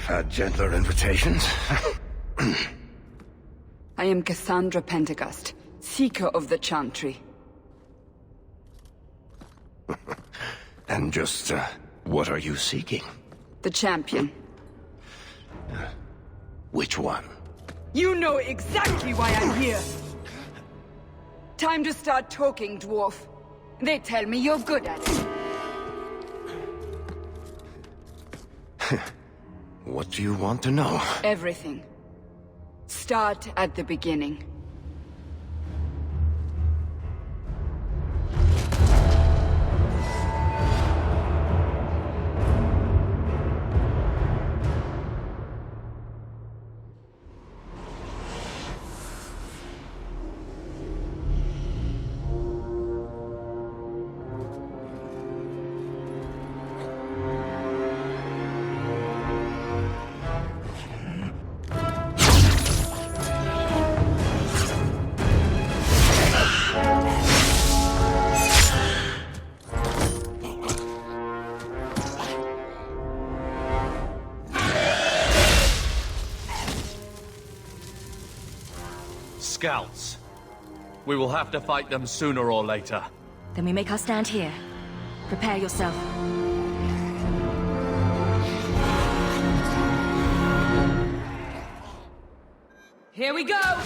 I've had gentler invitations. I am Cassandra Pentecost, Seeker of the Chantry. And just, what are you seeking? The champion. Which one? You know exactly why I'm here! Time to start talking, dwarf. They tell me you're good at it. What do you want to know? Everything. Start at the beginning. Scouts. We will have to fight them sooner or later. Then we make our stand here. Prepare yourself. Here we go!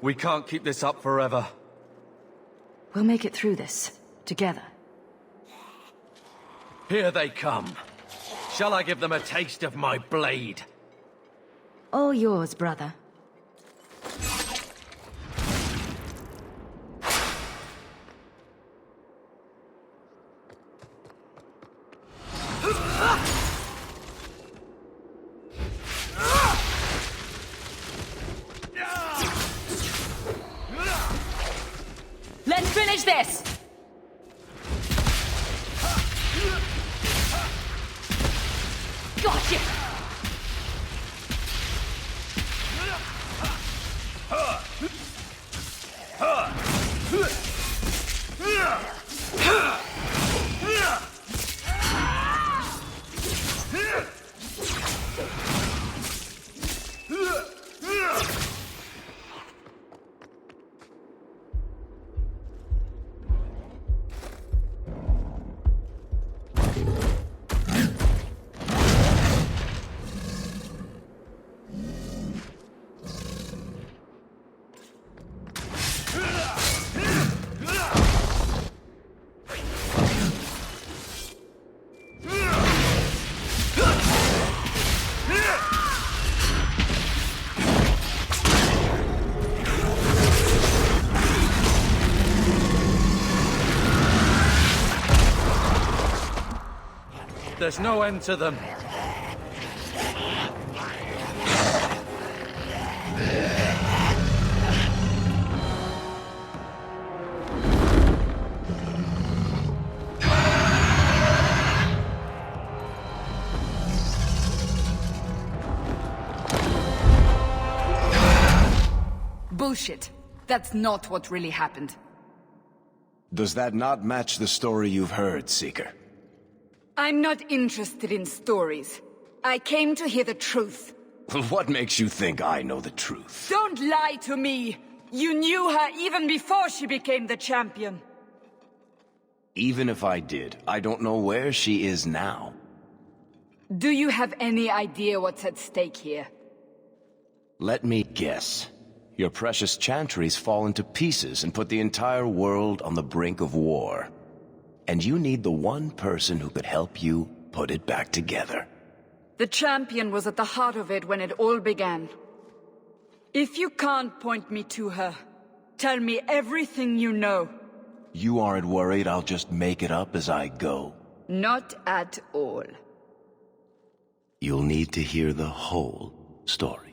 We can't keep this up forever. We'll make it through this, together. Here they come. Shall I give them a taste of my blade? All yours, brother. Let's finish this! Gotcha! There's no end to them. Bullshit. That's not what really happened. Does that not match the story you've heard, Seeker? I'm not interested in stories. I came to hear the truth. What makes you think I know the truth? Don't lie to me! You knew her even before she became the champion. Even if I did, I don't know where she is now. Do you have any idea what's at stake here? Let me guess. Your precious chantry's fallen to pieces and put the entire world on the brink of war. And you need the one person who could help you put it back together. The champion was at the heart of it when it all began. If you can't point me to her, tell me everything you know. You aren't worried I'll just make it up as I go? Not at all. You'll need to hear the whole story.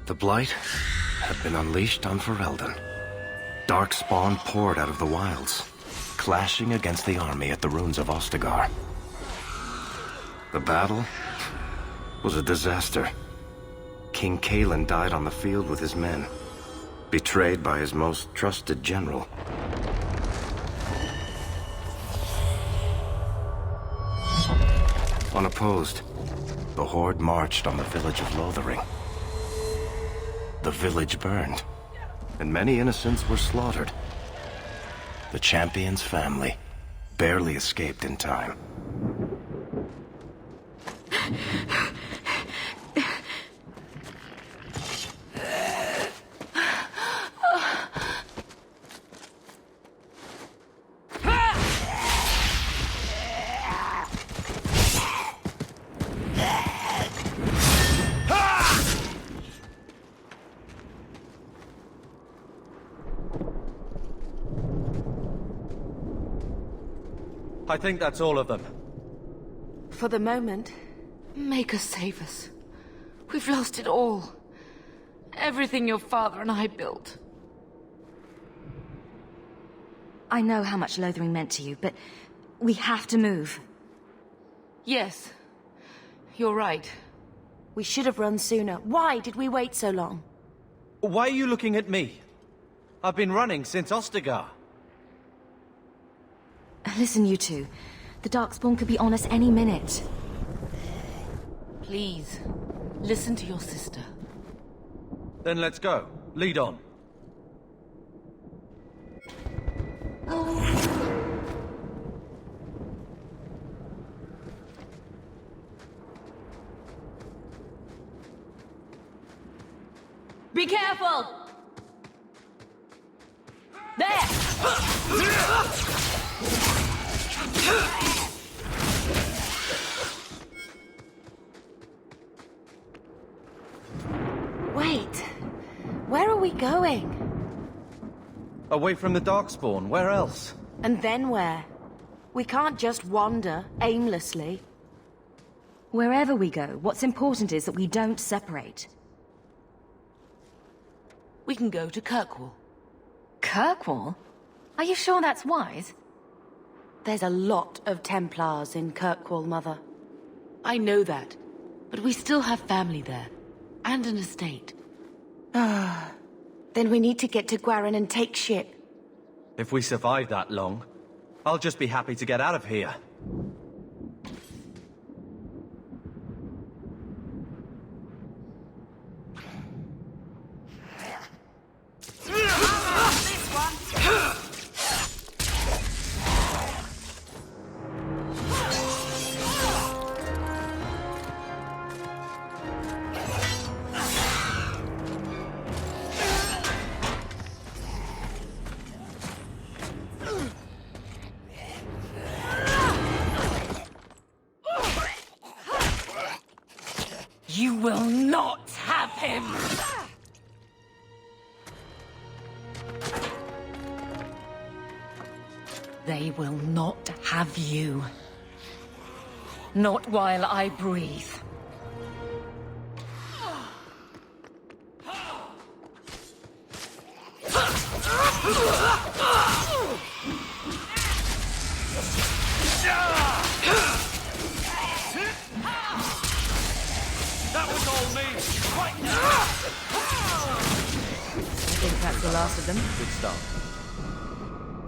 The Blight had been unleashed on Ferelden. Darkspawn poured out of the wilds, clashing against the army at the ruins of Ostagar. The battle was a disaster. King Cailan died on the field with his men, betrayed by his most trusted general. Unopposed, the Horde marched on the village of Lothering. The village burned, and many innocents were slaughtered. The champion's family barely escaped in time. I think that's all of them. For the moment. Maker save us. We've lost it all. Everything your father and I built. I know how much Lothering meant to you, but we have to move. Yes. You're right. We should have run sooner. Why did we wait so long? Why are you looking at me? I've been running since Ostagar. Listen, you two. The Darkspawn could be on us any minute. Please, listen to your sister. Then let's go. Lead on. Be careful! There! Wait. Where are we going? Away from the Darkspawn, where else? And then where? We can't just wander aimlessly. Wherever we go, what's important is that we don't separate. We can go to Kirkwall. Kirkwall? Are you sure that's wise? There's a lot of Templars in Kirkwall, Mother. I know that, but we still have family there. And an estate. Then we need to get to Gwarin and take ship. If we survive that long, I'll just be happy to get out of here. You will not have him! They will not have you. Not while I breathe. That was all me! Right now! I think that's the last of them. Good start.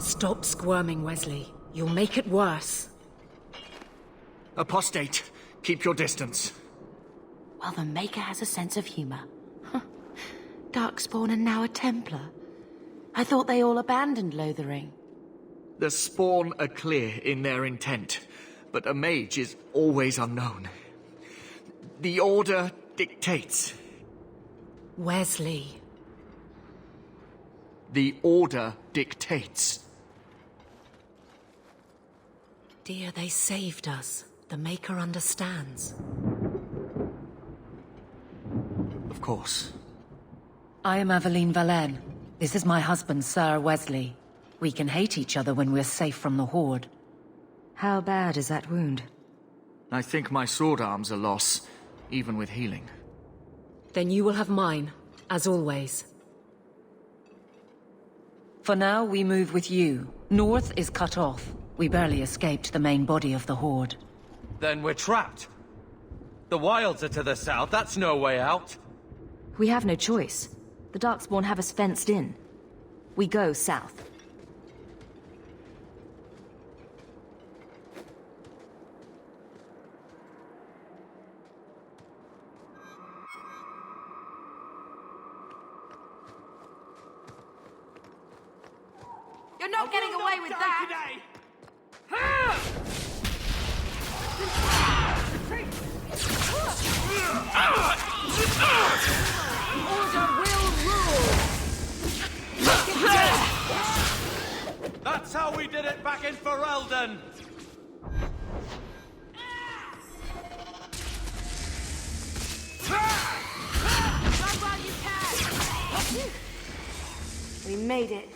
Stop squirming, Wesley. You'll make it worse. Apostate, keep your distance. Well, the Maker has a sense of humor. Darkspawn and now a Templar. I thought they all abandoned Lothering. The Spawn are clear in their intent, but a mage is always unknown. The Order dictates. Wesley. The Order dictates. Dear, they saved us. The Maker understands. Of course. I am Aveline Valenne. This is my husband, Sir Wesley. We can hate each other when we're safe from the Horde. How bad is that wound? I think my sword arm's a loss, even with healing. Then you will have mine, as always. For now, we move with you. North is cut off. We barely escaped the main body of the Horde. Then we're trapped. The Wilds are to the south, that's no way out. We have no choice. The Darkspawn have us fenced in. We go south. You're not getting away with that! Order will rule! That's how we did it back in Ferelden! Run while you can! We made it.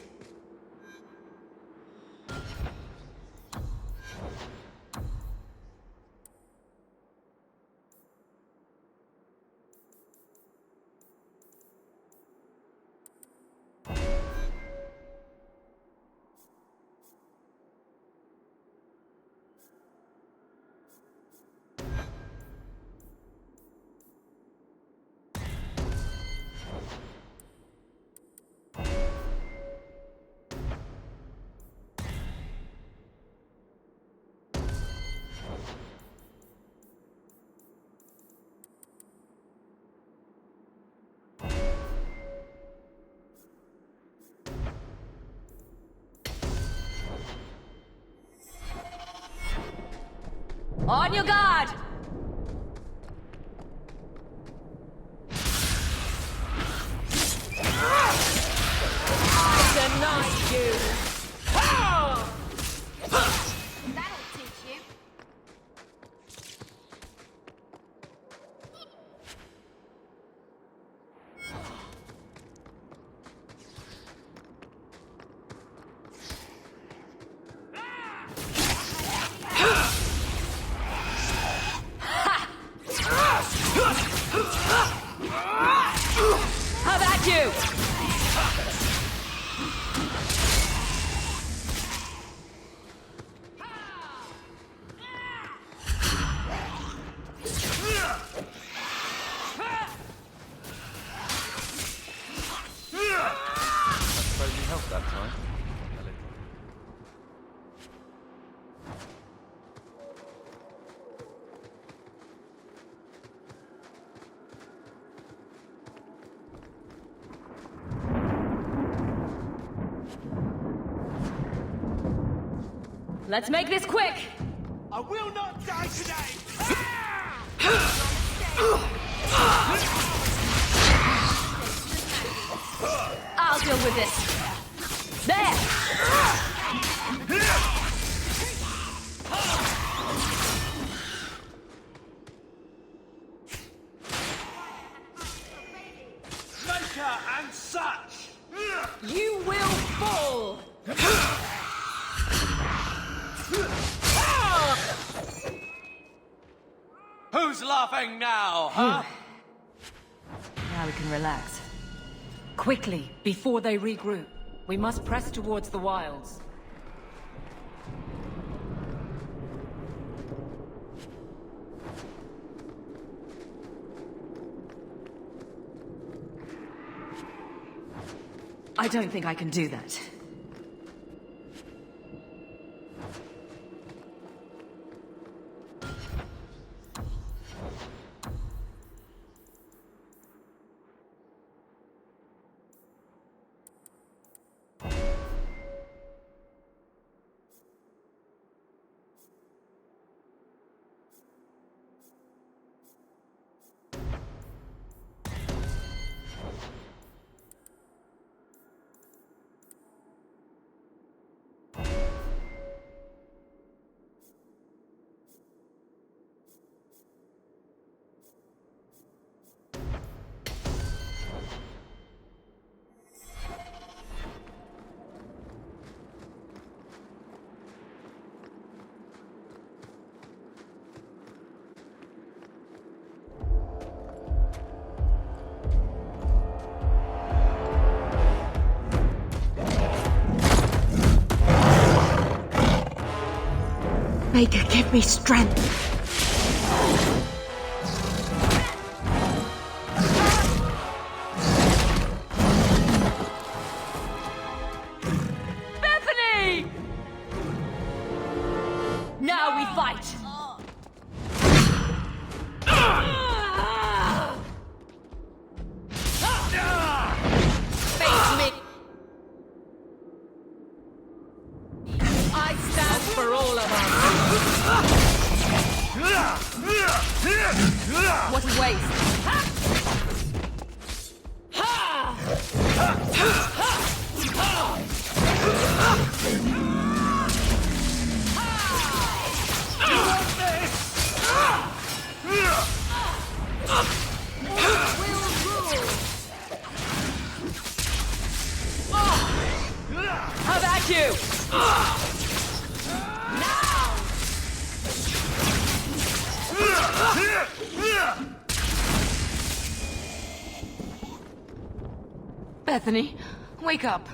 On your guard! Deny you! That'll teach you. How about you? I suppose you helped that time. A little. Let's make this quick! I will not die today! I'll deal with this. There! Maker and such! You will fall! Who's laughing now, huh? Now we can relax. Quickly, before they regroup. We must press towards the wilds. I don't think I can do that. Maker, give me strength. Bethany! Now we fight! Face me. I stand for all of us. What a waste! How about you? Bethany, wake up.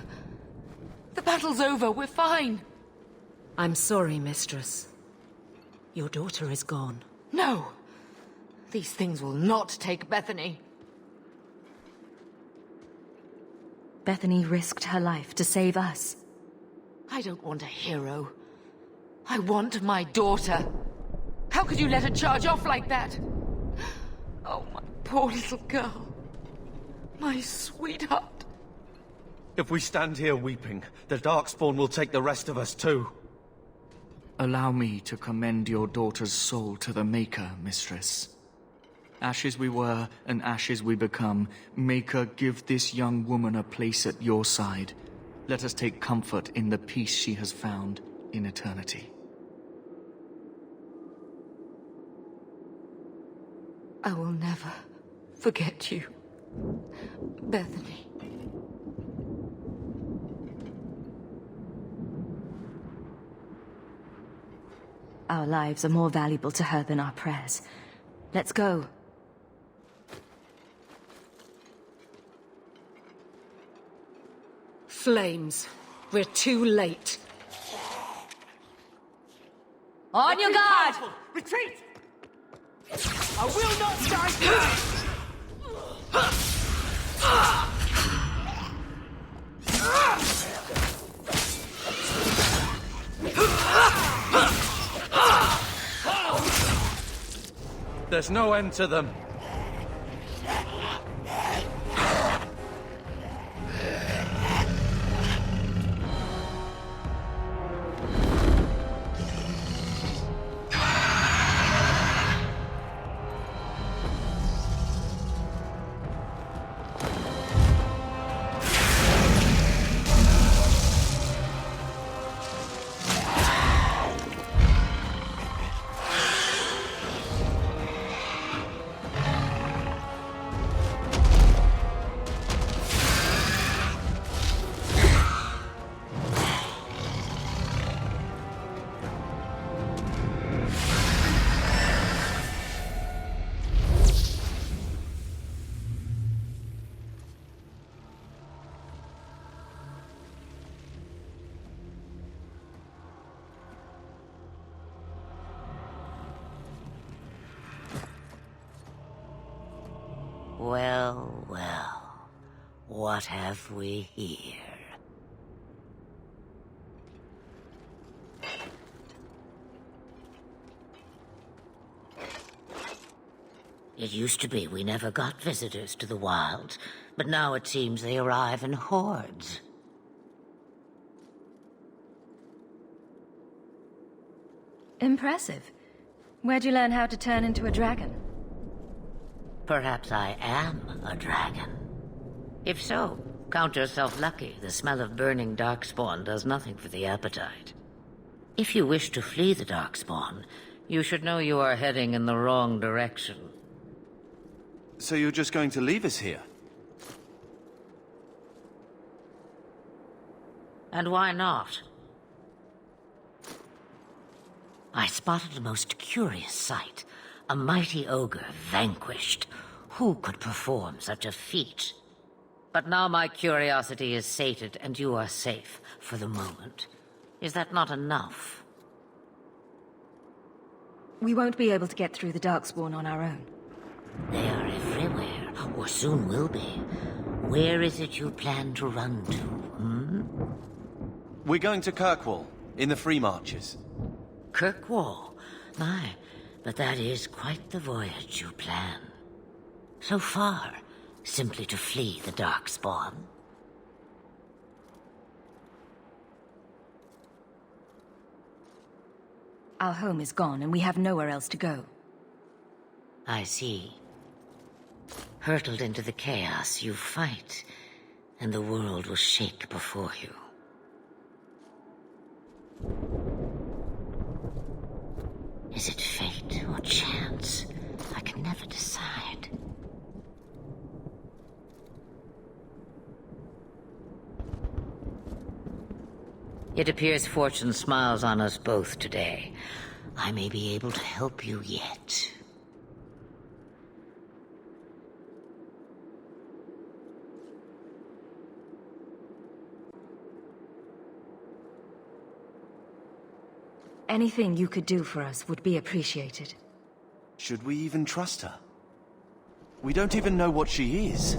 The battle's over. We're fine. I'm sorry, mistress. Your daughter is gone. No. These things will not take Bethany. Bethany risked her life to save us. I don't want a hero. I want my daughter. How could you let her charge off like that? Oh, my poor little girl. My sweetheart. If we stand here weeping, the Darkspawn will take the rest of us too. Allow me to commend your daughter's soul to the Maker, mistress. Ashes we were, and ashes we become. Maker, give this young woman a place at your side. Let us take comfort in the peace she has found in eternity. I will never forget you, Bethany. Our lives are more valuable to her than our prayers. Let's go. Flames. We're too late. On your guard! Retreat! I will not die today! There's no end to them. Well, well, what have we here? It used to be we never got visitors to the wilds, but now it seems they arrive in hordes. Impressive. Where'd you learn how to turn into a dragon? Perhaps I am a dragon. If so, count yourself lucky. The smell of burning darkspawn does nothing for the appetite. If you wish to flee the darkspawn, you should know you are heading in the wrong direction. So you're just going to leave us here? And why not? I spotted a most curious sight. A mighty ogre vanquished. Who could perform such a feat? But now my curiosity is sated, and you are safe for the moment. Is that not enough? We won't be able to get through the Darkspawn on our own. They are everywhere, or soon will be. Where is it you plan to run to, We're going to Kirkwall, in the Free Marches. Kirkwall? My, but that is quite the voyage you plan. So far, simply to flee the Darkspawn. Our home is gone, and we have nowhere else to go. I see. Hurtled into the chaos, you fight, and the world will shake before you. Is it fate or chance? I can never decide. It appears fortune smiles on us both today. I may be able to help you yet. Anything you could do for us would be appreciated. Should we even trust her? We don't even know what she is.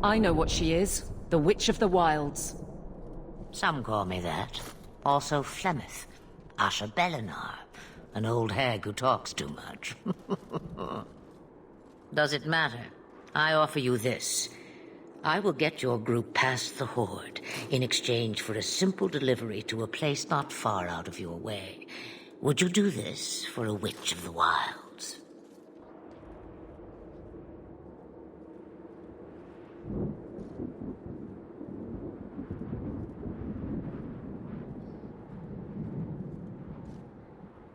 I know what she is. The Witch of the Wilds. Some call me that. Also Flemeth. Asha Belinar. An old hag who talks too much. Does it matter? I offer you this. I will get your group past the Horde in exchange for a simple delivery to a place not far out of your way. Would you do this for a Witch of the Wilds?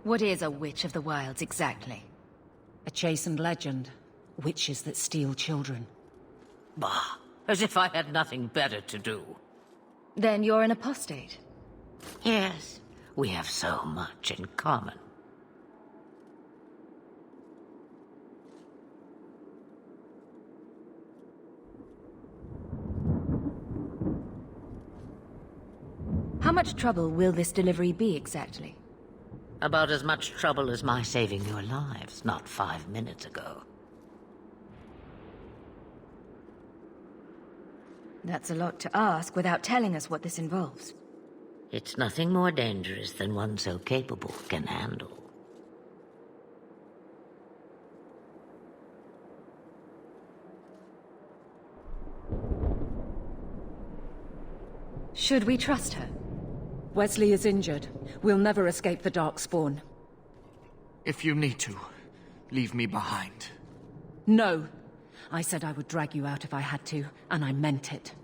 What is a Witch of the Wilds exactly? A chastened legend. Witches that steal children. Bah, as if I had nothing better to do. Then you're an apostate. Yes, we have so much in common. How much trouble will this delivery be exactly? About as much trouble as my saving your lives not 5 minutes ago. That's a lot to ask without telling us what this involves. It's nothing more dangerous than one so capable can handle. Should we trust her? Wesley is injured. We'll never escape the Darkspawn. If you need to, leave me behind. No. I said I would drag you out if I had to, and I meant it.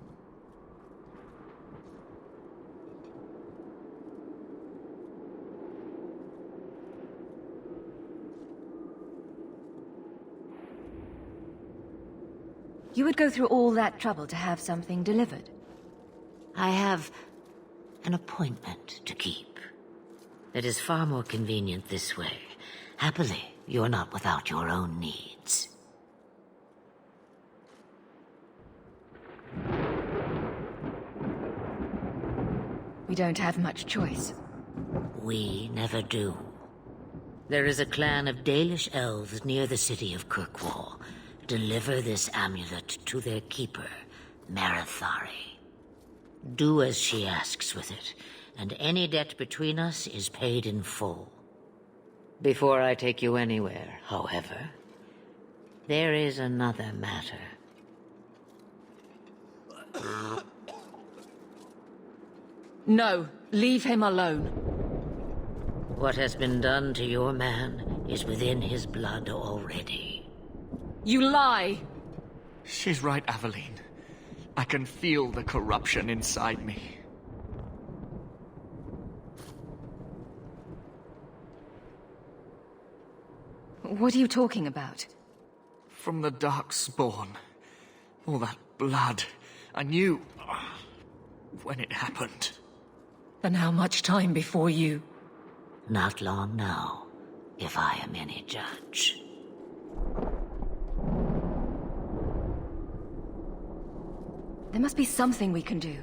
You would go through all that trouble to have something delivered? I have an appointment to keep. It is far more convenient this way. Happily, you're not without your own needs. We don't have much choice. We never do. There is a clan of Dalish elves near the city of Kirkwall. Deliver this amulet to their keeper, Marithari. Do as she asks with it, and any debt between us is paid in full. Before I take you anywhere, however, there is another matter. No, leave him alone. What has been done to your man is within his blood already. You lie! She's right, Aveline. I can feel the corruption inside me. What are you talking about? From the Darkspawn. All that blood. I knew when it happened. Then how much time before you? Not long now, if I am any judge. There must be something we can do.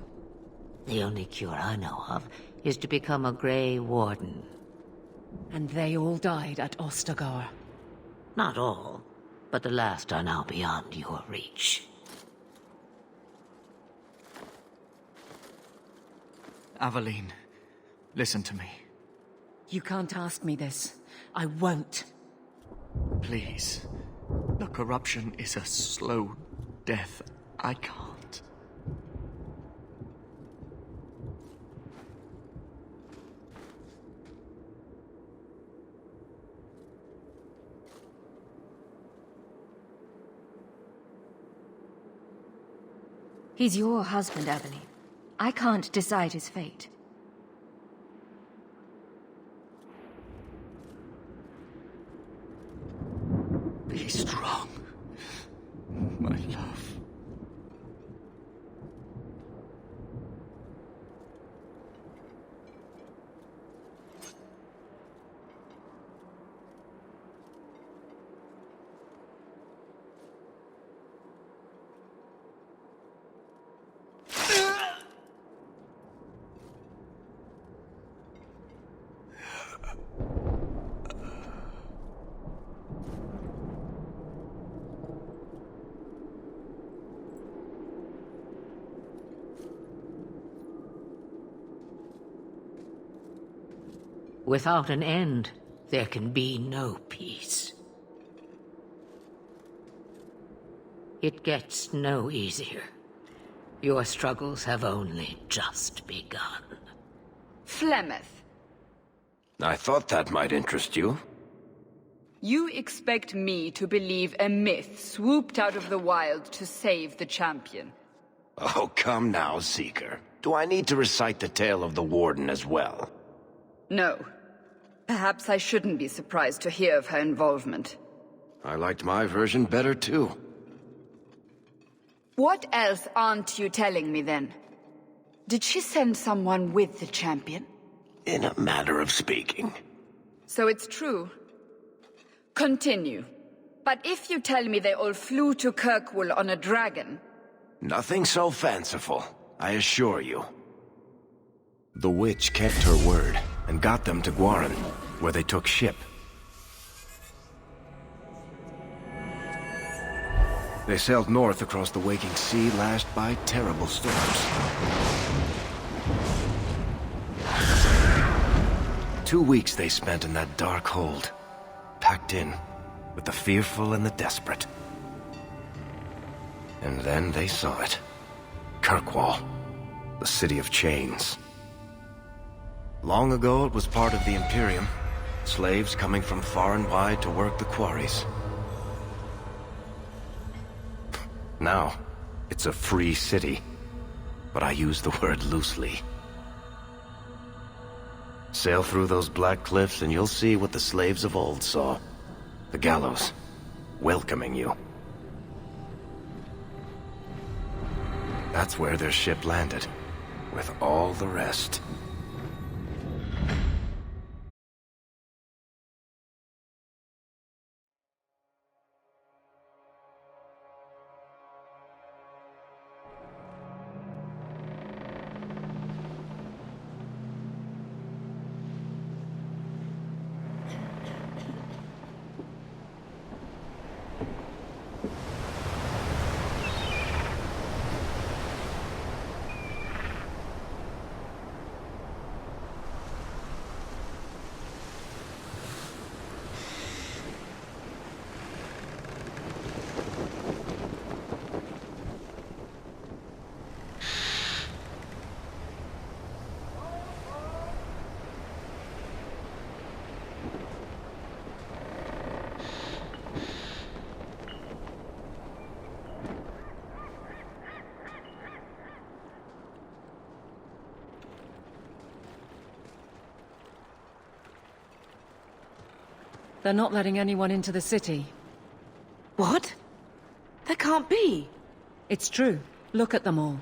The only cure I know of is to become a Grey Warden. And they all died at Ostagar. Not all, but the last are now beyond your reach. Aveline, listen to me. You can't ask me this. I won't. Please. The corruption is a slow death. I can't. He's your husband, Aveline. I can't decide his fate. Be strong, my love. Without an end, there can be no peace. It gets no easier. Your struggles have only just begun. Flemeth, I thought that might interest you. you expect me to believe a myth swooped out of the wild to save the champion? Oh, come now, Seeker. Do I need to recite the tale of the Warden as well? No. Perhaps I shouldn't be surprised to hear of her involvement. I liked my version better, too. What else aren't you telling me, then? Did she send someone with the champion? In a manner of speaking. So it's true. Continue. But if you tell me they all flew to Kirkwall on a dragon... Nothing so fanciful, I assure you. The witch kept her word, and got them to Guaran, where they took ship. They sailed north across the waking sea, lashed by terrible storms. 2 weeks they spent in that dark hold, packed in with the fearful and the desperate. And then they saw it. Kirkwall, the city of chains. Long ago it was part of the Imperium, slaves coming from far and wide to work the quarries. Now, it's a free city, but I use the word loosely. Sail through those black cliffs and you'll see what the slaves of old saw. The gallows, welcoming you. That's where their ship landed, with all the rest. They're not letting anyone into the city. What? That can't be. It's true. Look at them all.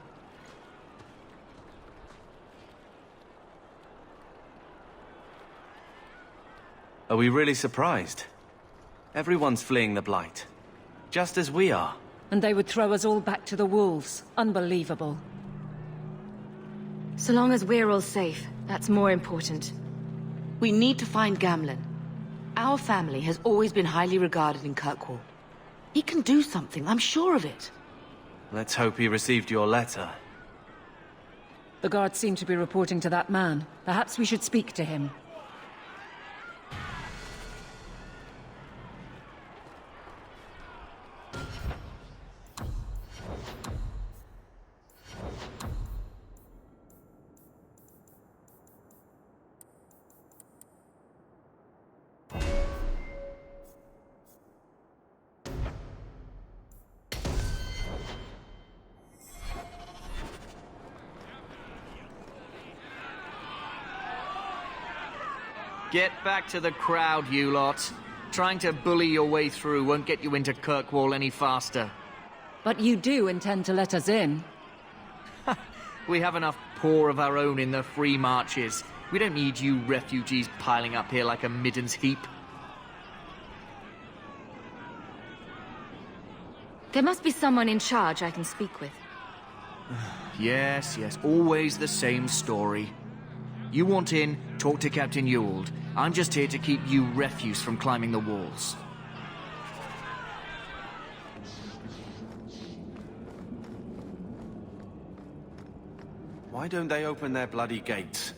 Are we really surprised? Everyone's fleeing the Blight. Just as we are. And they would throw us all back to the wolves. Unbelievable. So long as we're all safe, that's more important. We need to find Gamlen. Our family has always been highly regarded in Kirkwall. He can do something, I'm sure of it. Let's hope he received your letter. The guards seem to be reporting to that man. Perhaps we should speak to him. Get back to the crowd, you lot. Trying to bully your way through won't get you into Kirkwall any faster. But you do intend to let us in? We have enough poor of our own in the free marches. We don't need you refugees piling up here like a middens heap. There must be someone in charge I can speak with. Yes, always the same story. You want in, talk to Captain Ewald. I'm just here to keep you refuse from climbing the walls. Why don't they open their bloody gates?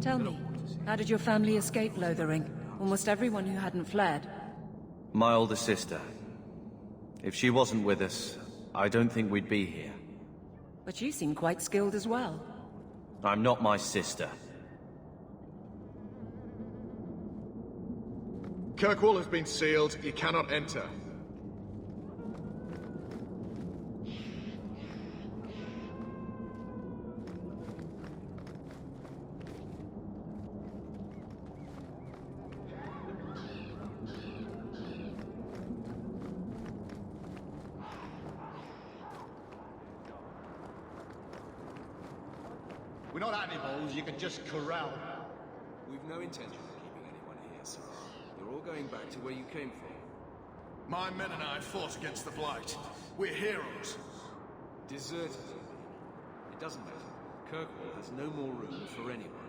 Tell me, how did your family escape Lothering? Almost everyone who hadn't fled. My older sister. If she wasn't with us, I don't think we'd be here. But you seem quite skilled as well. I'm not my sister. Kirkwall has been sealed. You cannot enter. We're not animals you can just corral. We've no intention of keeping anyone here, sir. You're all going back to where you came from. My men and I fought against the Blight. We're heroes. Deserters. It doesn't matter. Kirkwall has no more room for anyone.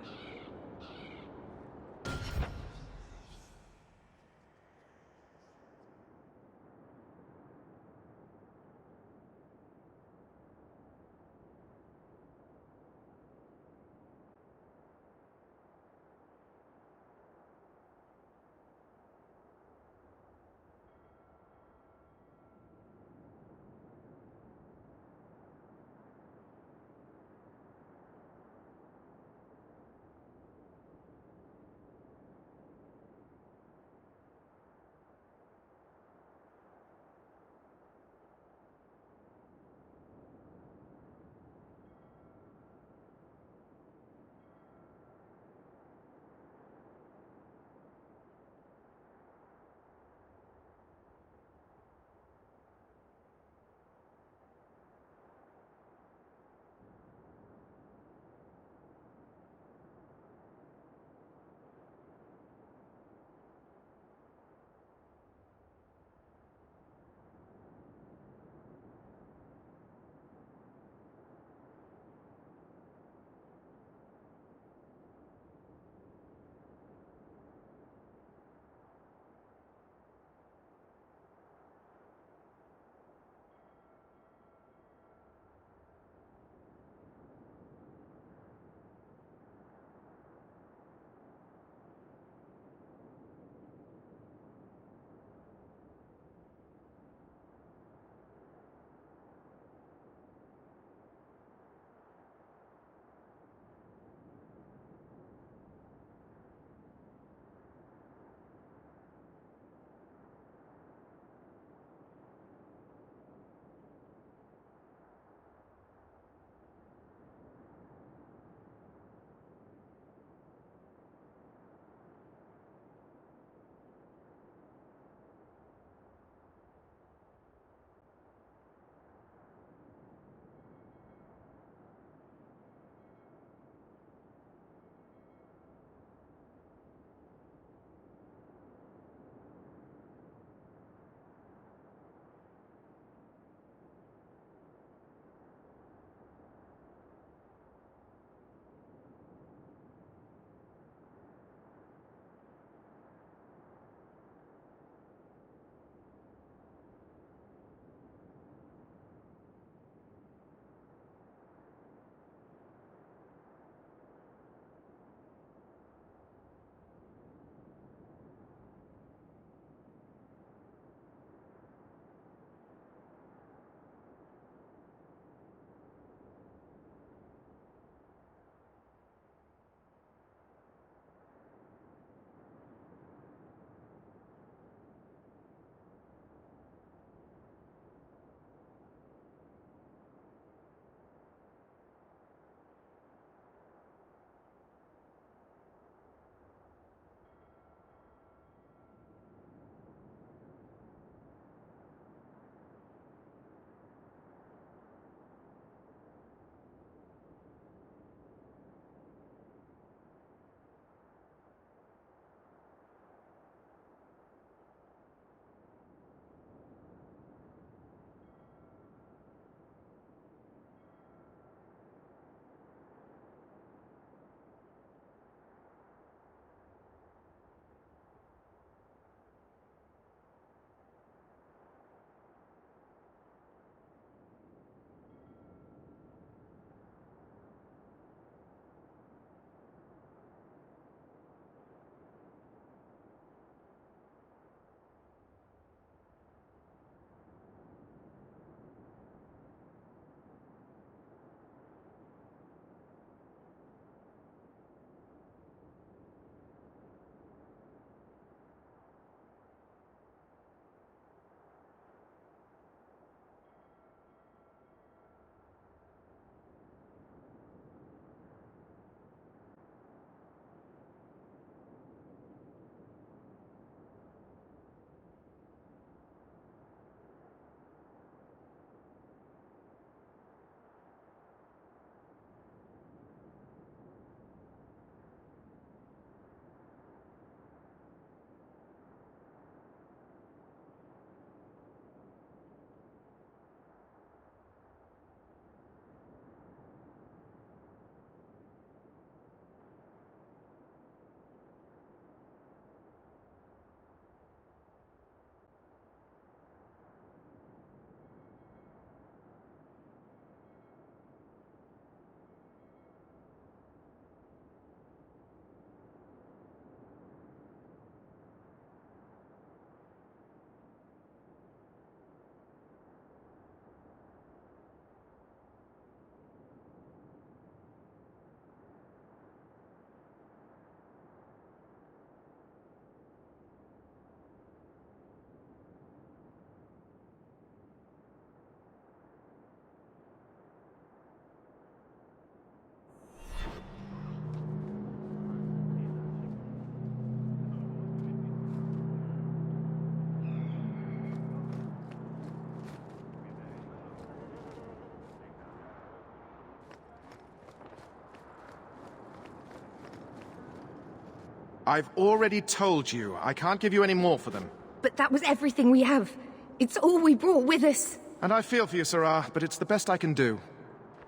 I've already told you. I can't give you any more for them. But that was everything we have. It's all we brought with us. And I feel for you, Sirrah, but it's the best I can do.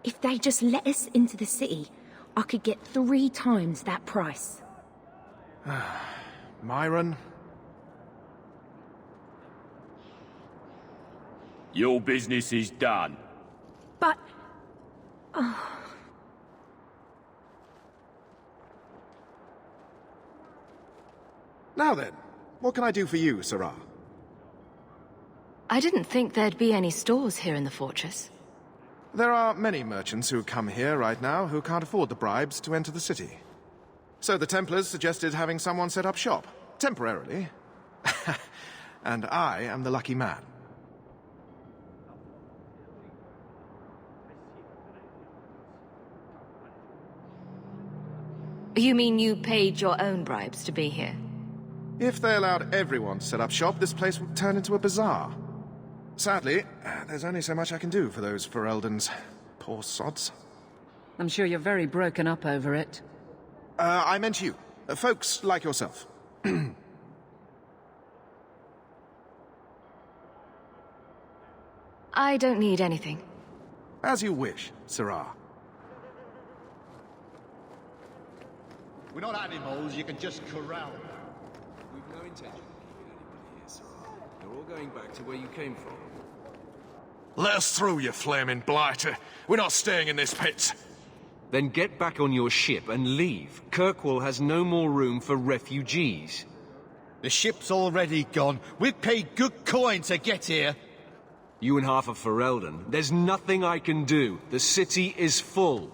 If they just let us into the city, I could get 3 times that price. Myron? Your business is done. But... Now then, what can I do for you, Sirrah? I didn't think there'd be any stores here in the fortress. There are many merchants who come here right now who can't afford the bribes to enter the city. So the Templars suggested having someone set up shop, temporarily. And I am the lucky man. You mean you paid your own bribes to be here? If they allowed everyone to set up shop, this place would turn into a bazaar. Sadly, there's only so much I can do for those Fereldans. Poor sods. I'm sure you're very broken up over it. I meant you. Folks like yourself. I don't need anything. As you wish, Sirrah. We're not animals, you can just corral them. We've no intention of keeping anybody here, Sirrah. You're all going back to where you came from. Let us through, you flaming blighter. We're not staying in this pit. Then get back on your ship and leave. Kirkwall has no more room for refugees. The ship's already gone. We've paid good coin to get here. You and half of Ferelden. There's nothing I can do. The city is full.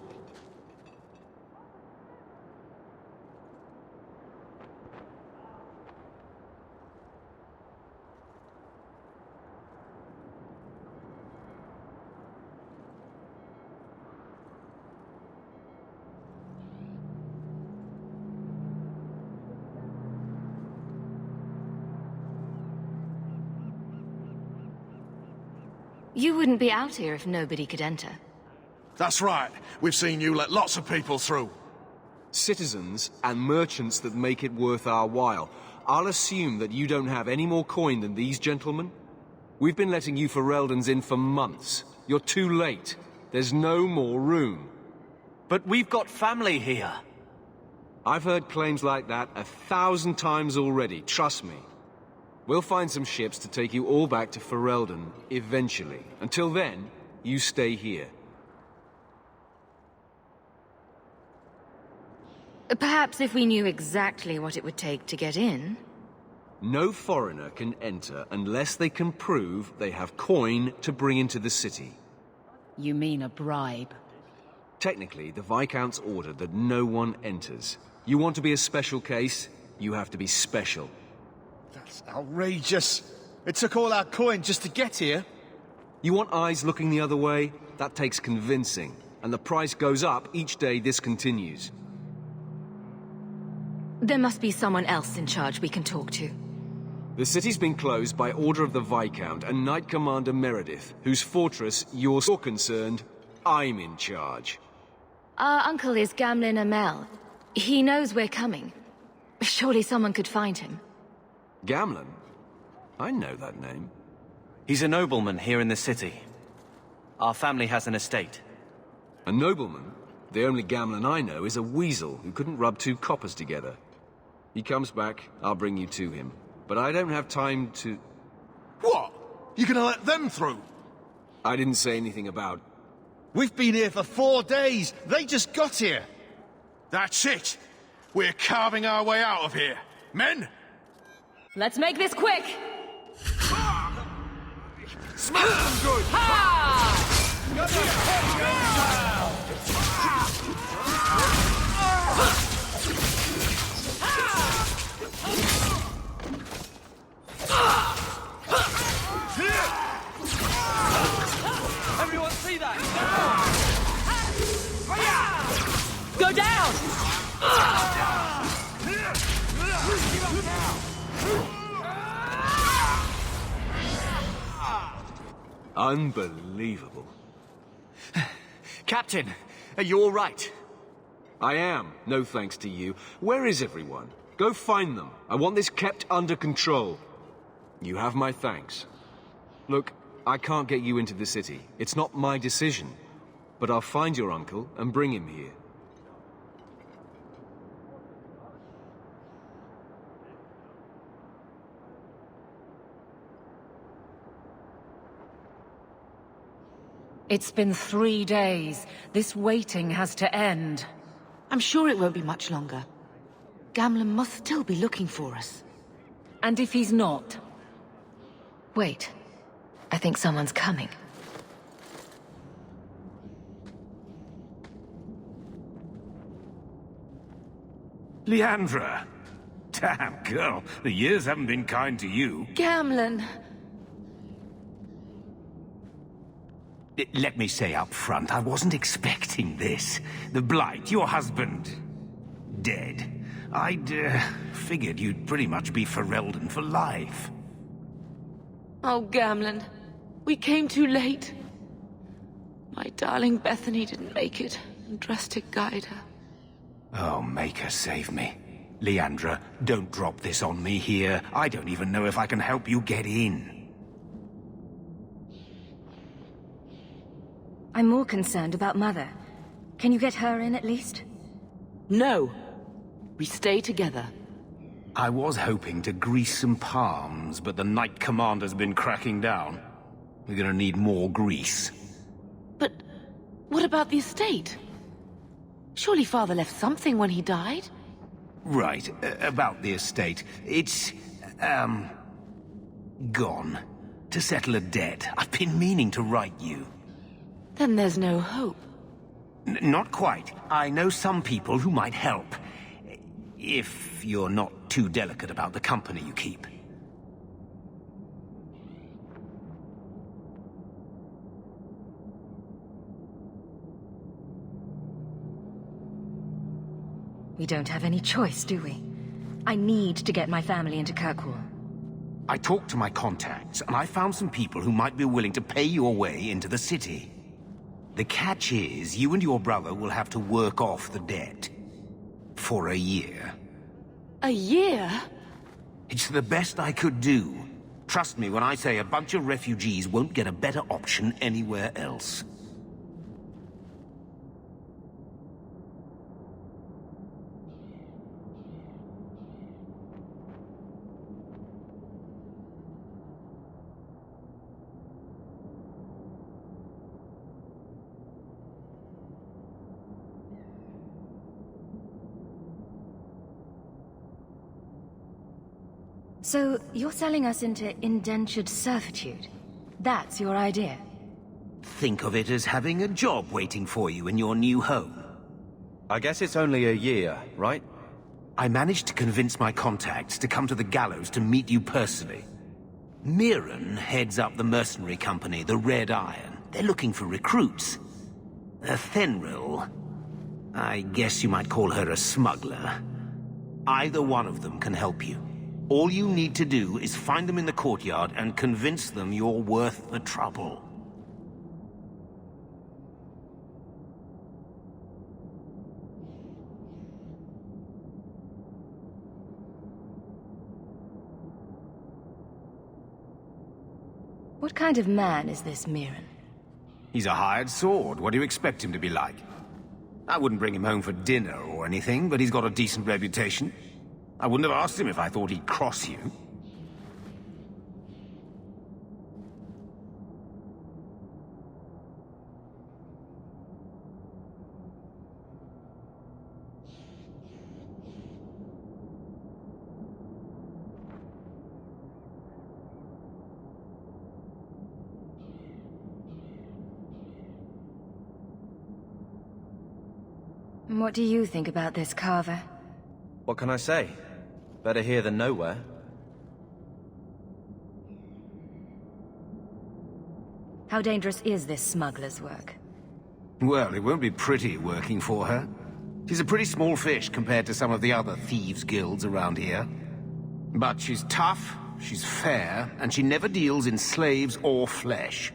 You wouldn't be out here if nobody could enter. That's right. We've seen you let lots of people through. Citizens and merchants that make it worth our while. I'll assume that you don't have any more coin than these gentlemen. We've been letting you Fereldans in for months. You're too late. There's no more room. But we've got family here. I've heard claims like that 1,000 times already, trust me. We'll find some ships to take you all back to Ferelden, eventually. Until then, you stay here. Perhaps if we knew exactly what it would take to get in. No foreigner can enter unless they can prove they have coin to bring into the city. You mean a bribe? Technically, the Viscount's ordered that no one enters. You want to be a special case, you have to be special. That's outrageous. It took all our coin just to get here. You want eyes looking the other way? That takes convincing. And the price goes up each day this continues. There must be someone else in charge we can talk to. The city's been closed by order of the Viscount and Knight Commander Meredith, whose fortress you're so concerned, I'm in charge. Our uncle is Gamlen Amel. He knows we're coming. Surely someone could find him. Gamlen? I know that name. He's a nobleman here in the city. Our family has an estate. A nobleman? The only Gamlen I know is a weasel who couldn't rub 2 coppers together. He comes back, I'll bring you to him. But I don't have time to... What? You gonna let them through? I didn't say anything about... We've been here for 4 days. They just got here. That's it. We're carving our way out of here. Men? Let's make this quick! Smash them good! Everyone see that? Go down! Unbelievable. Captain, are you all right? I am, no thanks to you. Where is everyone? Go find them. I want this kept under control. You have my thanks. Look, I can't get you into the city. It's not my decision. But I'll find your uncle and bring him here. It's been 3 days. This waiting has to end. I'm sure it won't be much longer. Gamlen must still be looking for us. And if he's not? Wait. I think someone's coming. Leandra! Damn, girl, the years haven't been kind to you. Gamlen! Let me say up front, I wasn't expecting this. The Blight, your husband, dead. I'd figured you'd pretty much be Ferelden for life. Oh, Gamlen. We came too late. My darling Bethany didn't make it, and Drastic guide her. Oh, Maker, save me. Leandra, don't drop this on me here. I don't even know if I can help you get in. I'm more concerned about Mother. Can you get her in at least? No. We stay together. I was hoping to grease some palms, but the Knight Commander's been cracking down. We're gonna need more grease. But what about the estate? Surely Father left something when he died? Right, about the estate. It's, gone. To settle a debt. I've been meaning to write you. Then there's no hope. Not quite. I know some people who might help. If you're not too delicate about the company you keep. We don't have any choice, do we? I need to get my family into Kirkwall. I talked to my contacts, and I found some people who might be willing to pay your way into the city. The catch is, you and your brother will have to work off the debt. For a year. A year? It's the best I could do. Trust me when I say a bunch of refugees won't get a better option anywhere else. So, you're selling us into indentured servitude? That's your idea? Think of it as having a job waiting for you in your new home. I guess it's only a year, right? I managed to convince my contacts to come to the gallows to meet you personally. Mirren heads up the mercenary company, the Red Iron. They're looking for recruits. Fenril, I guess you might call her a smuggler. Either one of them can help you. All you need to do is find them in the courtyard and convince them you're worth the trouble. What kind of man is this Mirren? He's a hired sword. What do you expect him to be like? I wouldn't bring him home for dinner or anything, but he's got a decent reputation. I wouldn't have asked him if I thought he'd cross you. What do you think about this, Carver? What can I say? Better here than nowhere. How dangerous is this smuggler's work? Well, it won't be pretty working for her. She's a pretty small fish compared to some of the other thieves' guilds around here. But she's tough, she's fair, and she never deals in slaves or flesh.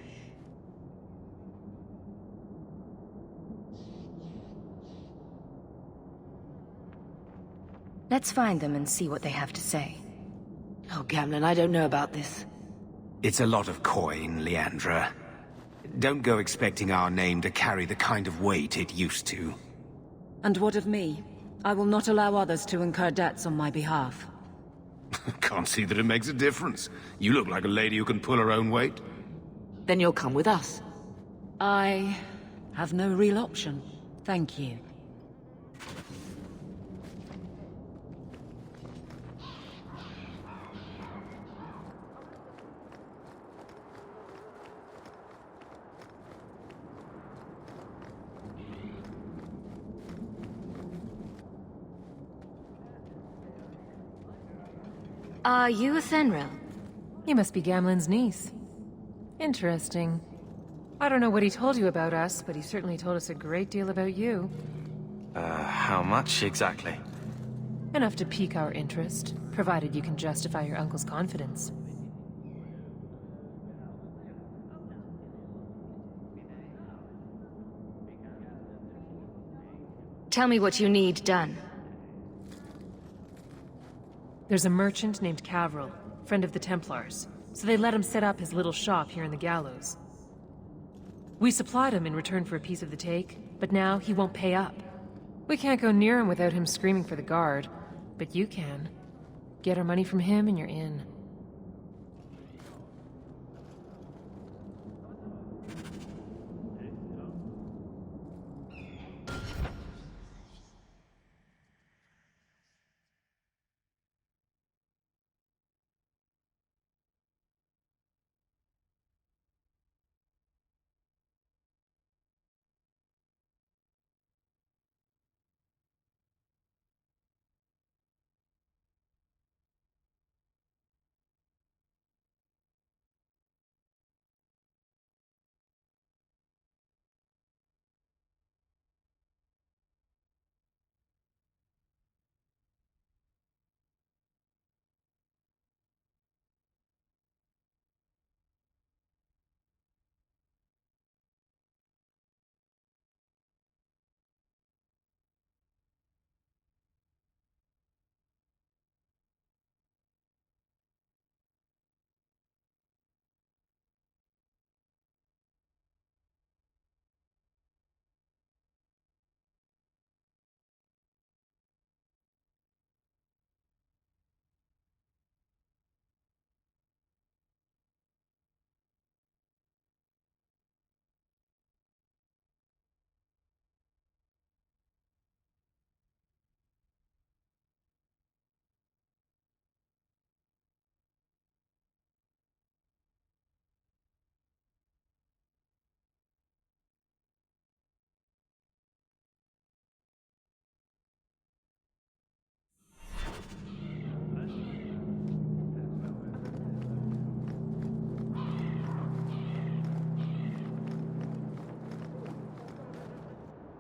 Let's find them and see what they have to say. Oh, Gamlen, I don't know about this. It's a lot of coin, Leandra. Don't go expecting our name to carry the kind of weight it used to. And what of me? I will not allow others to incur debts on my behalf. Can't see that it makes a difference. You look like a lady who can pull her own weight. Then you'll come with us. I have no real option. Thank you. Are you a Thenril? You must be Gamlen's niece. Interesting. I don't know what he told you about us, but he certainly told us a great deal about you. How much exactly? Enough to pique our interest, provided you can justify your uncle's confidence. Tell me what you need done. There's a merchant named Cavril, friend of the Templars, so they let him set up his little shop here in the Gallows. We supplied him in return for a piece of the take, but now he won't pay up. We can't go near him without him screaming for the guard, but you can. Get our money from him and you're in.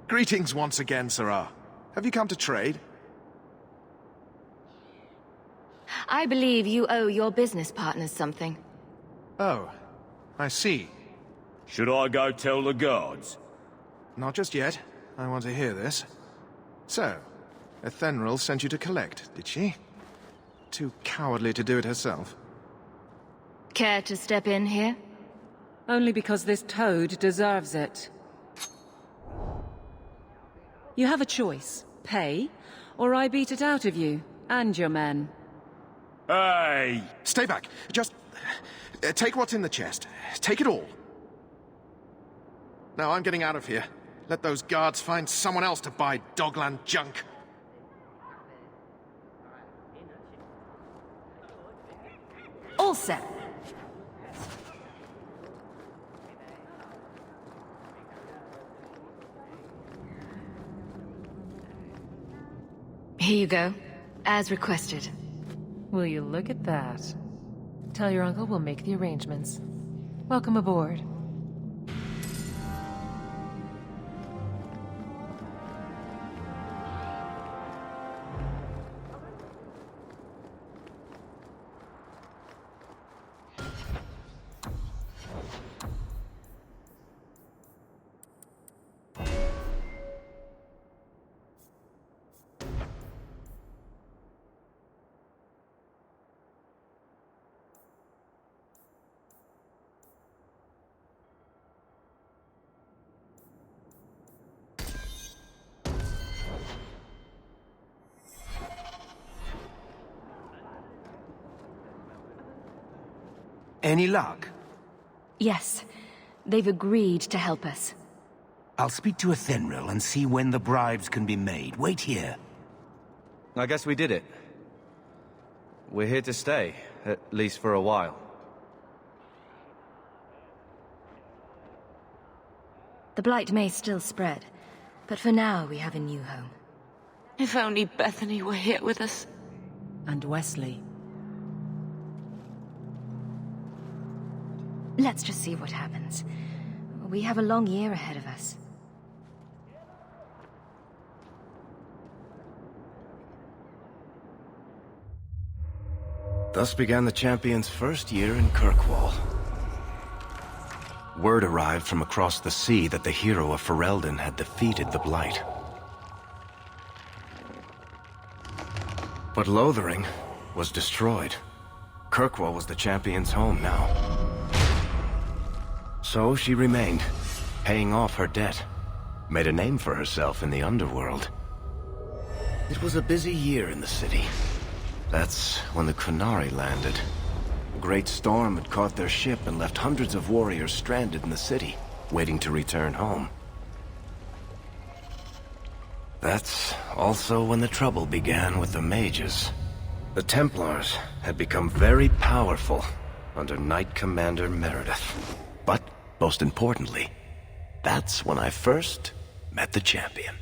Greetings once again, Sirrah. Have you come to trade? I believe you owe your business partners something. Oh, I see. Should I go tell the guards? Not just yet. I want to hear this. So, Ethenril sent you to collect, did she? Too cowardly to do it herself. Care to step in here? Only because this toad deserves it. You have a choice. Pay, or I beat it out of you, and your men. Hey! Stay back. Just... take what's in the chest. Take it all. Now I'm getting out of here. Let those guards find someone else to buy Dogland junk. All set. Here you go, as requested. Will you look at that? Tell your uncle we'll make the arrangements. Welcome aboard. Any luck? Yes. They've agreed to help us. I'll speak to Athenril and see when the bribes can be made. Wait here. I guess we did it. We're here to stay, at least for a while. The Blight may still spread, but for now we have a new home. If only Bethany were here with us. And Wesley. Let's just see what happens. We have a long year ahead of us. Thus began the Champion's first year in Kirkwall. Word arrived from across the sea that the hero of Ferelden had defeated the Blight. But Lothering was destroyed. Kirkwall was the Champion's home now. So she remained, paying off her debt. Made a name for herself in the underworld. It was a busy year in the city. That's when the Qunari landed. A great storm had caught their ship and left hundreds of warriors stranded in the city, waiting to return home. That's also when the trouble began with the mages. The Templars had become very powerful under Knight Commander Meredith. But, most importantly, that's when I first met the Champion.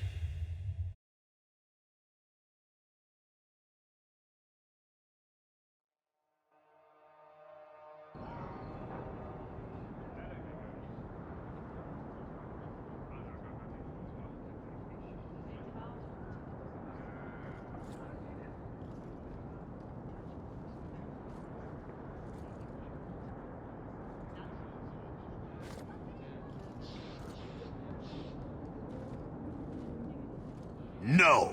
No!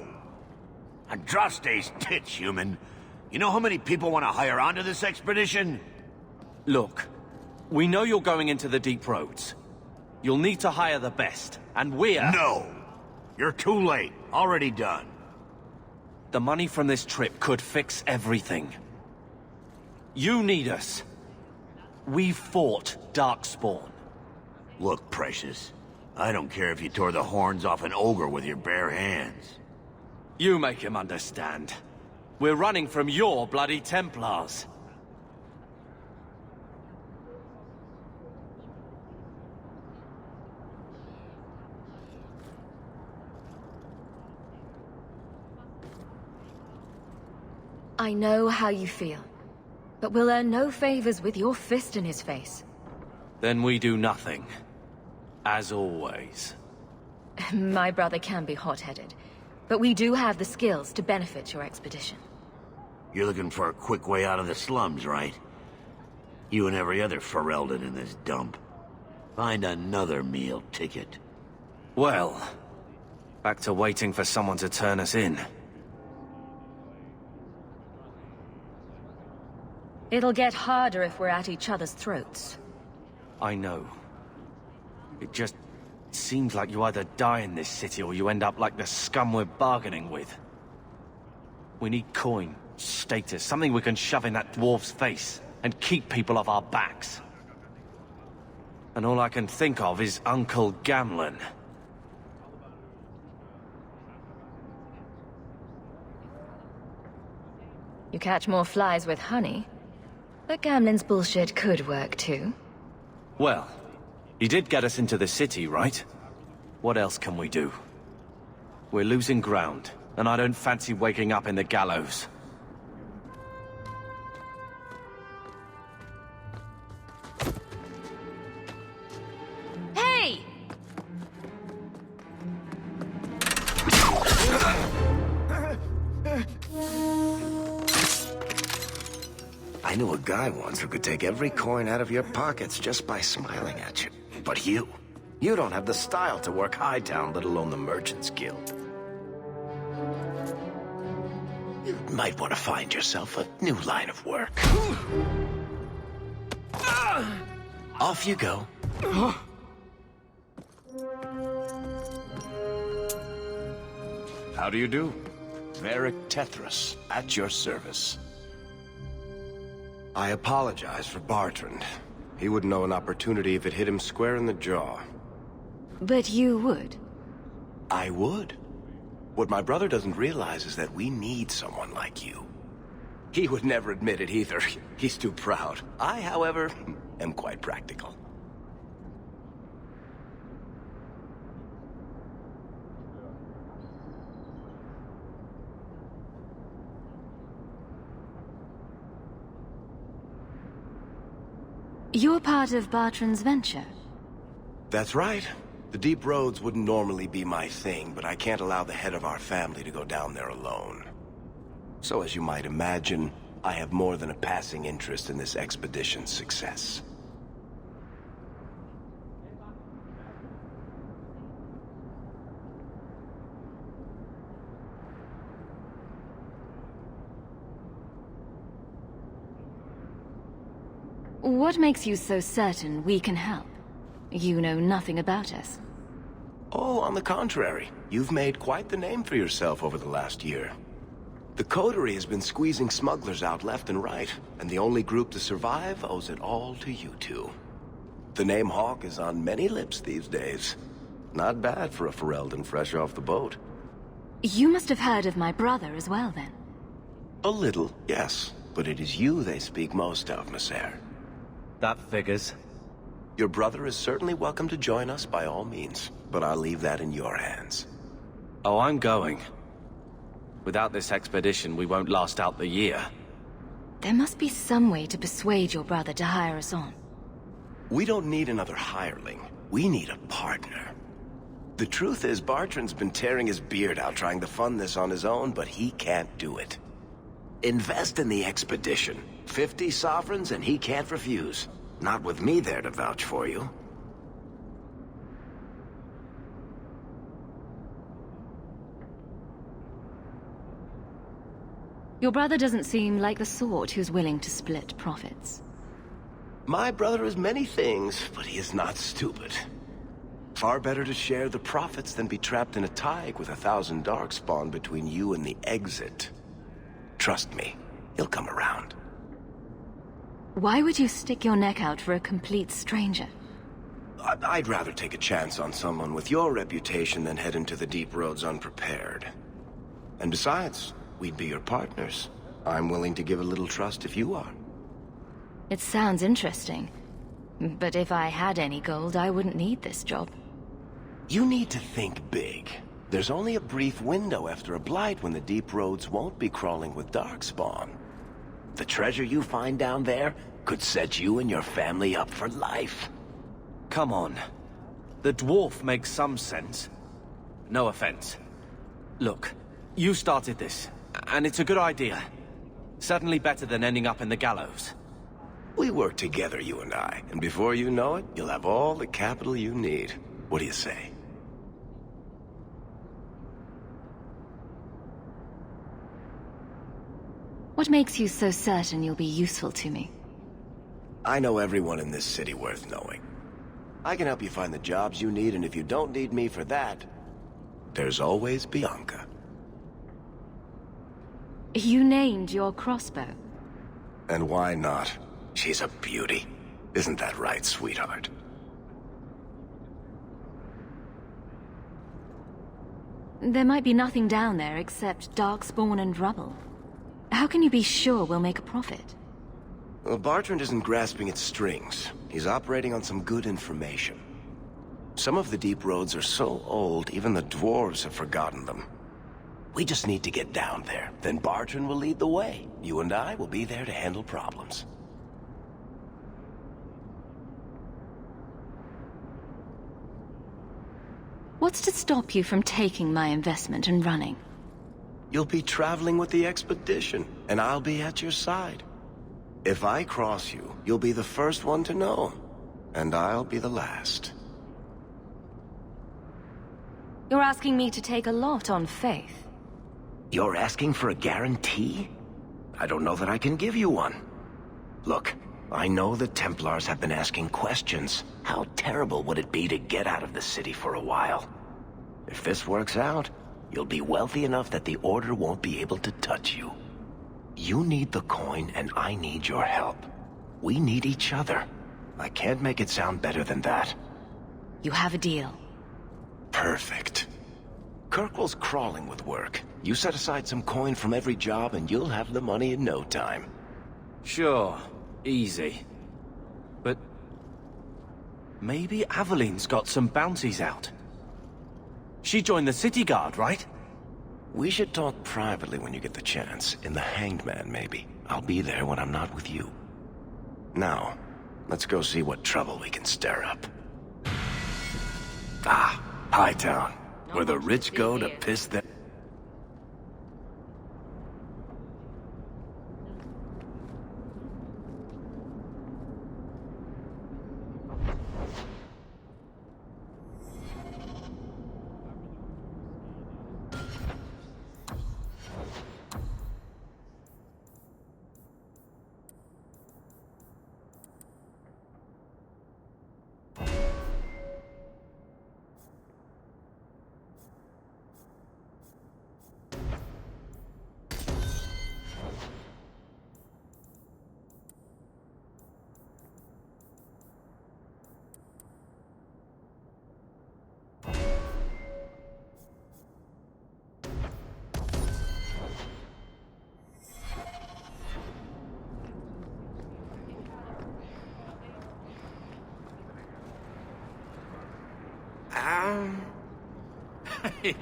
Andraste's tits, human. You know how many people want to hire onto this expedition? Look, we know you're going into the deep roads. You'll need to hire the best, and we're... No! You're too late. Already done. The money from this trip could fix everything. You need us. We fought Darkspawn. Look, Precious. I don't care if you tore the horns off an ogre with your bare hands. You make him understand. We're running from your bloody Templars. I know how you feel, but we'll earn no favors with your fist in his face. Then we do nothing. As always. My brother can be hot-headed, but we do have the skills to benefit your expedition. You're looking for a quick way out of the slums, right? You and every other Ferelden in this dump. Find another meal ticket. Well, back to waiting for someone to turn us in. It'll get harder if we're at each other's throats. I know. It just seems like you either die in this city or you end up like the scum we're bargaining with. We need coin, status, something we can shove in that dwarf's face and keep people off our backs. And all I can think of is Uncle Gamlen. You catch more flies with honey, but Gamlen's bullshit could work too. Well, he did get us into the city, right? What else can we do? We're losing ground, and I don't fancy waking up in the gallows. Hey! I knew a guy once who could take every coin out of your pockets just by smiling at you. But you don't have the style to work Hightown, let alone the Merchants Guild. You might want to find yourself a new line of work. Off you go. How do you do? Varric Tethras, at your service. I apologize for Bartrand. He wouldn't know an opportunity if it hit him square in the jaw. But you would. I would. What my brother doesn't realize is that we need someone like you. He would never admit it either. He's too proud. I, however, am quite practical. You're part of Bartrand's venture? That's right. The deep roads wouldn't normally be my thing, but I can't allow the head of our family to go down there alone. So as you might imagine, I have more than a passing interest in this expedition's success. What makes you so certain we can help? You know nothing about us. Oh, on the contrary. You've made quite the name for yourself over the last year. The Coterie has been squeezing smugglers out left and right, and the only group to survive owes it all to you two. The name Hawke is on many lips these days. Not bad for a Ferelden fresh off the boat. You must have heard of my brother as well, then. A little, yes. But it is you they speak most of, Messer. That figures. Your brother is certainly welcome to join us by all means, but I'll leave that in your hands. Oh, I'm going. Without this expedition, we won't last out the year. There must be some way to persuade your brother to hire us on. We don't need another hireling. We need a partner. The truth is, Bartrand's been tearing his beard out trying to fund this on his own, but he can't do it. Invest in the expedition. 50 sovereigns and he can't refuse. Not with me there to vouch for you. Your brother doesn't seem like the sort who's willing to split profits. My brother is many things, but he is not stupid. Far better to share the profits than be trapped in a tide with 1,000 Darkspawn between you and the exit. Trust me, he'll come around. Why would you stick your neck out for a complete stranger? I'd rather take a chance on someone with your reputation than head into the deep roads unprepared. And besides, we'd be your partners. I'm willing to give a little trust if you are. It sounds interesting. But if I had any gold, I wouldn't need this job. You need to think big. There's only a brief window after a blight when the deep roads won't be crawling with Darkspawn. The treasure you find down there could set you and your family up for life. Come on. The dwarf makes some sense. No offense. Look, you started this, and it's a good idea. Certainly better than ending up in the gallows. We work together, you and I, and before you know it, you'll have all the capital you need. What do you say? What makes you so certain you'll be useful to me? I know everyone in this city worth knowing. I can help you find the jobs you need, and if you don't need me for that, there's always Bianca. You named your crossbow. And why not? She's a beauty. Isn't that right, sweetheart? There might be nothing down there except Darkspawn and rubble. How can you be sure we'll make a profit? Well, Bartrand isn't grasping at strings. He's operating on some good information. Some of the deep roads are so old, even the dwarves have forgotten them. We just need to get down there. Then Bartrand will lead the way. You and I will be there to handle problems. What's to stop you from taking my investment and running? You'll be traveling with the expedition, and I'll be at your side. If I cross you, you'll be the first one to know, and I'll be the last. You're asking me to take a lot on faith. You're asking for a guarantee? I don't know that I can give you one. Look, I know the Templars have been asking questions. How terrible would it be to get out of the city for a while? If this works out, you'll be wealthy enough that the Order won't be able to touch you. You need the coin, and I need your help. We need each other. I can't make it sound better than that. You have a deal. Perfect. Kirkwall's crawling with work. You set aside some coin from every job, and you'll have the money in no time. Sure. Easy. But... maybe Aveline's got some bounties out. She joined the City Guard, right? We should talk privately when you get the chance. In the Hanged Man, maybe. I'll be there when I'm not with you. Now, let's go see what trouble we can stir up. Ah, Hightown, where the rich go to piss their...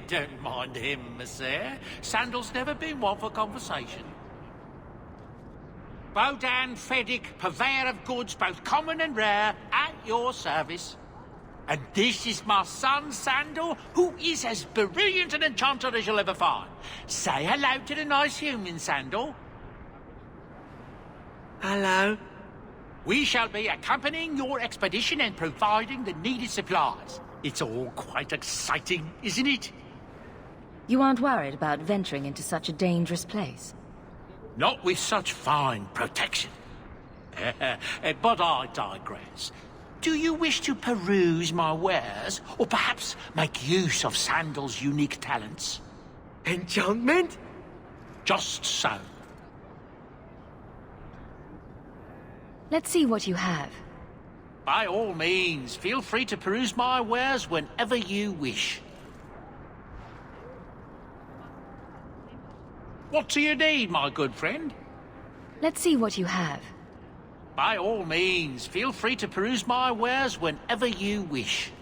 Don't mind him, monsieur. Sandal's never been one for conversation. Bodan Feddick, purveyor of goods both common and rare, at your service. And this is my son, Sandal, who is as brilliant an enchanter as you'll ever find. Say hello to the nice human, Sandal. Hello. We shall be accompanying your expedition and providing the needed supplies. It's all quite exciting, isn't it? You aren't worried about venturing into such a dangerous place? Not with such fine protection. But I digress. Do you wish to peruse my wares, or perhaps make use of Sandal's unique talents? Enchantment? Just so. Let's see what you have. By all means, feel free to peruse my wares whenever you wish. What do you need, my good friend? Let's see what you have. By all means, feel free to peruse my wares whenever you wish.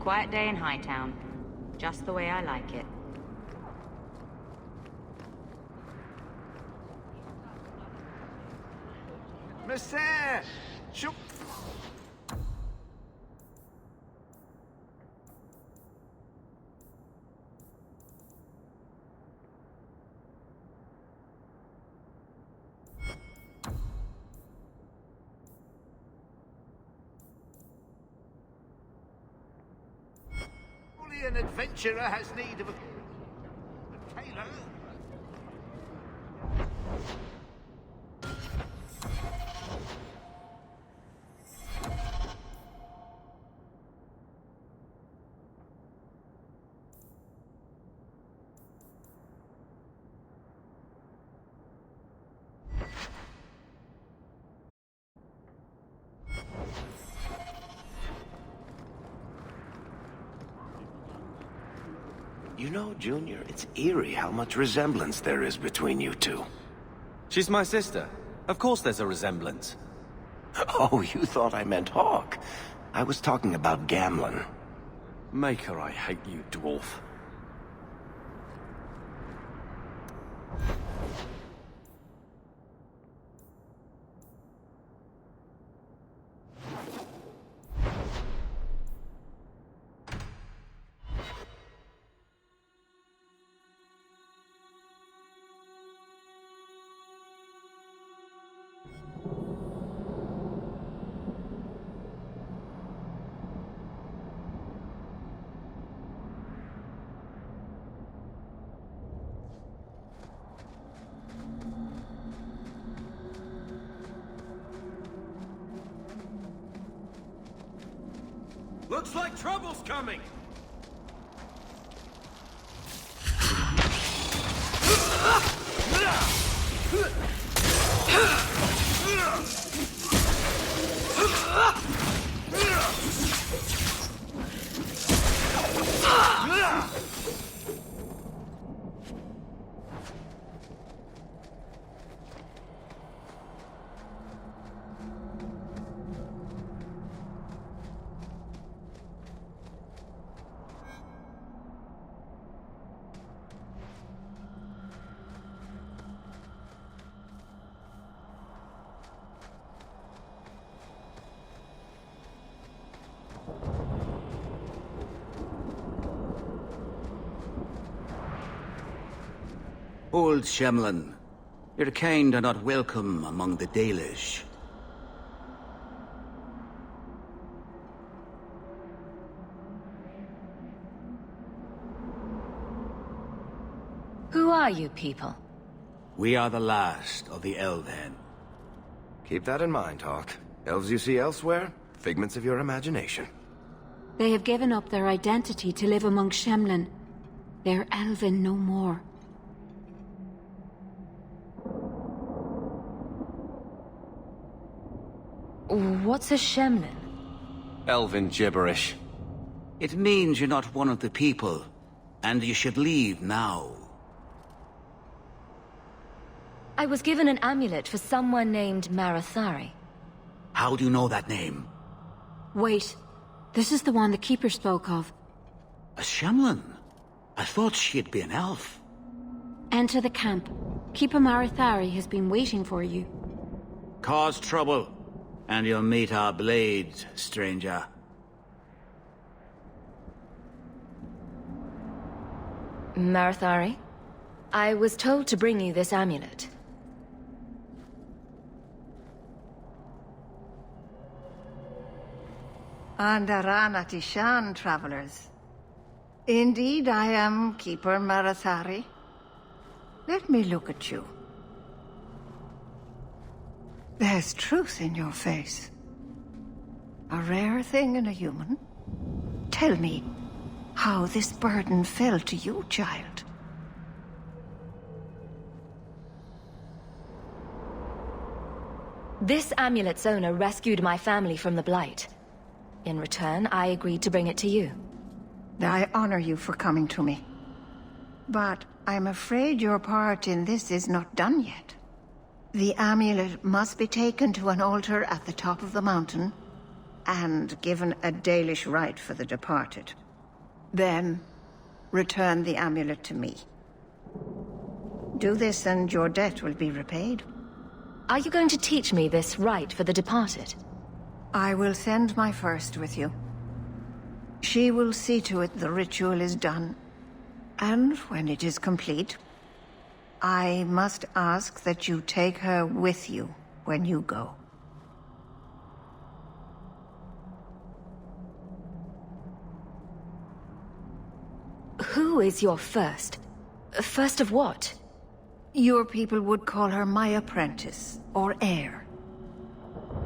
Quiet day in Hightown. Just the way I like it. Monsieur! Shoot! An adventurer has need of a tailor. You know, Junior, it's eerie how much resemblance there is between you two. She's my sister. Of course there's a resemblance. Oh, you thought I meant Hawk. I was talking about Gamlen. Maker, I hate you, dwarf. Looks like trouble's coming! Old Shemlin, your kind are not welcome among the Dalish. Who are you people? We are the last of the Elven. Keep that in mind, Hawk. Elves you see elsewhere, figments of your imagination. They have given up their identity to live among Shemlin. They're Elven no more. What's a Shemlin? Elven gibberish. It means you're not one of the people, and you should leave now. I was given an amulet for someone named Marathari. How do you know that name? Wait. This is the one the Keeper spoke of. A Shemlin? I thought she'd be an elf. Enter the camp. Keeper Marathari has been waiting for you. Cause trouble, and you'll meet our blades, stranger. Marathari? I was told to bring you this amulet. Andaran Atishan, travelers. Indeed, I am Keeper Marathari. Let me look at you. There's truth in your face. A rare thing in a human. Tell me how this burden fell to you, child. This amulet's owner rescued my family from the Blight. In return, I agreed to bring it to you. I honor you for coming to me. But I'm afraid your part in this is not done yet. The amulet must be taken to an altar at the top of the mountain, and given a Dalish rite for the departed. Then, return the amulet to me. Do this and your debt will be repaid. Are you going to teach me this rite for the departed? I will send my first with you. She will see to it the ritual is done. And when it is complete, I must ask that you take her with you when you go. Who is your first? First of what? Your people would call her my apprentice, or heir.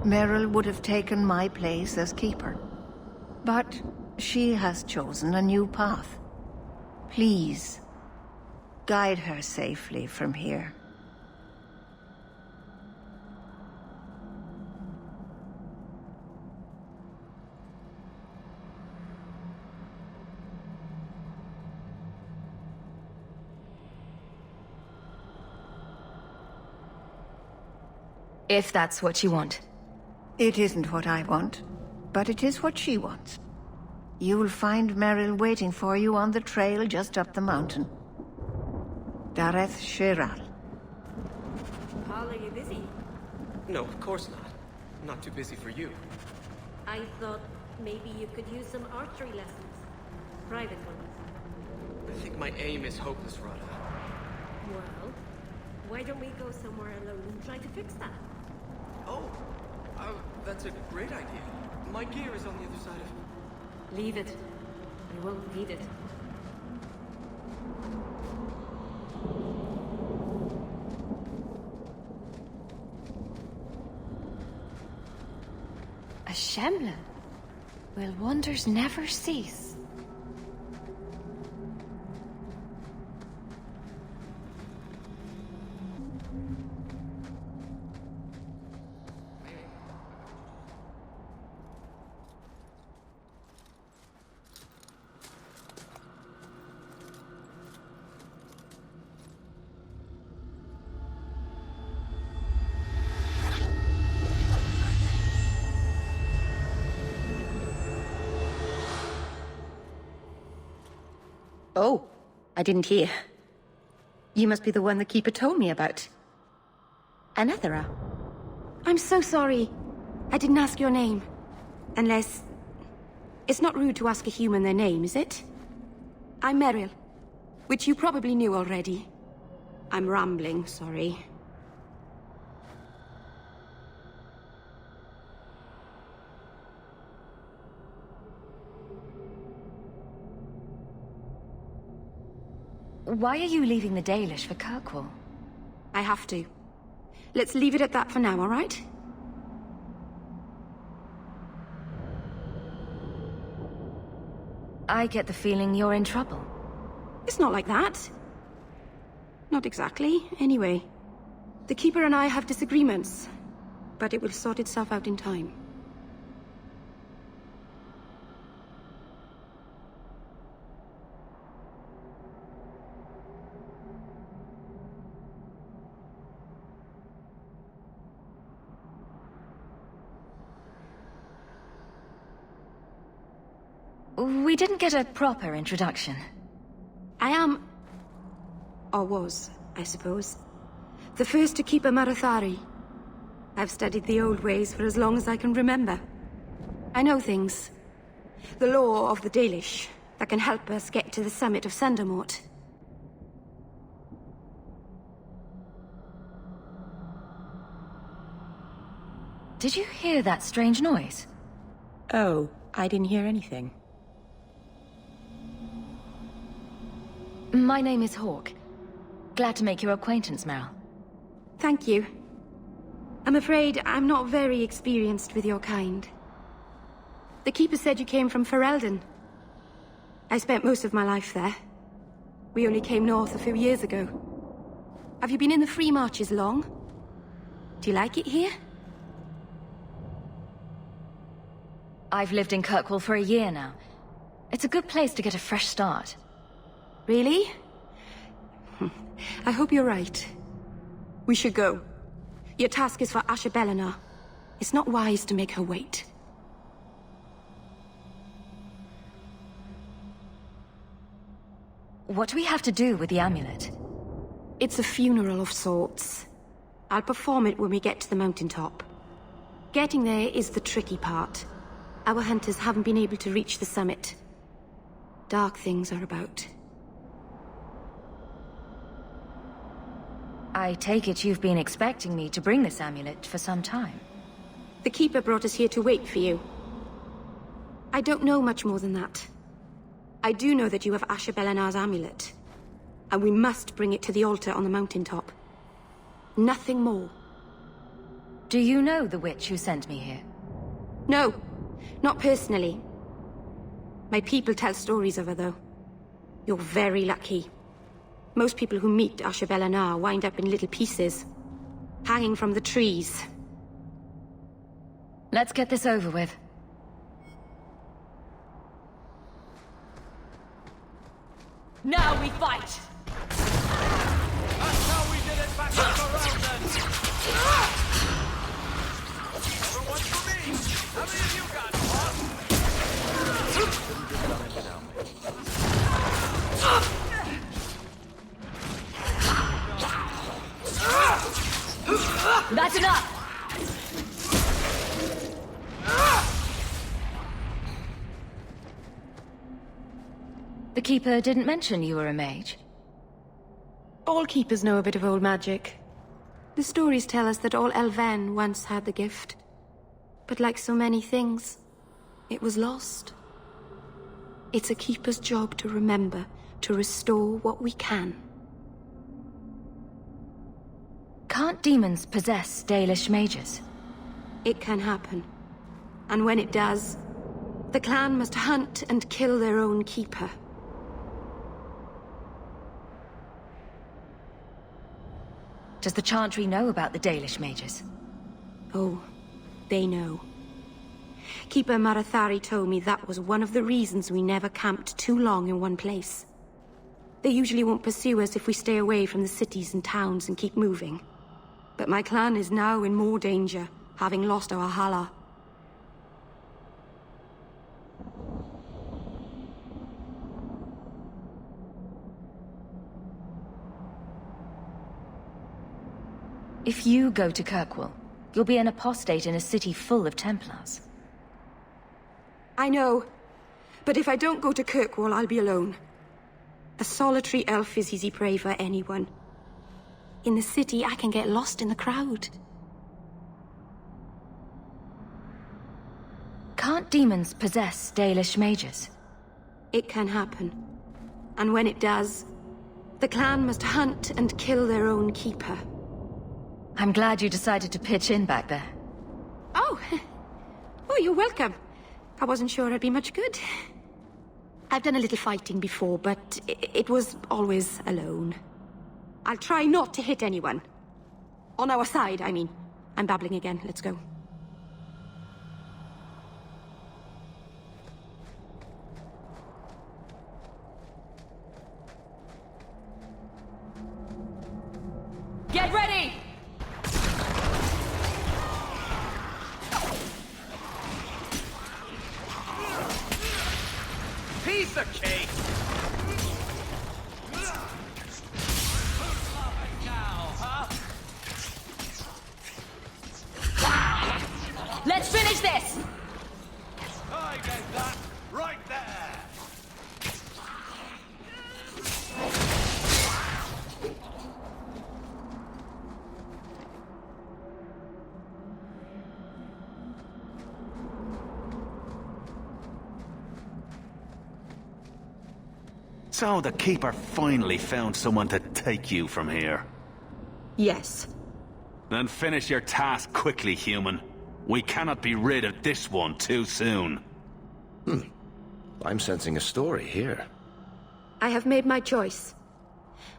Meryl would have taken my place as keeper. But she has chosen a new path. Please, guide her safely from here. If that's what you want. It isn't what I want, but it is what she wants. You'll find Meryl waiting for you on the trail just up the mountain. Dareth Shiral. Paul, are you busy? No, of course not. I'm not too busy for you. I thought maybe you could use some archery lessons. Private ones. I think my aim is hopeless, Rada. Well, why don't we go somewhere alone and try to fix that? Oh, that's a great idea. My gear is on the other side of... Leave it. I won't need it. A Shemlin? Will wonders never cease? Oh, I didn't hear. You must be the one the Keeper told me about. Anethera. I'm so sorry. I didn't ask your name. Unless... It's not rude to ask a human their name, is it? I'm Meryl, which you probably knew already. I'm rambling, sorry. Why are you leaving the Dalish for Kirkwall? I have to. Let's leave it at that for now, all right? I get the feeling you're in trouble. It's not like that. Not exactly, anyway. The Keeper and I have disagreements, but it will sort itself out in time. We didn't get a proper introduction. I am... or was, I suppose. The first to keep a Marathari. I've studied the old ways for as long as I can remember. I know things. The law of the Dalish that can help us get to the summit of Sandamort. Did you hear that strange noise? Oh, I didn't hear anything. My name is Hawke. Glad to make your acquaintance, Meryl. Thank you. I'm afraid I'm not very experienced with your kind. The Keeper said you came from Ferelden. I spent most of my life there. We only came north a few years ago. Have you been in the Free Marches long? Do you like it here? I've lived in Kirkwall for a year now. It's a good place to get a fresh start. Really? I hope you're right. We should go. Your task is for Asher Bellinar. It's not wise to make her wait. What do we have to do with the amulet? It's a funeral of sorts. I'll perform it when we get to the mountaintop. Getting there is the tricky part. Our hunters haven't been able to reach the summit. Dark things are about. I take it you've been expecting me to bring this amulet for some time. The Keeper brought us here to wait for you. I don't know much more than that. I do know that you have Asher Bellinar's amulet, and we must bring it to the altar on the mountaintop. Nothing more. Do you know the witch who sent me here? No, not personally. My people tell stories of her, though. You're very lucky. Most people who meet Asher Bellinar wind up in little pieces, hanging from the trees. Let's get this over with. Now we fight! That's how we did it back in Ferelden! How many of you got, boss? That's enough! The Keeper didn't mention you were a mage. All keepers know a bit of old magic. The stories tell us that all Elven once had the gift. But like so many things, it was lost. It's a keeper's job to remember, to restore what we can. Can't demons possess Dalish mages? It can happen. And when it does, the clan must hunt and kill their own keeper. Does the Chantry know about the Dalish mages? Oh, they know. Keeper Marathari told me that was one of the reasons we never camped too long in one place. They usually won't pursue us if we stay away from the cities and towns and keep moving. But my clan is now in more danger, having lost our Hala. If you go to Kirkwall, you'll be an apostate in a city full of Templars. I know. But if I don't go to Kirkwall, I'll be alone. A solitary elf is easy prey for anyone. In the city, I can get lost in the crowd. Can't demons possess Dalish mages? It can happen. And when it does, the clan must hunt and kill their own keeper. I'm glad you decided to pitch in back there. Oh! Oh, you're welcome. I wasn't sure I'd be much good. I've done a little fighting before, but it was always alone. I'll try not to hit anyone. On our side, I mean. I'm babbling again. Let's go. Get ready! Piece of cake! Let's finish this! I get that right there! So the Keeper finally found someone to take you from here. Yes. Then finish your task quickly, human. We cannot be rid of this one too soon. I'm sensing a story here. I have made my choice.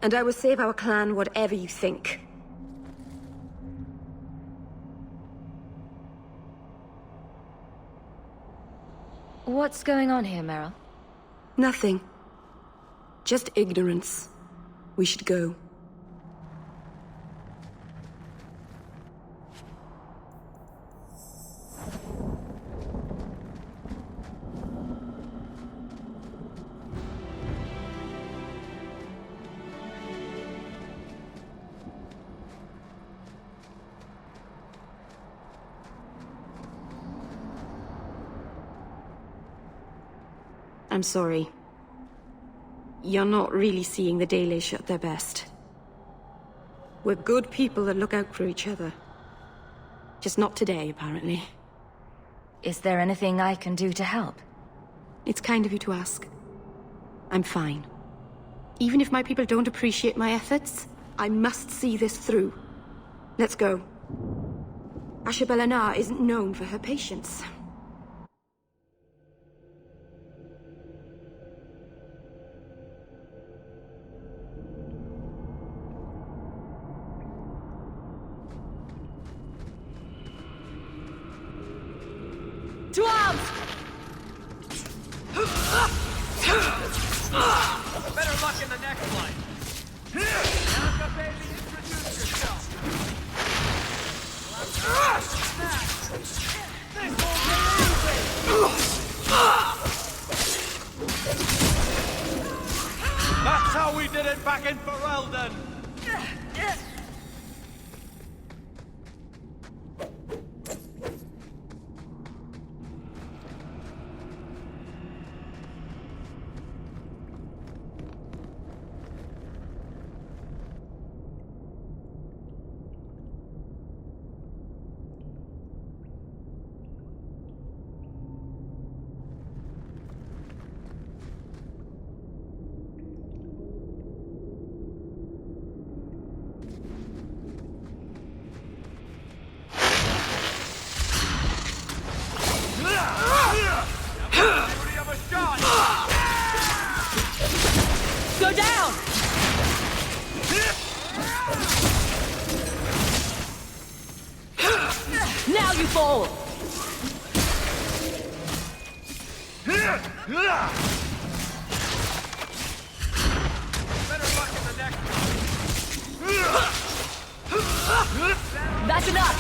And I will save our clan whatever you think. What's going on here, Meryl? Nothing. Just ignorance. We should go. I'm sorry. You're not really seeing the Dalish at their best. We're good people that look out for each other. Just not today, apparently. Is there anything I can do to help? It's kind of you to ask. I'm fine. Even if my people don't appreciate my efforts, I must see this through. Let's go. Asha Belenar isn't known for her patience. To arms! Better luck in the next fight. Erica, baby, introduce yourself. This won't get back in Ferelden! Go down! Now you fall! Better luck in the next one! That's enough!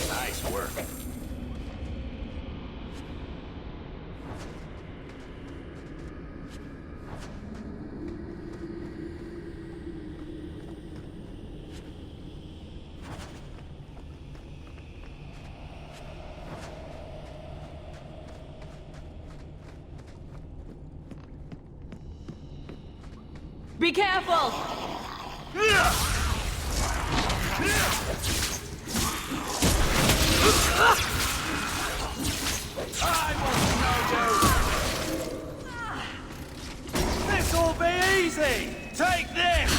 Nice work. Be careful! This'll be easy! Take this!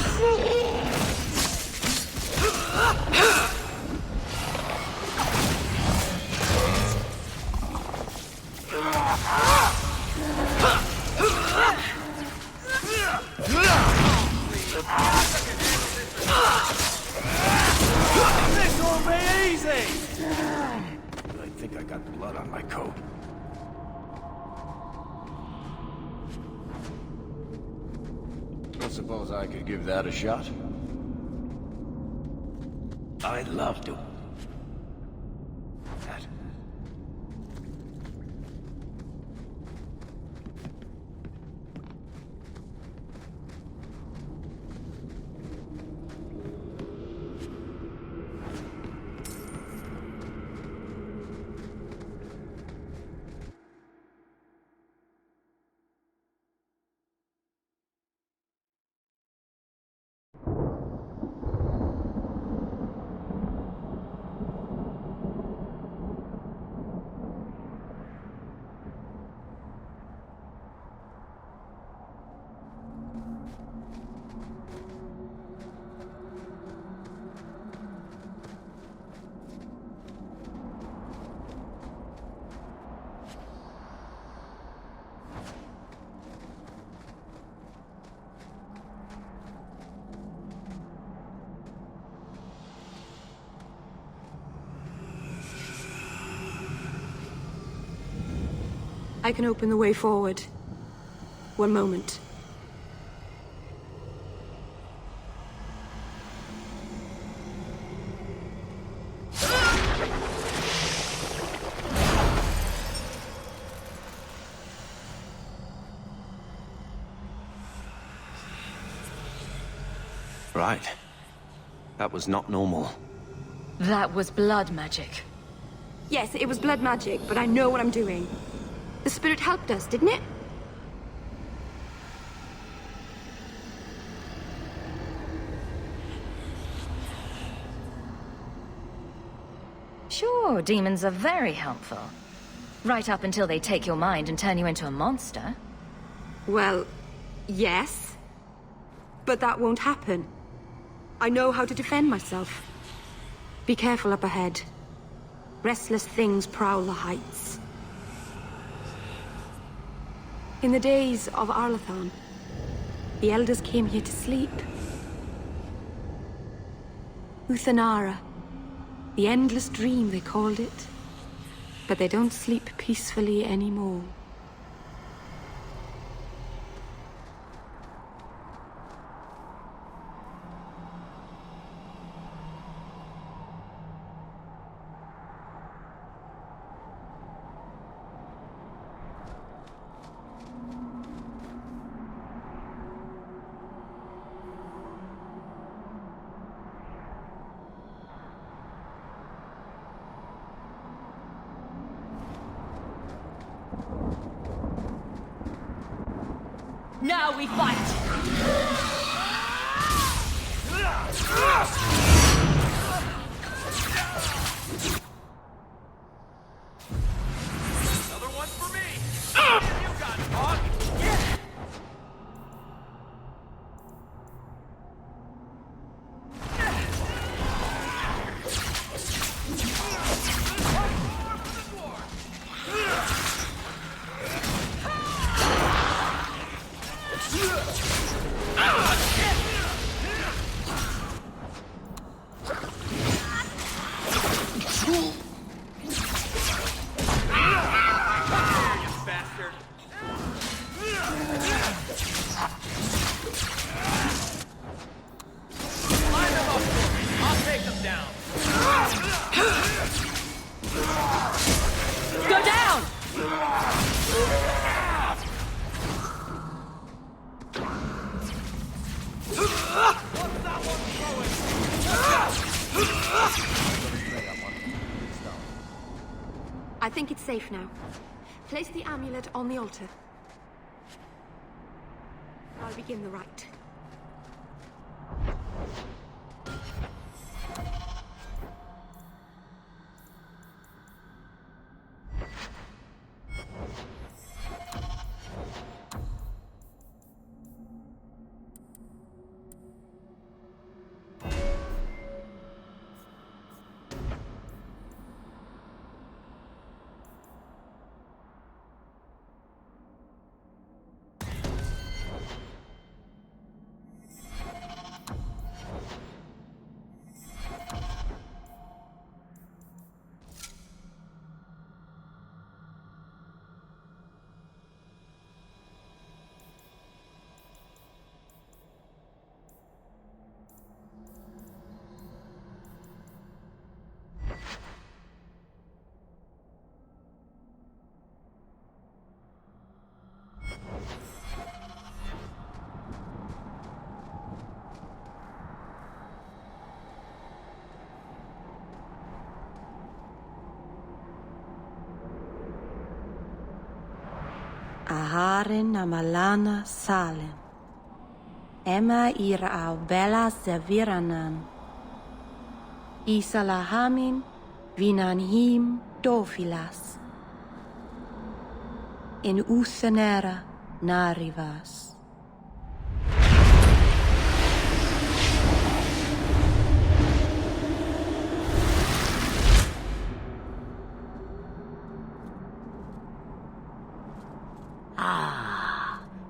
This'll be easy! I think I got blood on my coat. I suppose I could give that a shot. I'd love to. That. I can open the way forward. One moment. Right. That was not normal. That was blood magic. Yes, it was blood magic, but I know what I'm doing. The spirit helped us, didn't it? Sure, demons are very helpful. Right up until they take your mind and turn you into a monster. Well, yes. But that won't happen. I know how to defend myself. Be careful up ahead. Restless things prowl the heights. In the days of Arlathan, the elders came here to sleep. Uthanara, the endless dream they called it. But they don't sleep peacefully anymore. Now we fight! Another one for me! You got it, Hawk! Yeah! Go down! I think it's safe now. Place the amulet on the altar. I'll begin the rite. Aharen amalana salen. Emma ira au bella serviranan. Isalahamin vinanhim dofilas. In usenera narivas.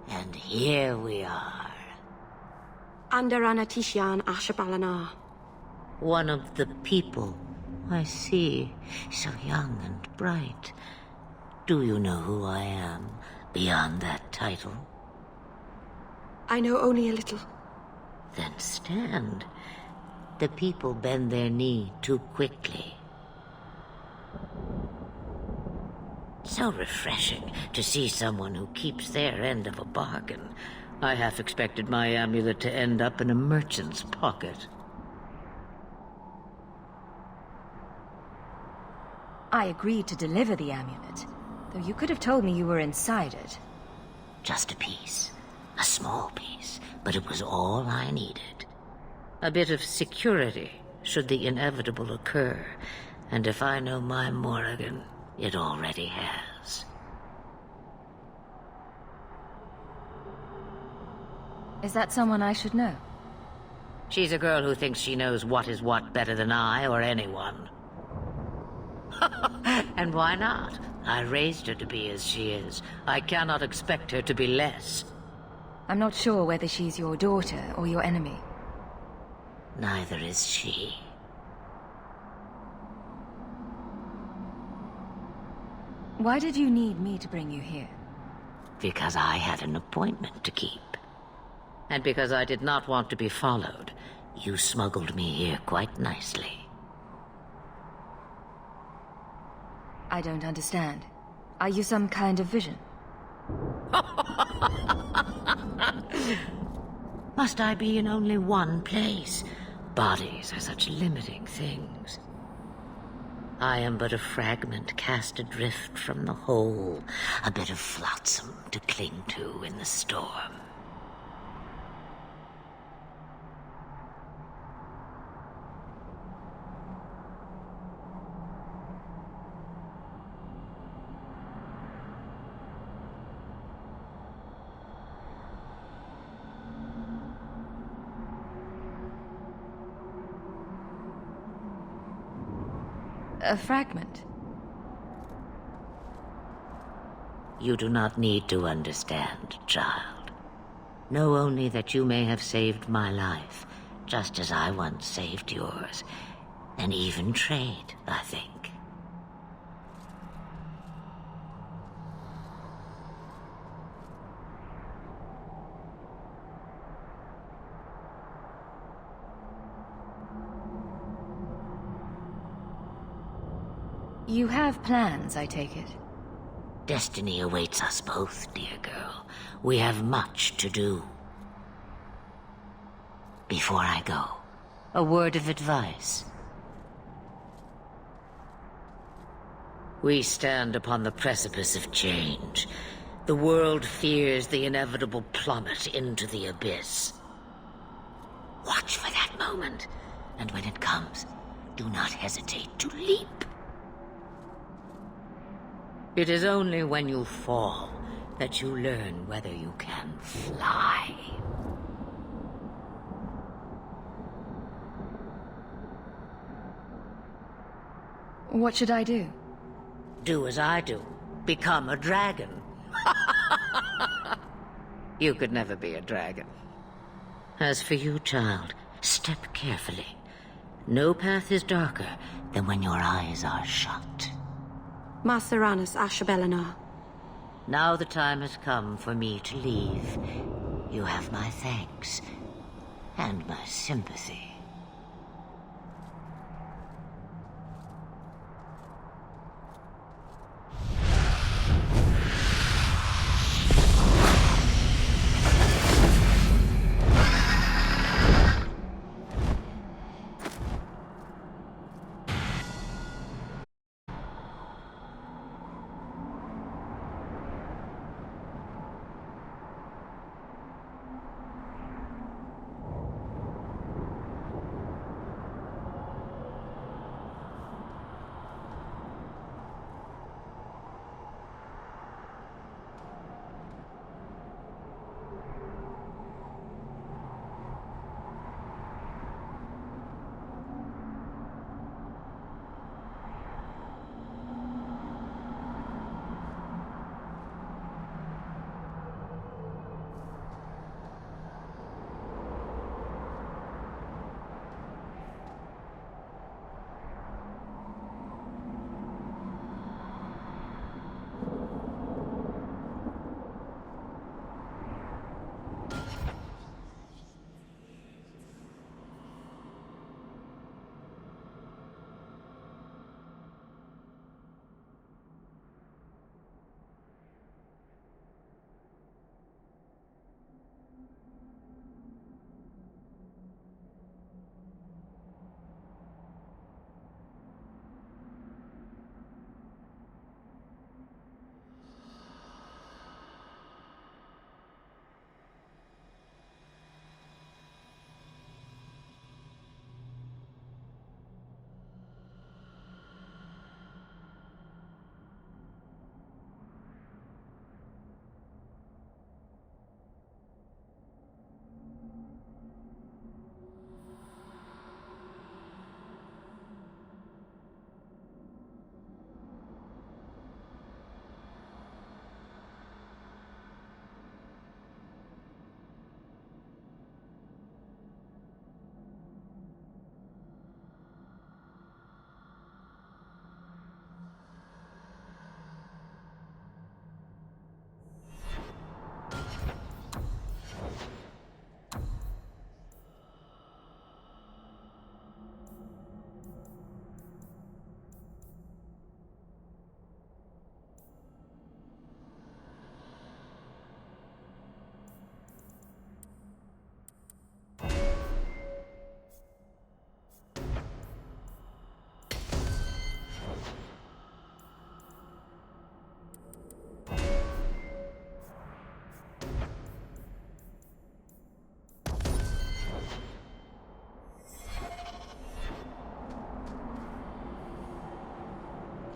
And here we are. Andarana Tishan Ashabalana. One of the people. I see. So young and bright. Do you know who I am, beyond that title? I know only a little. Then stand. The people bend their knee too quickly. So refreshing to see someone who keeps their end of a bargain. I half expected my amulet to end up in a merchant's pocket. I agreed to deliver the amulet, though you could have told me you were inside it. Just a piece. A small piece, but it was all I needed. A bit of security, should the inevitable occur. And if I know my Morrigan, it already has. Is that someone I should know? She's a girl who thinks she knows what is what better than I or anyone. And why not? I raised her to be as she is. I cannot expect her to be less. I'm not sure whether she's your daughter or your enemy. Neither is she. Why did you need me to bring you here? Because I had an appointment to keep. And because I did not want to be followed, you smuggled me here quite nicely. I don't understand. Are you some kind of vision? Must I be in only one place? Bodies are such limiting things. I am but a fragment cast adrift from the whole, a bit of flotsam to cling to in the storm. A fragment. You do not need to understand, child. Know only that you may have saved my life, just as I once saved yours. An even trade, I think. You have plans, I take it? Destiny awaits us both, dear girl. We have much to do. Before I go, a word of advice. We stand upon the precipice of change. The world fears the inevitable plummet into the abyss. Watch for that moment, and when it comes, do not hesitate to leap. It is only when you fall that you learn whether you can fly. What should I do? Do as I do. Become a dragon. You could never be a dragon. As for you, child, step carefully. No path is darker than when your eyes are shut. Maceranus Ashbelenar. Now the time has come for me to leave. You have my thanks and my sympathy.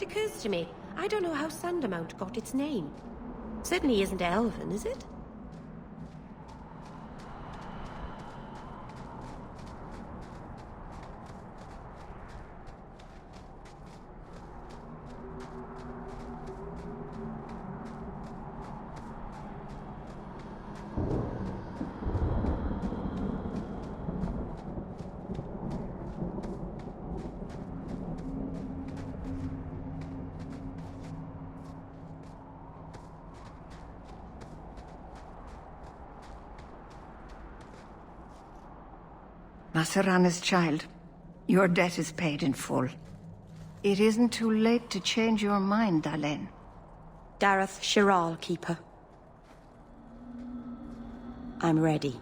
It occurs to me, I don't know how Sandamount got its name. Certainly isn't Elven, is it? Masarana's child, your debt is paid in full. It isn't too late to change your mind, Dalen. Dareth Shiral, Keeper. I'm ready.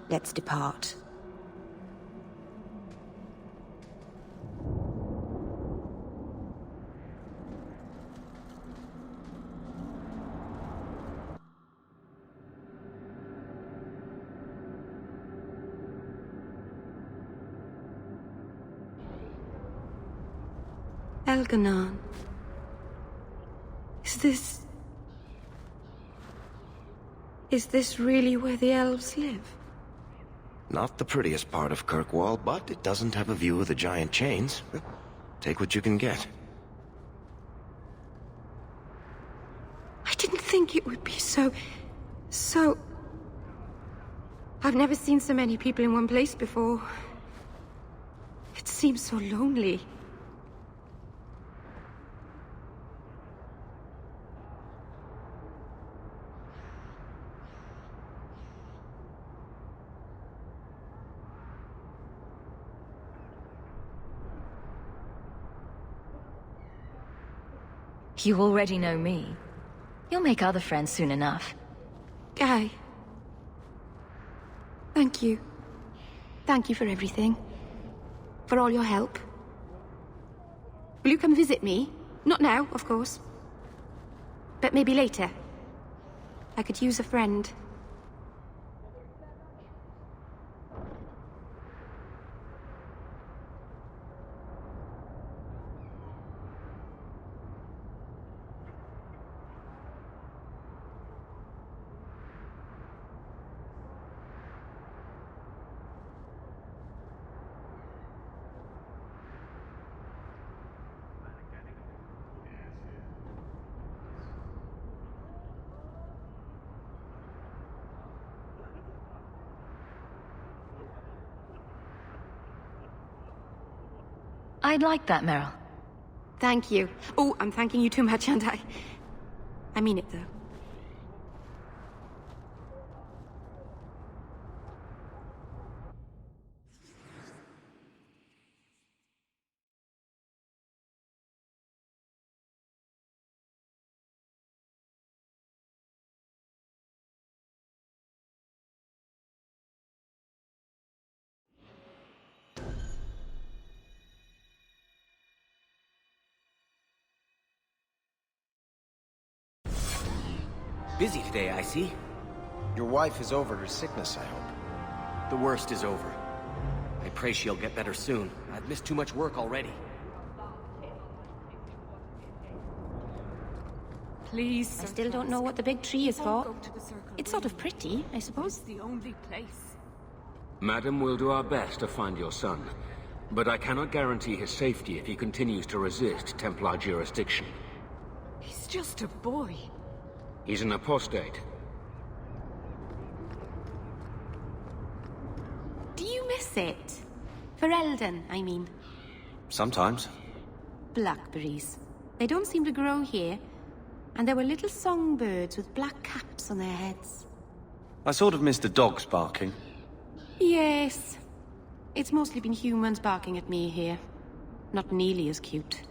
Let's depart. Elganon. Is this really where the elves live? Not the prettiest part of Kirkwall, but it doesn't have a view of the giant chains. Take what you can get. I didn't think it would be so... I've never seen so many people in one place before. It seems so lonely. You already know me. You'll make other friends soon enough. Guy. Thank you. Thank you for everything. For all your help. Will you come visit me? Not now, of course. But maybe later. I could use a friend. I'd like that, Meryl. Thank you. Oh, I'm thanking you too much, aren't I? I mean it, though. Busy today, I see. Your wife is over her sickness, I hope. The worst is over. I pray she'll get better soon. I've missed too much work already. Please. I still don't know what the big tree is for. It's sort of pretty, I suppose. The only place. Madam, we'll do our best to find your son. But I cannot guarantee his safety if he continues to resist Templar jurisdiction. He's just a boy. He's an apostate. Do you miss it? Ferelden, I mean. Sometimes. Blackberries. They don't seem to grow here. And there were little songbirds with black caps on their heads. I sort of missed the dogs barking. Yes. It's mostly been humans barking at me here. Not nearly as cute.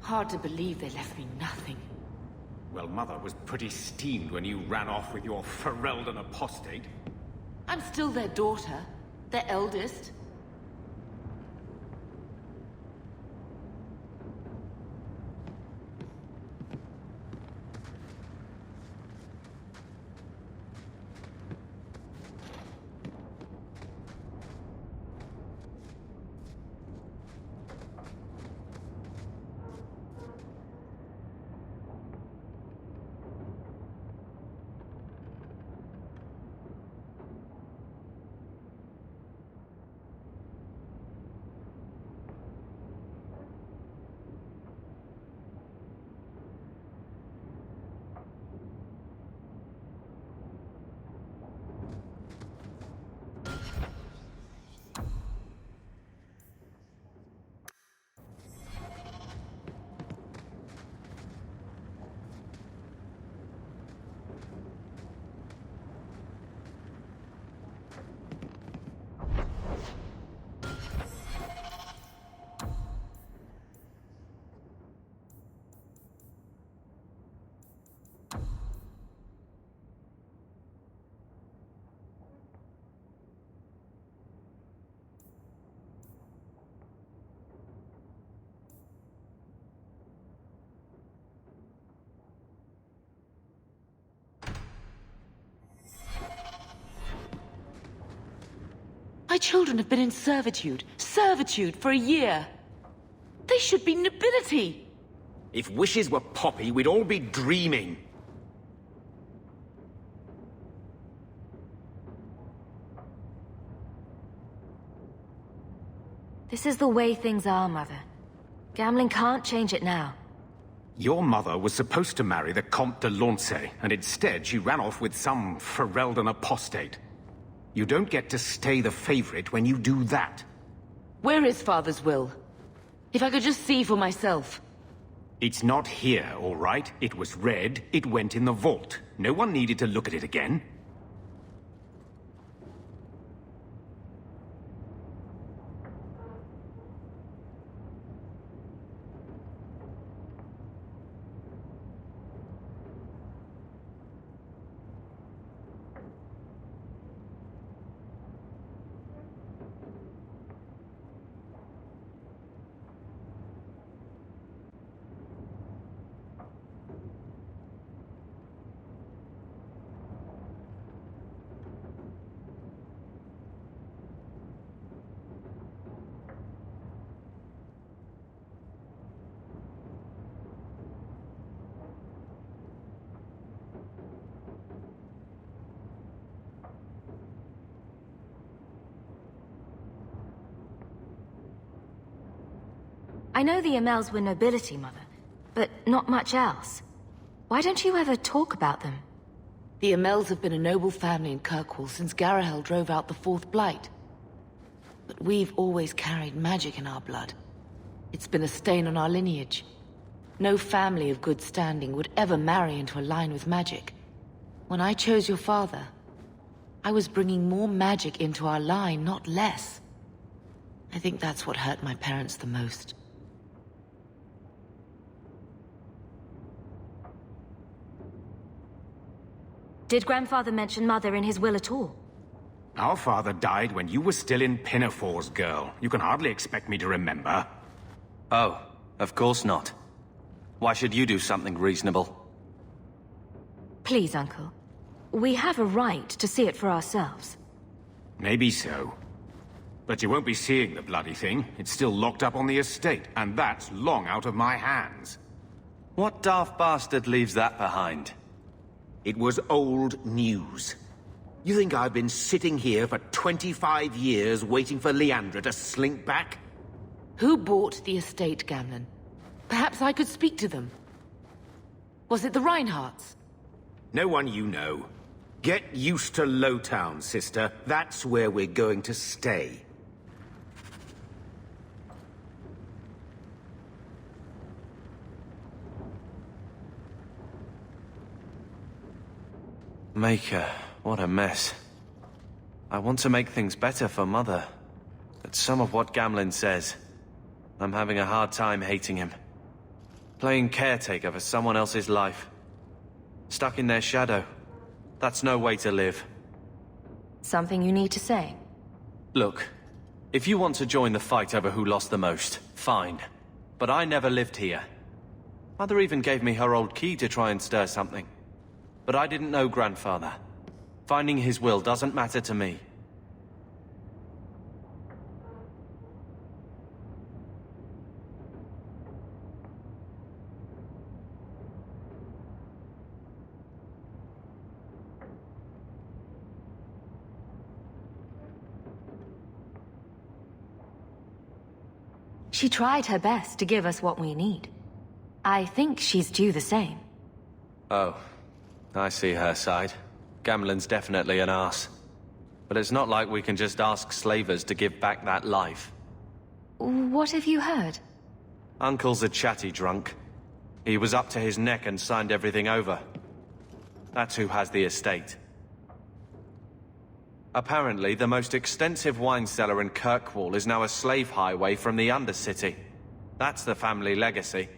Hard to believe they left me nothing. Well, Mother was pretty steamed when you ran off with your Ferelden apostate. I'm still their daughter, their eldest. My children have been in servitude for a year. They should be nobility. If wishes were poppy, we'd all be dreaming. This is the way things are, Mother. Gamling can't change it now. Your mother was supposed to marry the Comte de Launcey, and instead she ran off with some Ferelden apostate. You don't get to stay the favorite when you do that. Where is Father's will? If I could just see for myself. It's not here, all right? It was read, it went in the vault. No one needed to look at it again. I know the Amels were nobility, Mother, but not much else. Why don't you ever talk about them? The Amels have been a noble family in Kirkwall since Garahel drove out the Fourth Blight. But we've always carried magic in our blood. It's been a stain on our lineage. No family of good standing would ever marry into a line with magic. When I chose your father, I was bringing more magic into our line, not less. I think that's what hurt my parents the most. Did Grandfather mention Mother in his will at all? Our father died when you were still in Pinafores, girl. You can hardly expect me to remember. Oh, of course not. Why should you do something reasonable? Please, Uncle. We have a right to see it for ourselves. Maybe so. But you won't be seeing the bloody thing. It's still locked up on the estate, and that's long out of my hands. What daft bastard leaves that behind? It was old news. You think I've been sitting here for 25 years waiting for Leandra to slink back? Who bought the estate, Gamlen? Perhaps I could speak to them. Was it the Reinhardts? No one you know. Get used to Lowtown, sister. That's where we're going to stay. Maker, what a mess. I want to make things better for Mother. But some of what Gamlen says, I'm having a hard time hating him. Playing caretaker for someone else's life. Stuck in their shadow. That's no way to live. Something you need to say? Look, if you want to join the fight over who lost the most, fine. But I never lived here. Mother even gave me her old key to try and stir something. But I didn't know Grandfather. Finding his will doesn't matter to me. She tried her best to give us what we need. I think she's due the same. Oh, I see her side. Gamlen's definitely an arse. But it's not like we can just ask slavers to give back that life. What have you heard? Uncle's a chatty drunk. He was up to his neck and signed everything over. That's who has the estate. Apparently, the most extensive wine cellar in Kirkwall is now a slave highway from the Undercity. That's the family legacy.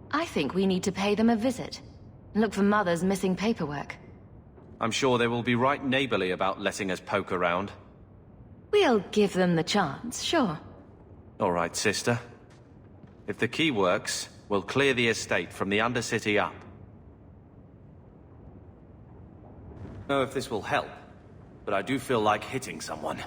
I think we need to pay them a visit. Look for Mother's missing paperwork. I'm sure they will be right neighborly about letting us poke around. We'll give them the chance, sure. All right, sister. If the key works, we'll clear the estate from the Undercity up. I don't know if this will help, but I do feel like hitting someone.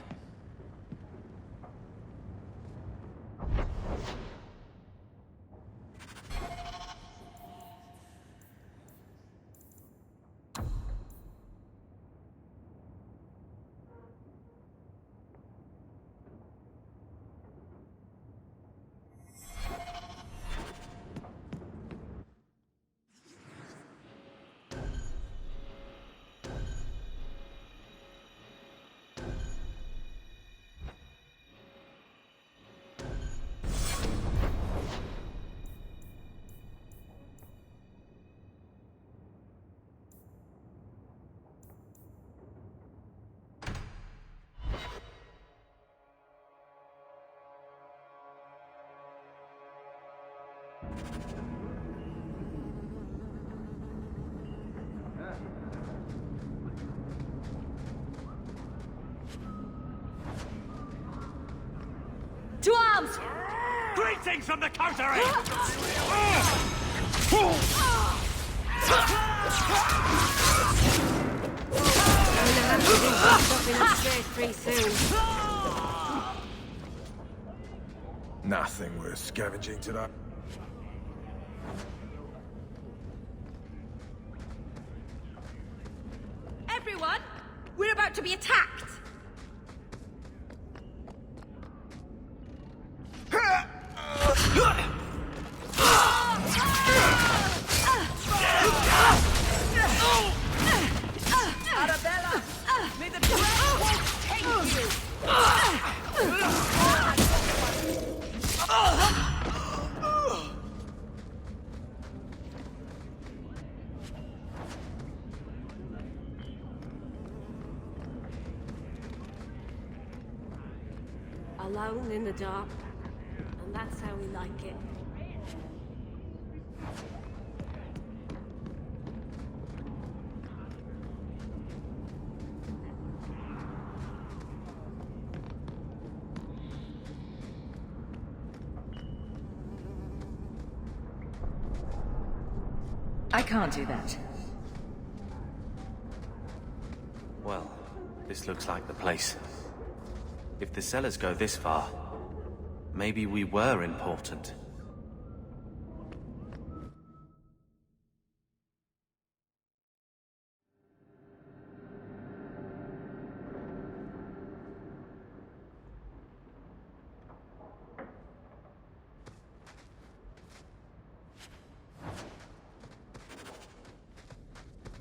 To arms! Greetings from the coterie! Nothing worth scavenging today. Everyone, we're about to be attacked! Arabella! May the dragon take you! Alone in the dark. And that's how we like it. I can't do that. Well, this looks like the place. If the cellars go this far, maybe we were important.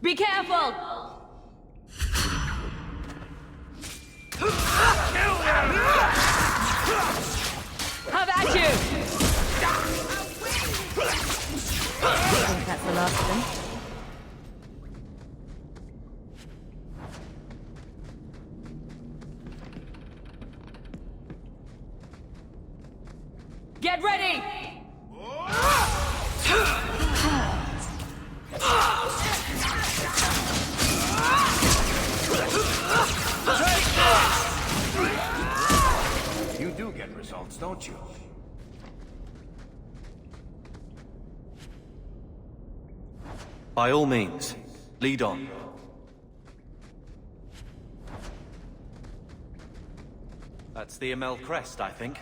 Be careful! Have at you! Get ready! You do get results, don't you? By all means, lead on. That's the Amel crest, I think.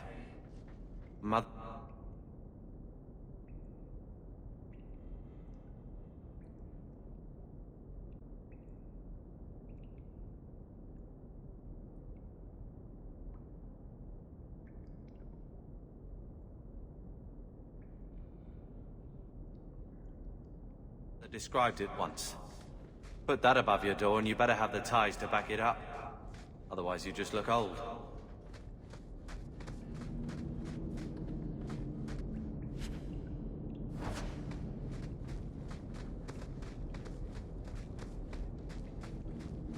Described it once. Put that above your door and you better have the ties to back it up. Otherwise you just look old.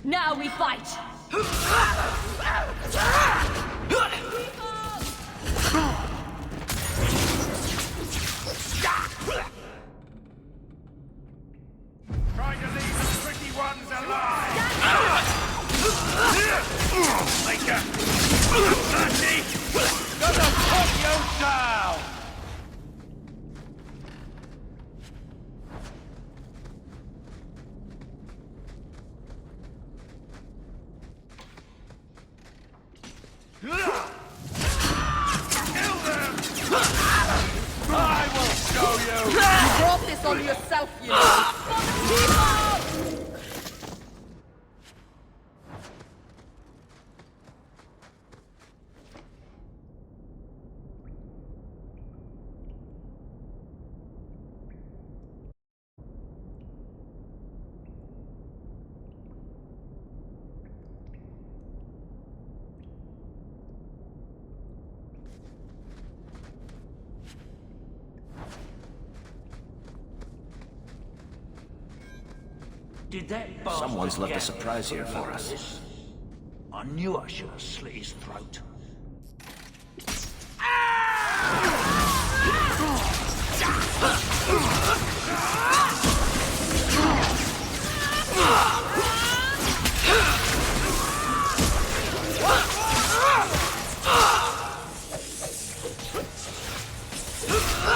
Now we fight! Trying to leave the tricky ones alive! Maker! Dirty! Gonna put you down! I will show you! You brought this on yourself, you know! Did that Someone's left a bastard surprise get here for us. this? I knew I should have slit his throat.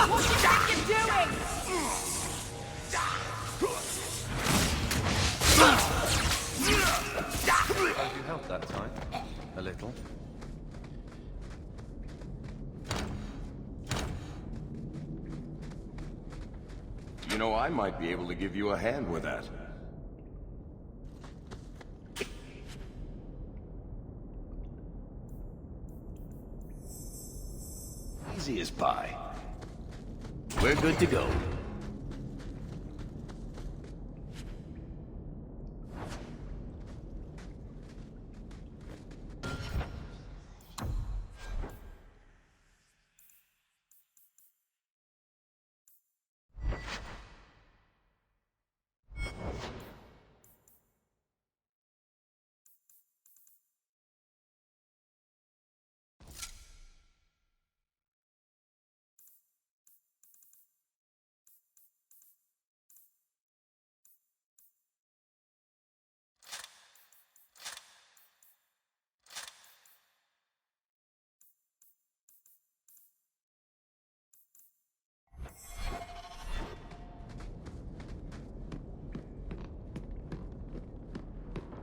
What do you think you're doing? You helped that time. A little. You know, I might be able to give you a hand with that. Easy as pie. We're good to go.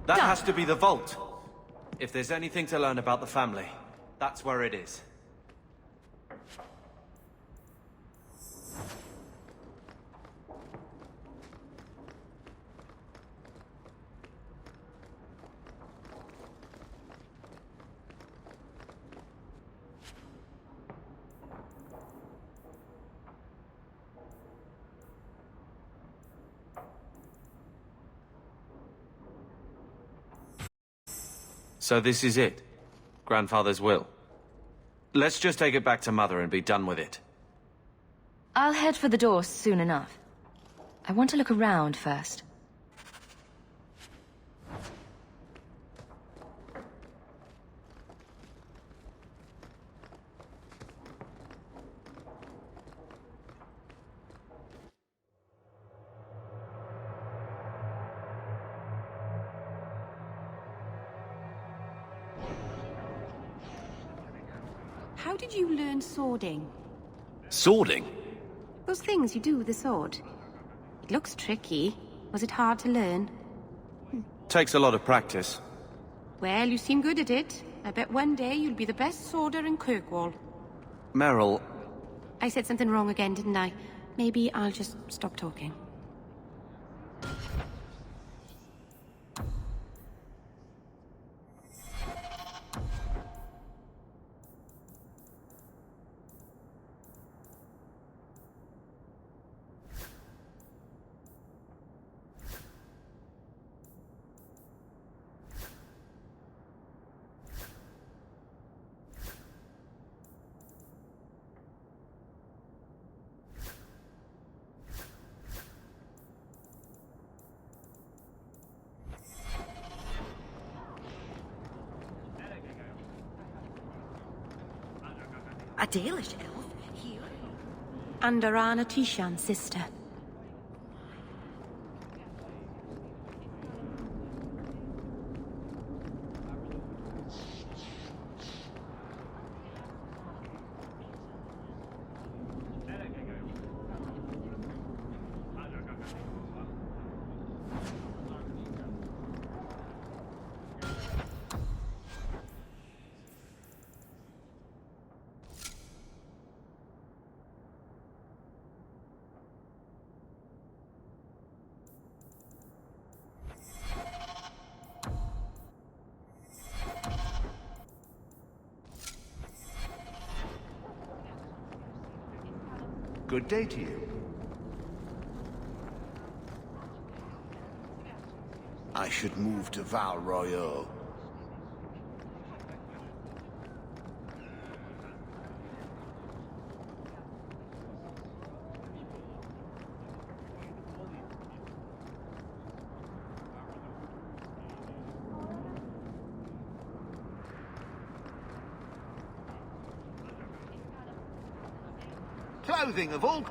That has to be the vault. If there's anything to learn about the family, that's where it is. So this is it? Grandfather's will? Let's just take it back to Mother and be done with it. I'll head for the door soon enough. I want to look around first. how did you learn swording? Swording? Those things you do with the sword. It looks tricky. Was it hard to learn? Takes a lot of practice. Well, you seem good at it. I bet one day you'll be the best sworder in Kirkwall. Meryl... I said something wrong again, didn't I? Maybe I'll just stop talking. A Dalish elf here? Andarana Tishan's sister. Good day to you. I should move to Val Royeaux. Clothing of all...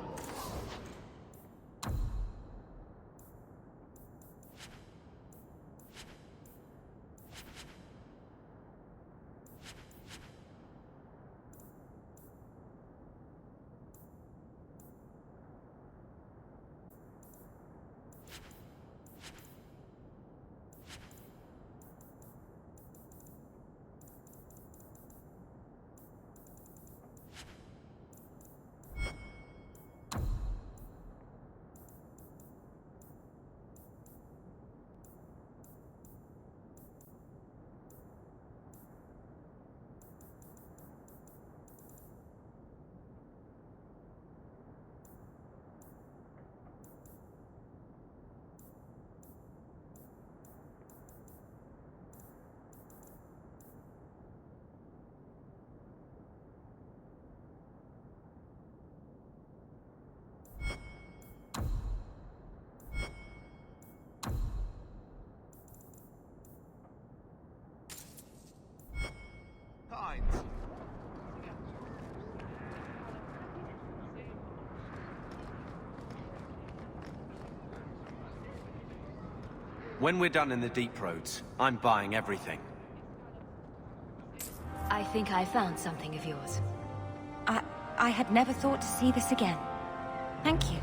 When we're done in the deep roads, I'm buying everything. I think I found something of yours. I had never thought to see this again. Thank you.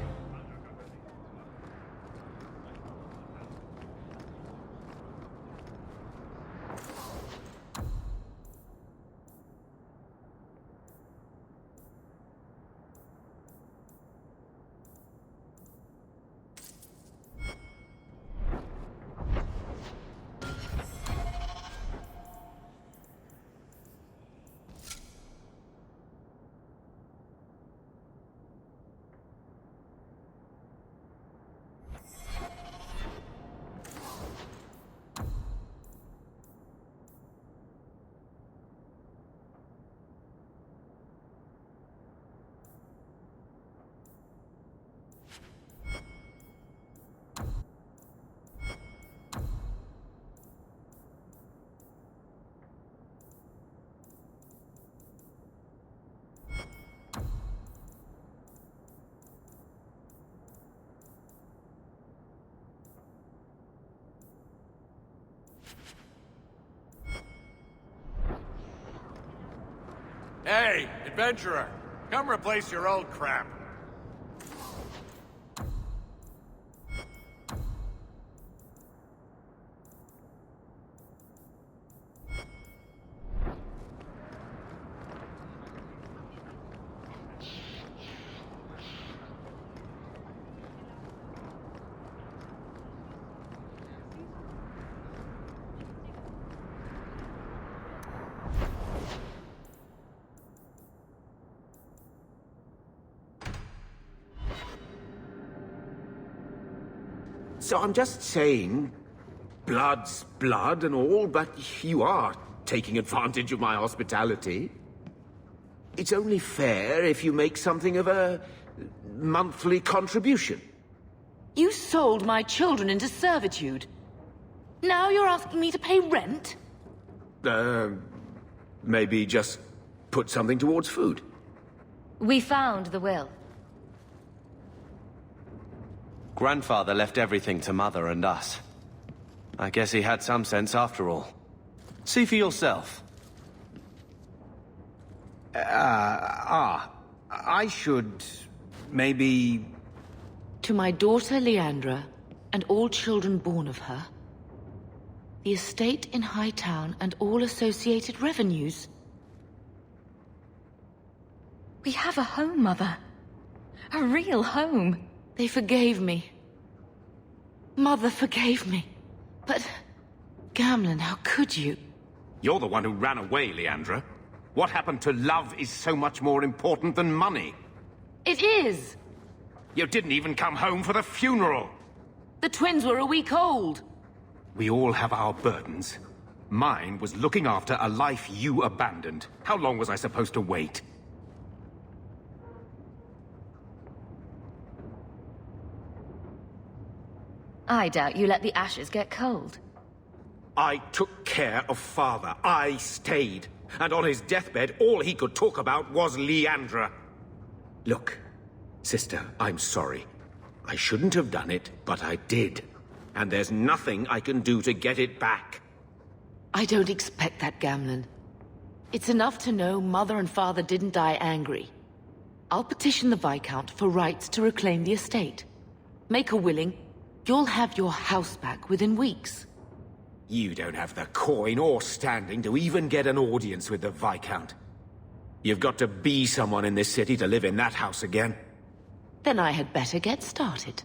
Hey, adventurer! Come replace your old crap. So I'm just saying, blood's blood and all, but you are taking advantage of my hospitality. It's only fair if you make something of a monthly contribution. You sold my children into servitude. Now you're asking me to pay rent? Maybe just put something towards food. We found the will. Grandfather left everything to Mother and us. I guess he had some sense after all. See for yourself. I should... maybe... To my daughter Leandra, and all children born of her, the estate in Hightown and all associated revenues. We have a home, Mother. A real home. They forgave me. Mother forgave me. But... Gamlen, how could you? You're the one who ran away, Leandra. What happened to love is so much more important than money. It is! You didn't even come home for the funeral! The twins were a week old. We all have our burdens. Mine was looking after a life you abandoned. How long was I supposed to wait? I doubt you let the ashes get cold. I took care of Father. I stayed. And on his deathbed, all he could talk about was Leandra. Look, sister, I'm sorry. I shouldn't have done it, but I did. And there's nothing I can do to get it back. I don't expect that, Gamlen. It's enough to know Mother and Father didn't die angry. I'll petition the Viscount for rights to reclaim the estate. Make a willing. You'll have your house back within weeks. You don't have the coin or standing to even get an audience with the Viscount. You've got to be someone in this city to live in that house again. Then I had better get started.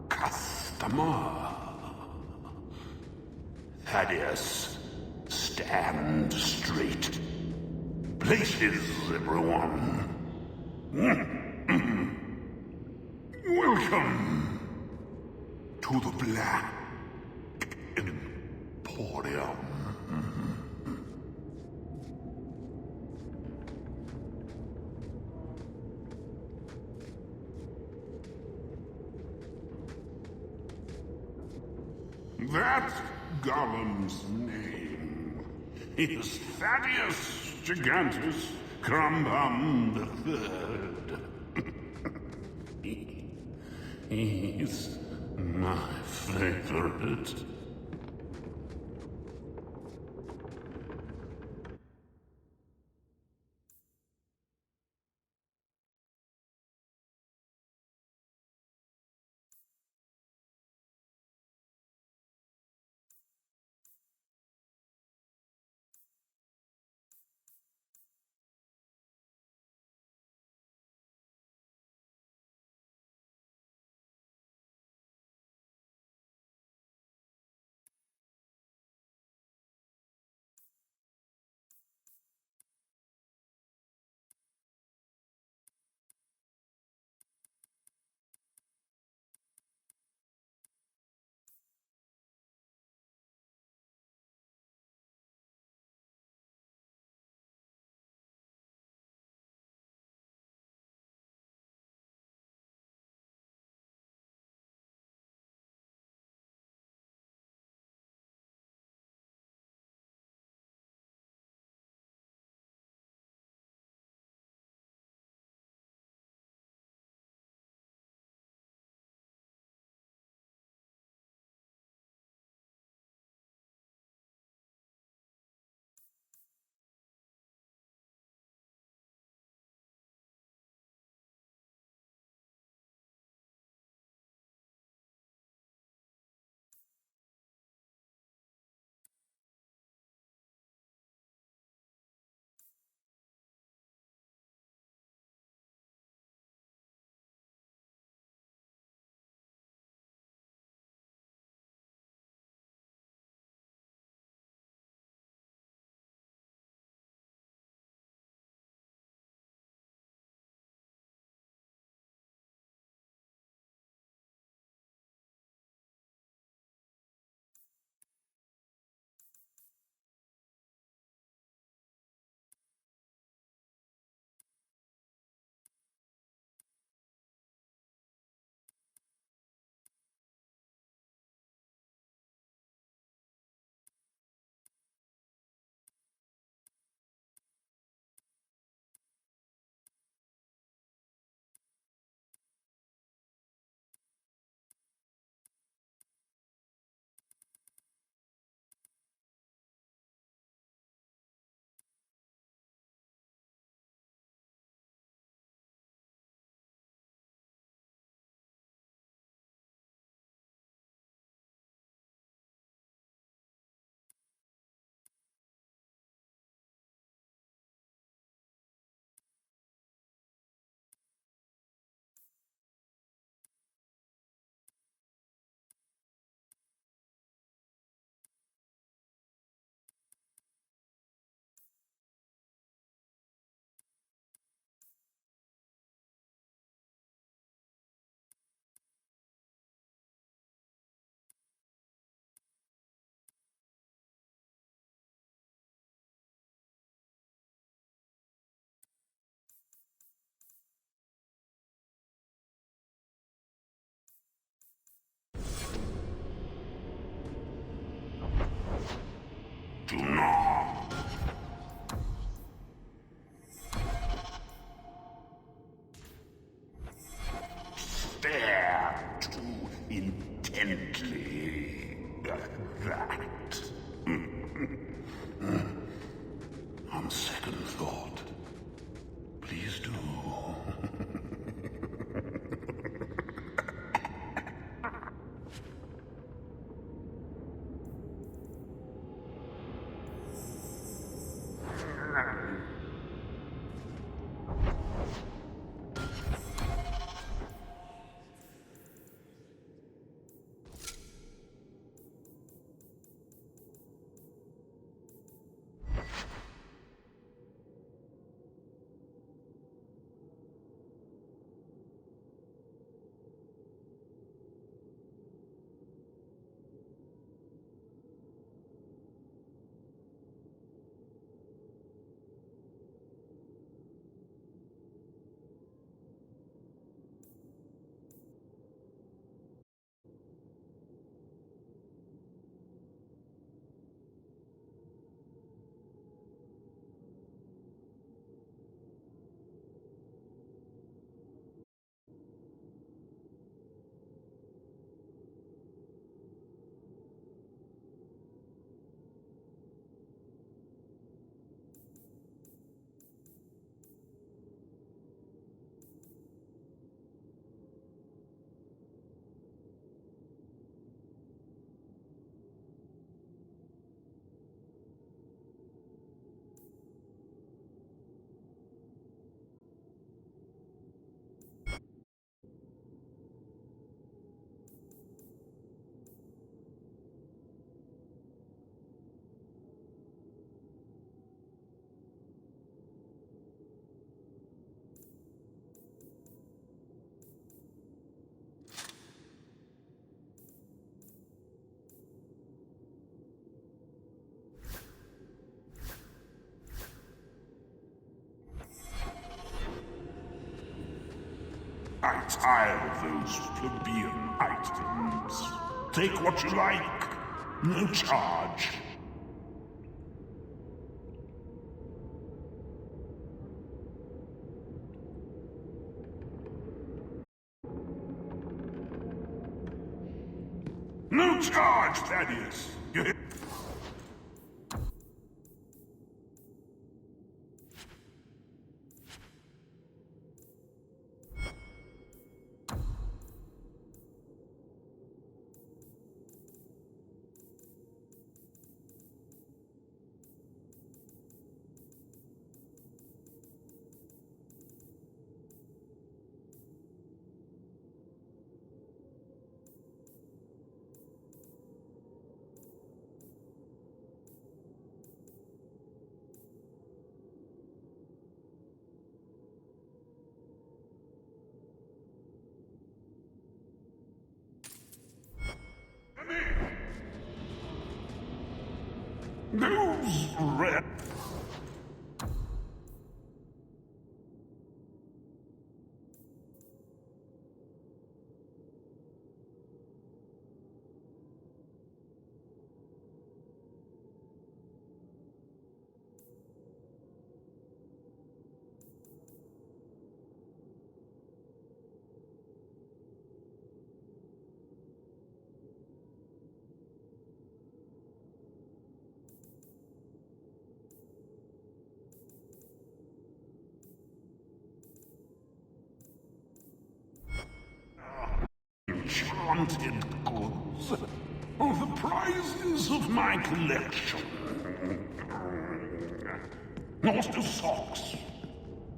Customer. Thaddeus, Stand straight. Places, everyone. Welcome to the Black Emporium. That Golem's name is Thaddeus Gigantus Crumbum III. He's my favorite. Do not. Stare too intently at that. On second thought, please do. tired of those plebeian items. Take what you like. No charge. No charge, Thaddeus! You hear? Those red... enchanted goods. Oh, the prizes of my collection. Master socks.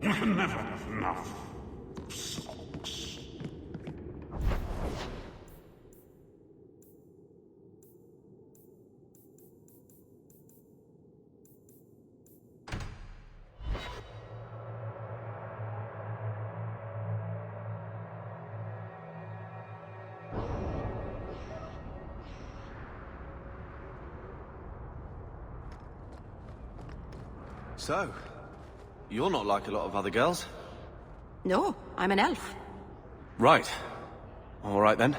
You can never have enough of socks. So, you're not like a lot of other girls. No, I'm an elf. Right. All right then.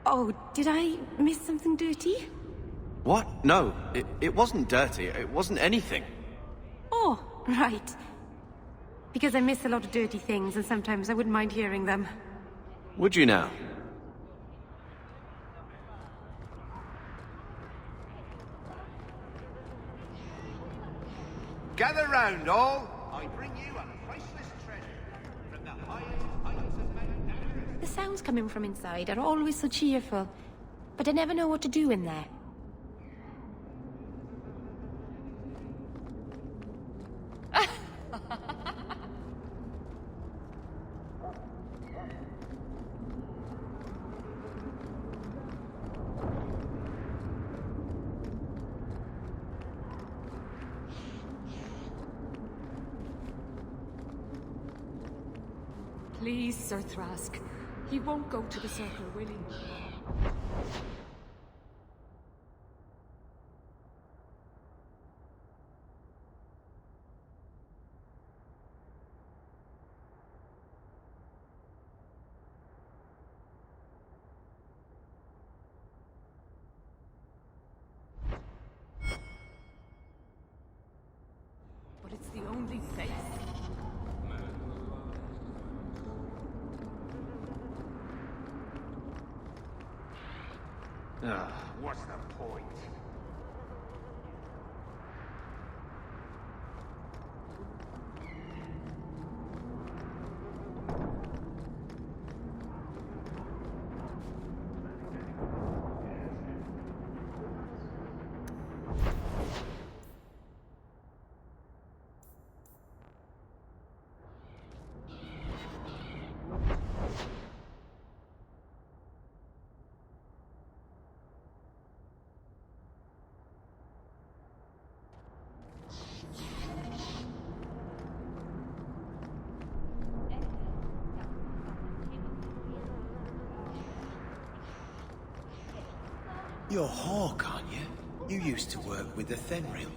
Oh, did I miss something dirty? What? No, it wasn't dirty. It wasn't anything. Oh, right. Because I miss a lot of dirty things, and sometimes I wouldn't mind hearing them. Would you now? Gather round, all. I bring you a priceless treasure from the highest heights of Mount Everest. The sounds coming from inside are always so cheerful, but I never know what to do in there. Please, Sir Thrask. He won't go to the circle, will he? But it's the only place. What's the point? You're Hawk, aren't you? You used to work with the Fenrir.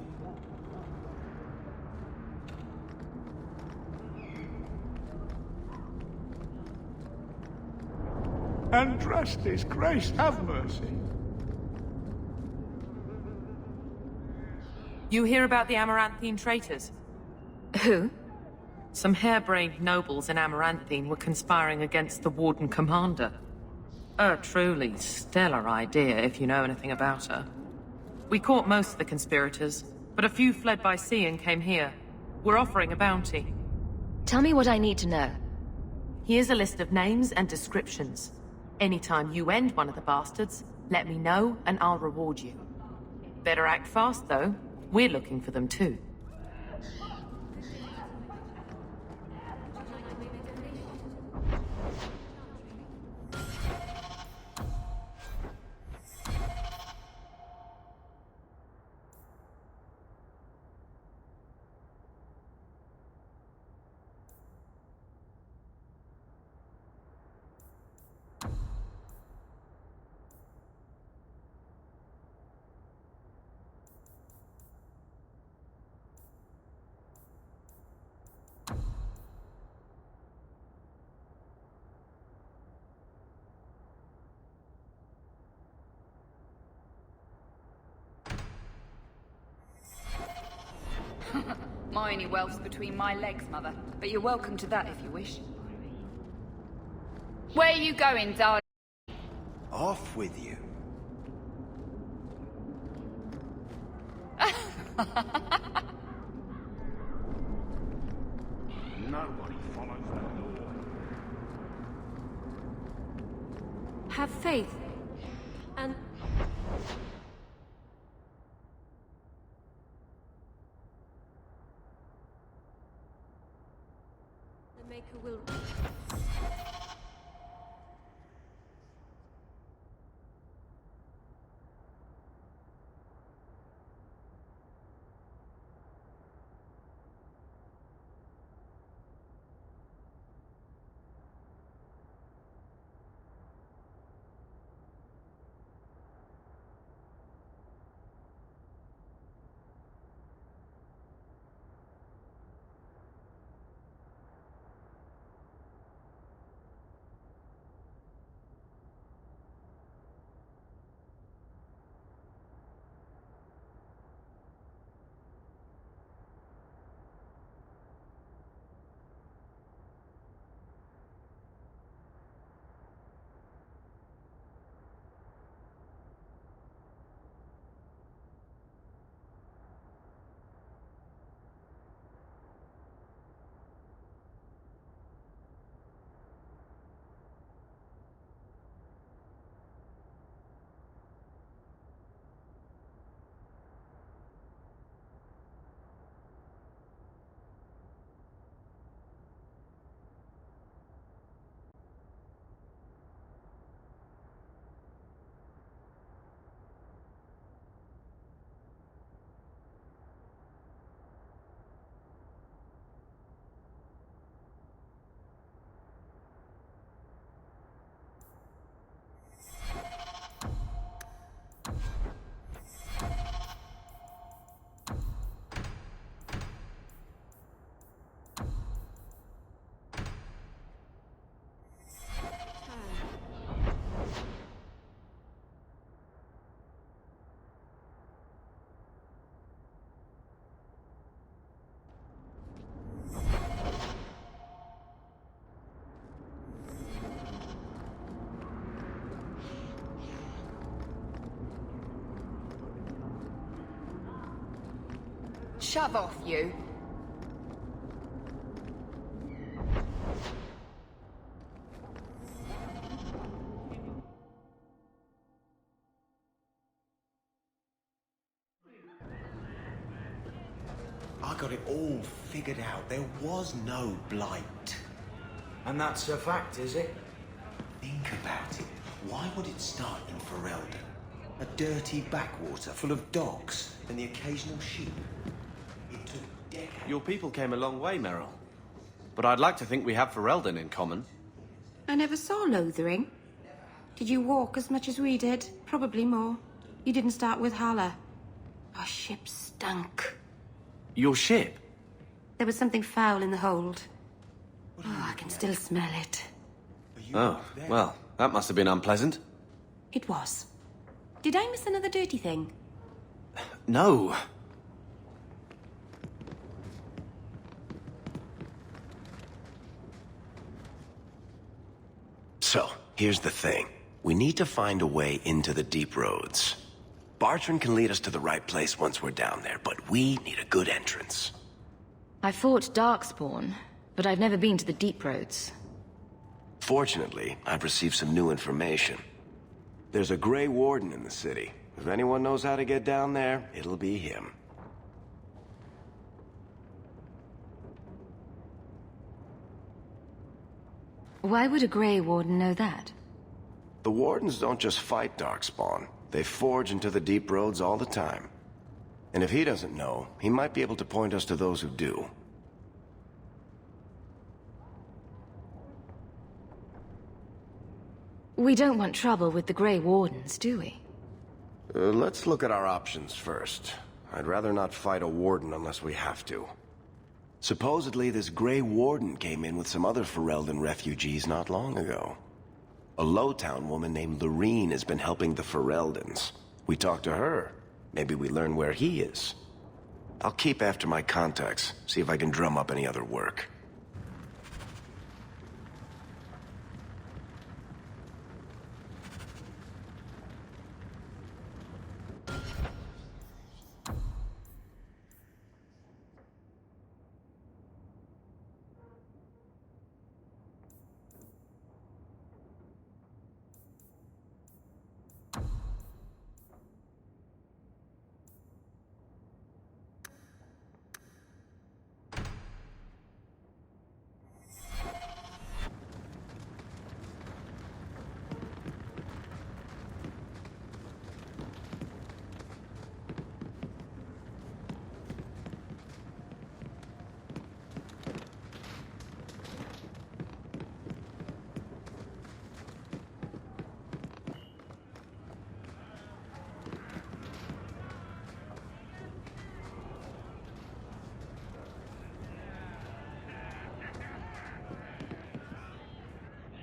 Andrastes, Christ, have mercy. You hear about the Amaranthine traitors? Who? Some harebrained nobles in Amaranthine were conspiring against the Warden Commander. A truly stellar idea, if you know anything about her. We caught most of the conspirators, but a few fled by sea and came here. We're offering a bounty. Tell me what I need to know. Here's a list of names and descriptions. Anytime you end one of the bastards, let me know and I'll reward you. Better act fast, though. We're looking for them, too. My only wealth's between my legs, Mother. But you're welcome to that if you wish. Where are you going, darling? Off with you. Nobody follows that door. Have faith. And... the Maker will... Shove off, you. I got it all figured out. There was no blight. And that's a fact, is it? Think about it. Why would it start in Ferelden? A dirty backwater full of docks and the occasional sheep. It took decades. Your people came a long way, Merrill. But I'd like to think we have Ferelden in common. I never saw Lothering. Did you walk as much as we did? Probably more. You didn't start with Hala. Our ship stunk. Your ship? There was something foul in the hold. Oh, I can still smell it. Oh, well, That must have been unpleasant. It was. Did I miss another dirty thing? No. So, here's the thing. We need to find a way into the deep roads. Bartrand can lead us to the right place once we're down there, but we need a good entrance. I fought Darkspawn, but I've never been to the deep roads. Fortunately, I've received some new information. There's a Grey Warden in the city. If anyone knows how to get down there, it'll be him. Why would a Grey Warden know that? The Wardens don't just fight Darkspawn. They forge into the deep roads all the time. And if he doesn't know, he might be able to point us to those who do. We don't want trouble with the Grey Wardens, do we? Let's look at our options first. I'd rather not fight a Warden unless we have to. Supposedly, this Grey Warden came in with some other Ferelden refugees not long ago. A Lowtown woman named Lorene has been helping the Fereldans. We talked to her. Maybe we learn where he is. I'll keep after my contacts, see if I can drum up any other work.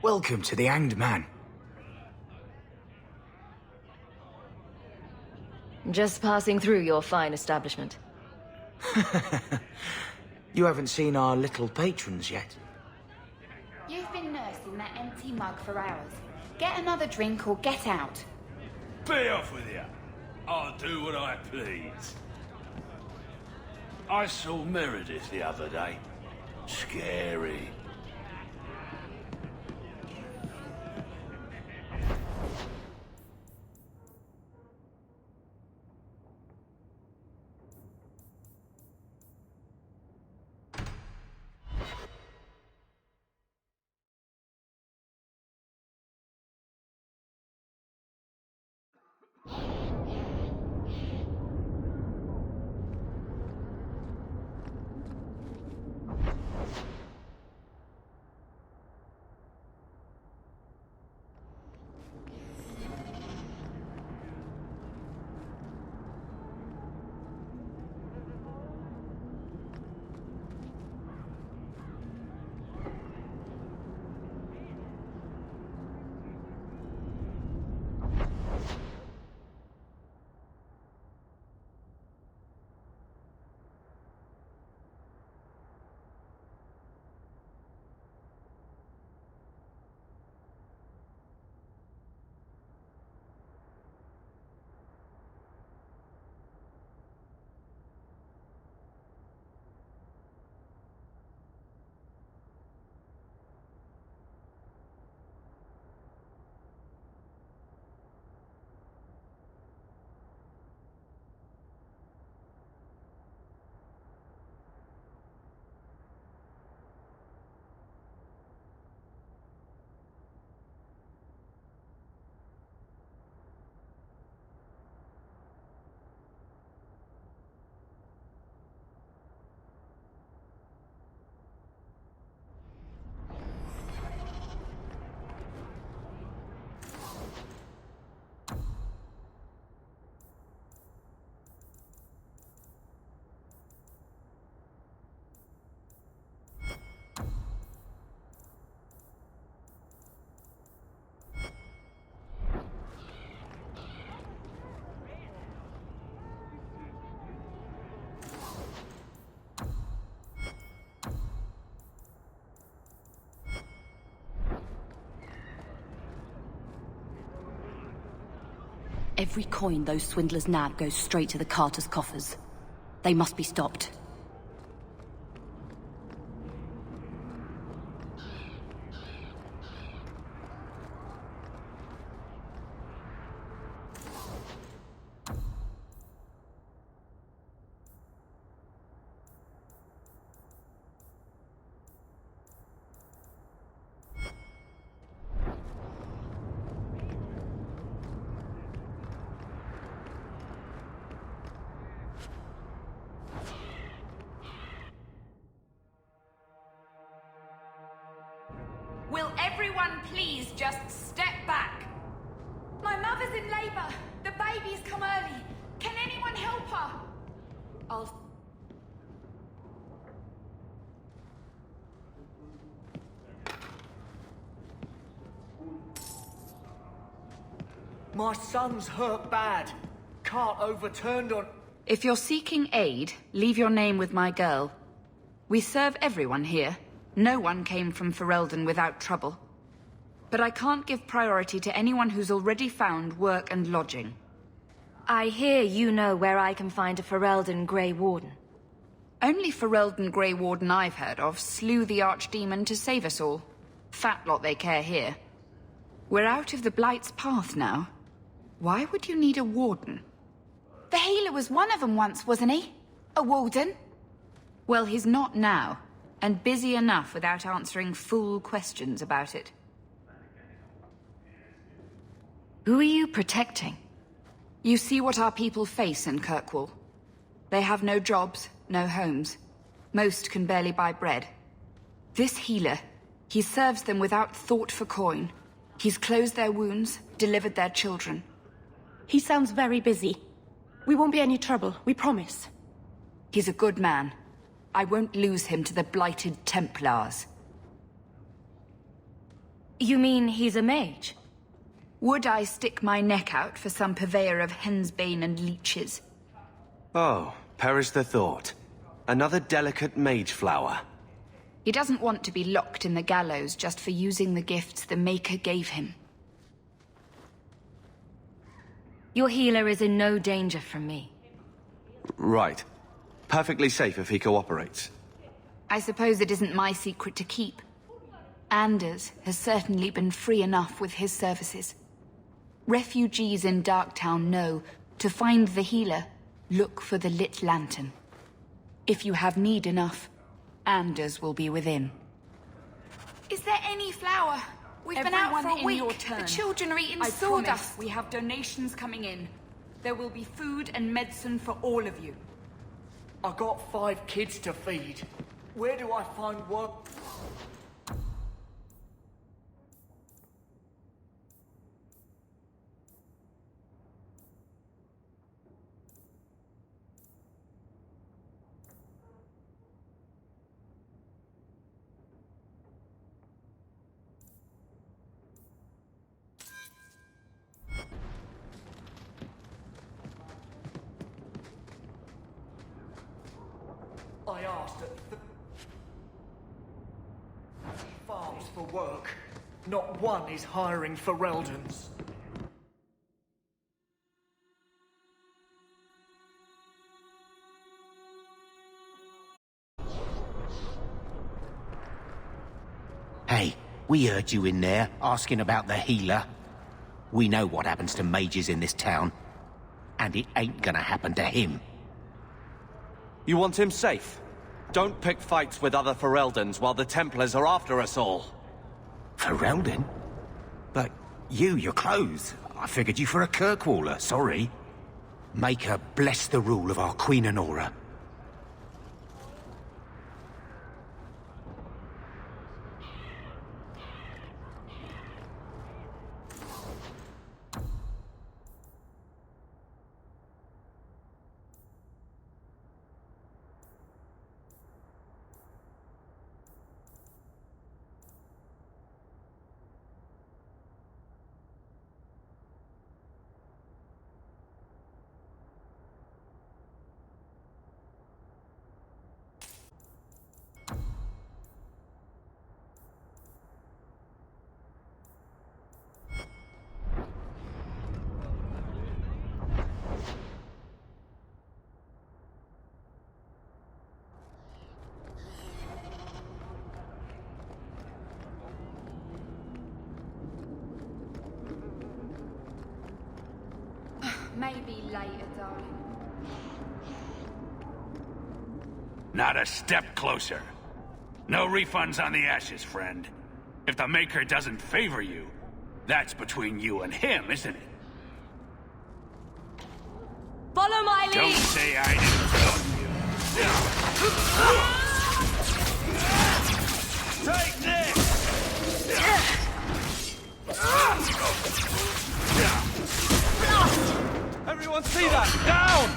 Welcome to the Hanged Man. Just passing through your fine establishment. You haven't seen our little patrons yet. You've been nursing that empty mug for hours. Get another drink or get out. Be off with you. I'll do what I please. I saw Meredith the other day. Scary. Every coin those swindlers nab goes straight to the Carter's coffers. They must be stopped. Will everyone please just step back? My mother's in labor. The baby's come early. Can anyone help her? I'll... My son's hurt bad. Cart overturned on... If you're seeking aid, leave your name with my girl. We serve everyone here. No one came from Ferelden without trouble. But I can't give priority to anyone who's already found work and lodging. I hear you know where I can find a Ferelden Grey Warden. Only Ferelden Grey Warden I've heard of slew the Archdemon to save us all. Fat lot they care here. We're out of the Blight's path now. Why would you need a warden? The healer was one of them once, wasn't he? A warden? Well, he's not now, and busy enough without answering fool questions about it. Who are you protecting? You see what our people face in Kirkwall. They have no jobs, no homes. Most can barely buy bread. This healer, he serves them without thought for coin. He's closed their wounds, delivered their children. He sounds very busy. We won't be any trouble, we promise. He's a good man. I won't lose him to the blighted Templars. You mean he's a mage? Would I stick my neck out for some purveyor of hensbane and leeches? Oh, perish the thought. Another delicate mage flower. He doesn't want to be locked in the gallows just for using the gifts the Maker gave him. Your healer is in no danger from me. Right. Perfectly safe if he cooperates. I suppose it isn't my secret to keep. Anders has certainly been free enough with his services. Refugees in Darktown know, to find the healer, look for the lit lantern. If you have need enough, Anders will be within. Is there any flour? We've been out for a week. The children are eating sawdust. We have donations coming in. There will be food and medicine for all of you. I got 5 kids to feed. Where do I find work? I asked at farms for work. Not one is hiring Fereldans. Hey, we heard you in there, asking about the healer. We know what happens to mages in this town. And it ain't gonna happen to him. You want him safe? Don't pick fights with other Fereldans while the Templars are after us all. Ferelden? But you're clothes. I figured you for a Kirkwaller, sorry. Maker bless the rule of our Queen Honora. Maybe later, darling. Not a step closer. No refunds on the ashes, friend. If the Maker doesn't favor you, that's between you and him, isn't it? Follow my lead! Don't say I didn't tell you. Take this! Everyone see that? Down!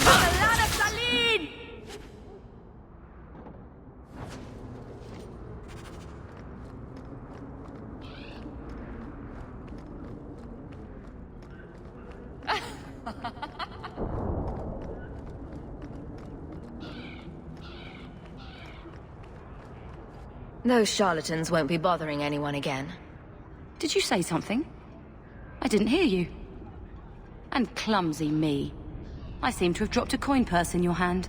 Balada Salin! Those charlatans won't be bothering anyone again. Did you say something? I didn't hear you. And clumsy me. I seem to have dropped a coin purse in your hand.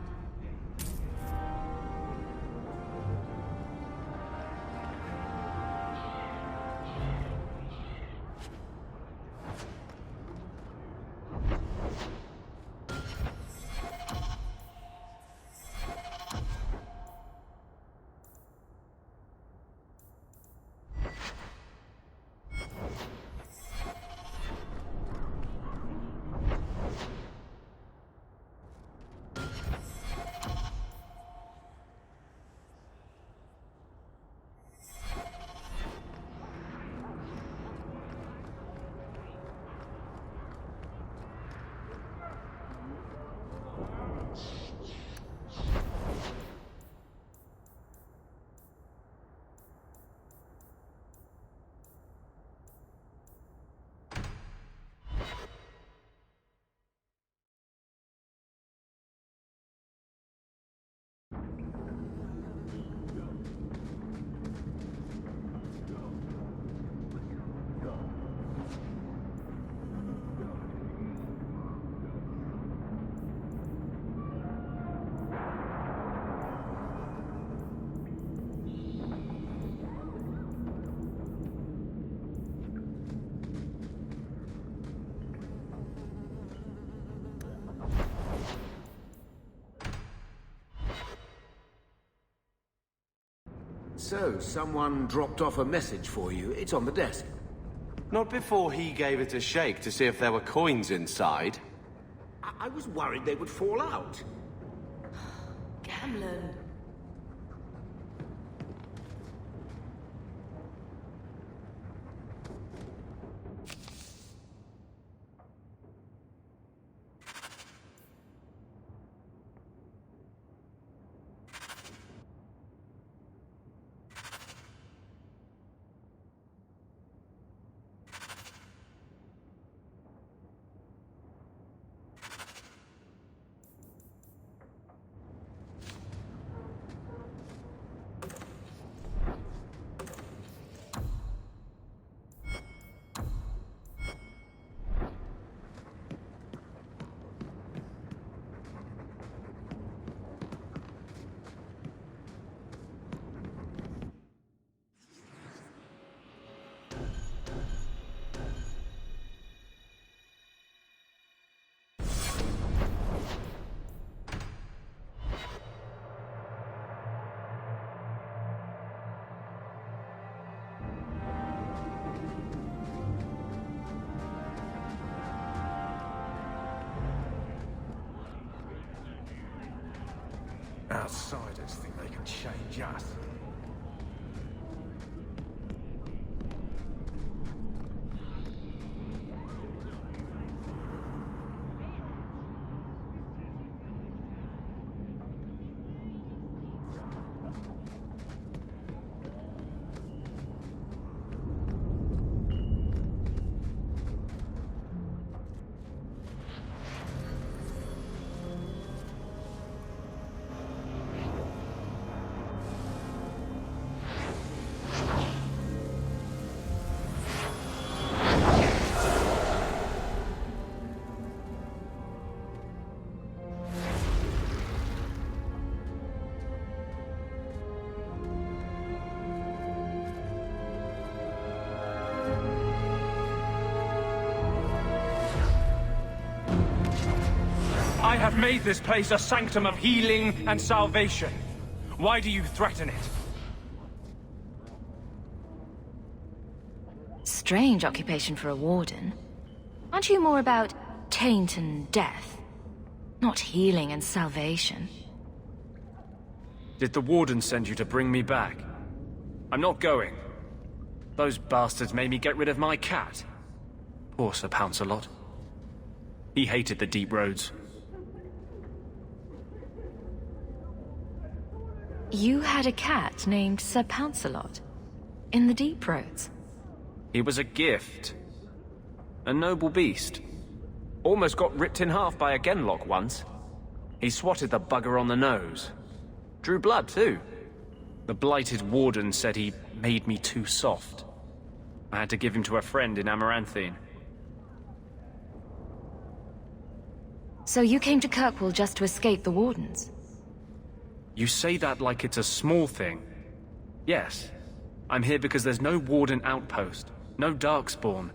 So, someone dropped off a message for you. It's on the desk. Not before he gave it a shake to see if there were coins inside. I was worried they would fall out. Gamlen. Outsiders think they can change us. I have made this place a sanctum of healing and salvation. Why do you threaten it? Strange occupation for a warden. Aren't you more about taint and death? Not healing and salvation. Did the warden send you to bring me back? I'm not going. Those bastards made me get rid of my cat. Poor Sir Pouncelot. He hated the deep roads. You had a cat named Sir Pouncelot? In the deep roads? He was a gift. A noble beast. Almost got ripped in half by a Genlock once. He swatted the bugger on the nose. Drew blood, too. The blighted warden said he made me too soft. I had to give him to a friend in Amaranthine. So you came to Kirkwall just to escape the wardens? You say that like it's a small thing. Yes. I'm here because there's no warden outpost, no Darkspawn,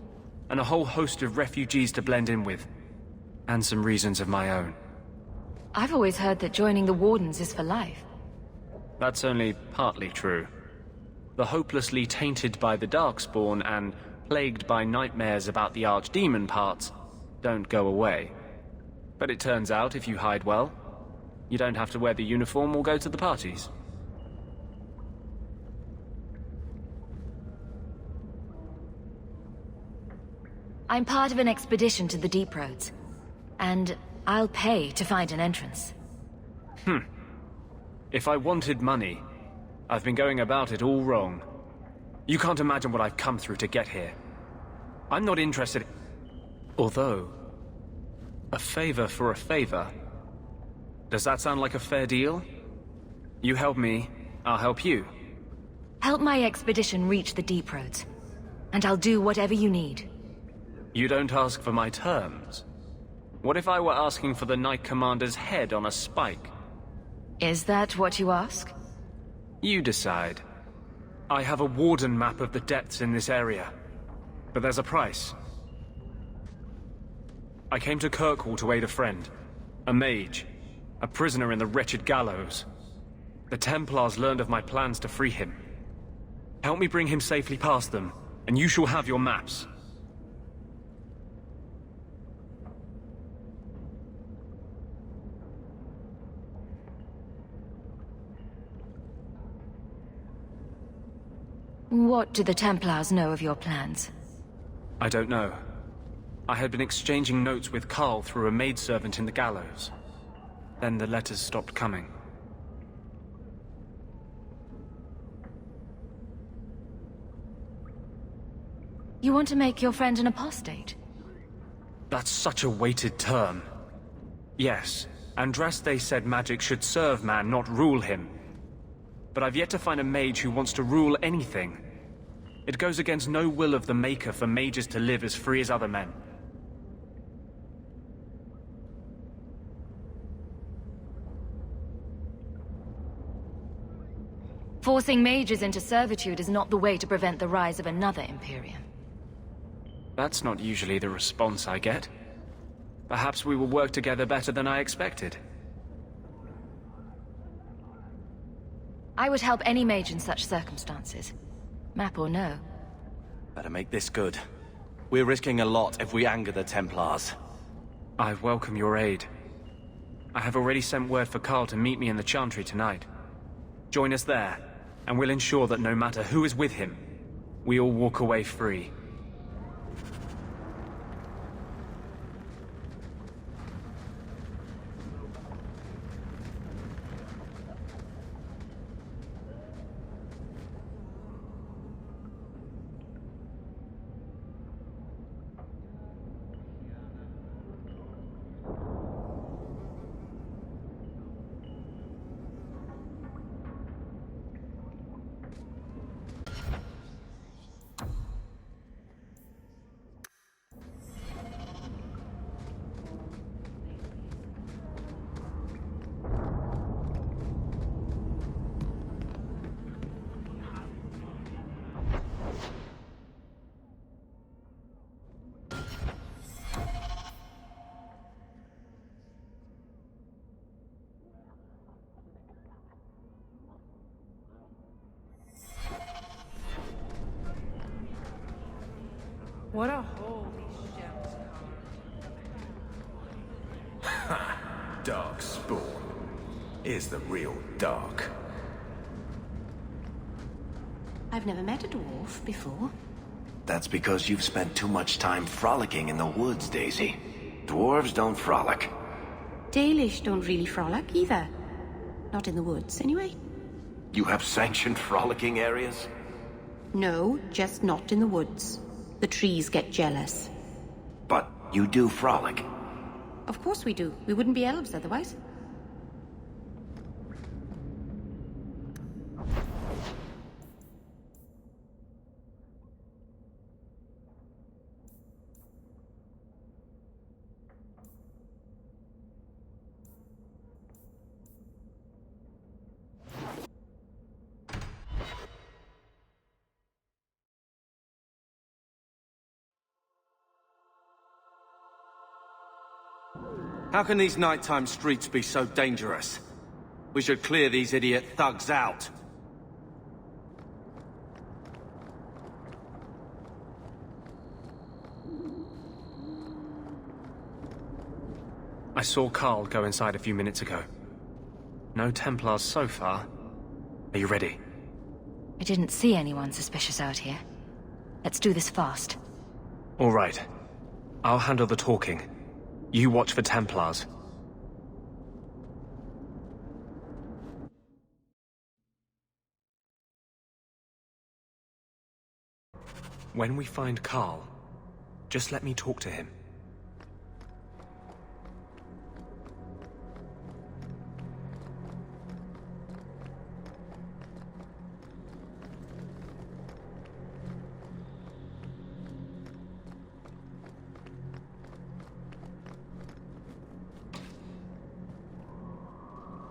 and a whole host of refugees to blend in with. And some reasons of my own. I've always heard that joining the wardens is for life. That's only partly true. The hopelessly tainted by the Darkspawn and plagued by nightmares about the Archdemon parts don't go away. But it turns out if you hide well, you don't have to wear the uniform or go to the parties. I'm part of an expedition to the Deep Roads, and I'll pay to find an entrance. If I wanted money, I've been going about it all wrong. You can't imagine what I've come through to get here. I'm not interested. Although, a favor for a favor. Does that sound like a fair deal? You help me, I'll help you. Help my expedition reach the Deep Roads, and I'll do whatever you need. You don't ask for my terms. What if I were asking for the Knight Commander's head on a spike? Is that what you ask? You decide. I have a warden map of the depths in this area, but there's a price. I came to Kirkwall to aid a friend, a mage, a prisoner in the wretched gallows. The Templars learned of my plans to free him. Help me bring him safely past them, and you shall have your maps. What do the Templars know of your plans? I don't know. I had been exchanging notes with Carl through a maidservant in the gallows. Then the letters stopped coming. You want to make your friend an apostate? That's such a weighted term. Yes, Andraste said magic should serve man, not rule him. But I've yet to find a mage who wants to rule anything. It goes against no will of the Maker for mages to live as free as other men. Forcing mages into servitude is not the way to prevent the rise of another Imperium. That's not usually the response I get. Perhaps we will work together better than I expected. I would help any mage in such circumstances. Map or no. Better make this good. We're risking a lot if we anger the Templars. I welcome your aid. I have already sent word for Carl to meet me in the Chantry tonight. Join us there, and we'll ensure that no matter who is with him, we all walk away free. What a hole these gems are. Dark Spawn is the real dark. I've never met a dwarf before. That's because you've spent too much time frolicking in the woods, Daisy. Dwarves don't frolic. Dalish don't really frolic either. Not in the woods, anyway. You have sanctioned frolicking areas? No, just not in the woods. The trees get jealous. But you do frolic. Of course we do. We wouldn't be elves otherwise. How can these nighttime streets be so dangerous? We should clear these idiot thugs out. I saw Carl go inside a few minutes ago. No Templars so far. Are you ready? I didn't see anyone suspicious out here. Let's do this fast. All right. I'll handle the talking. You watch for Templars. When we find Carl, just let me talk to him.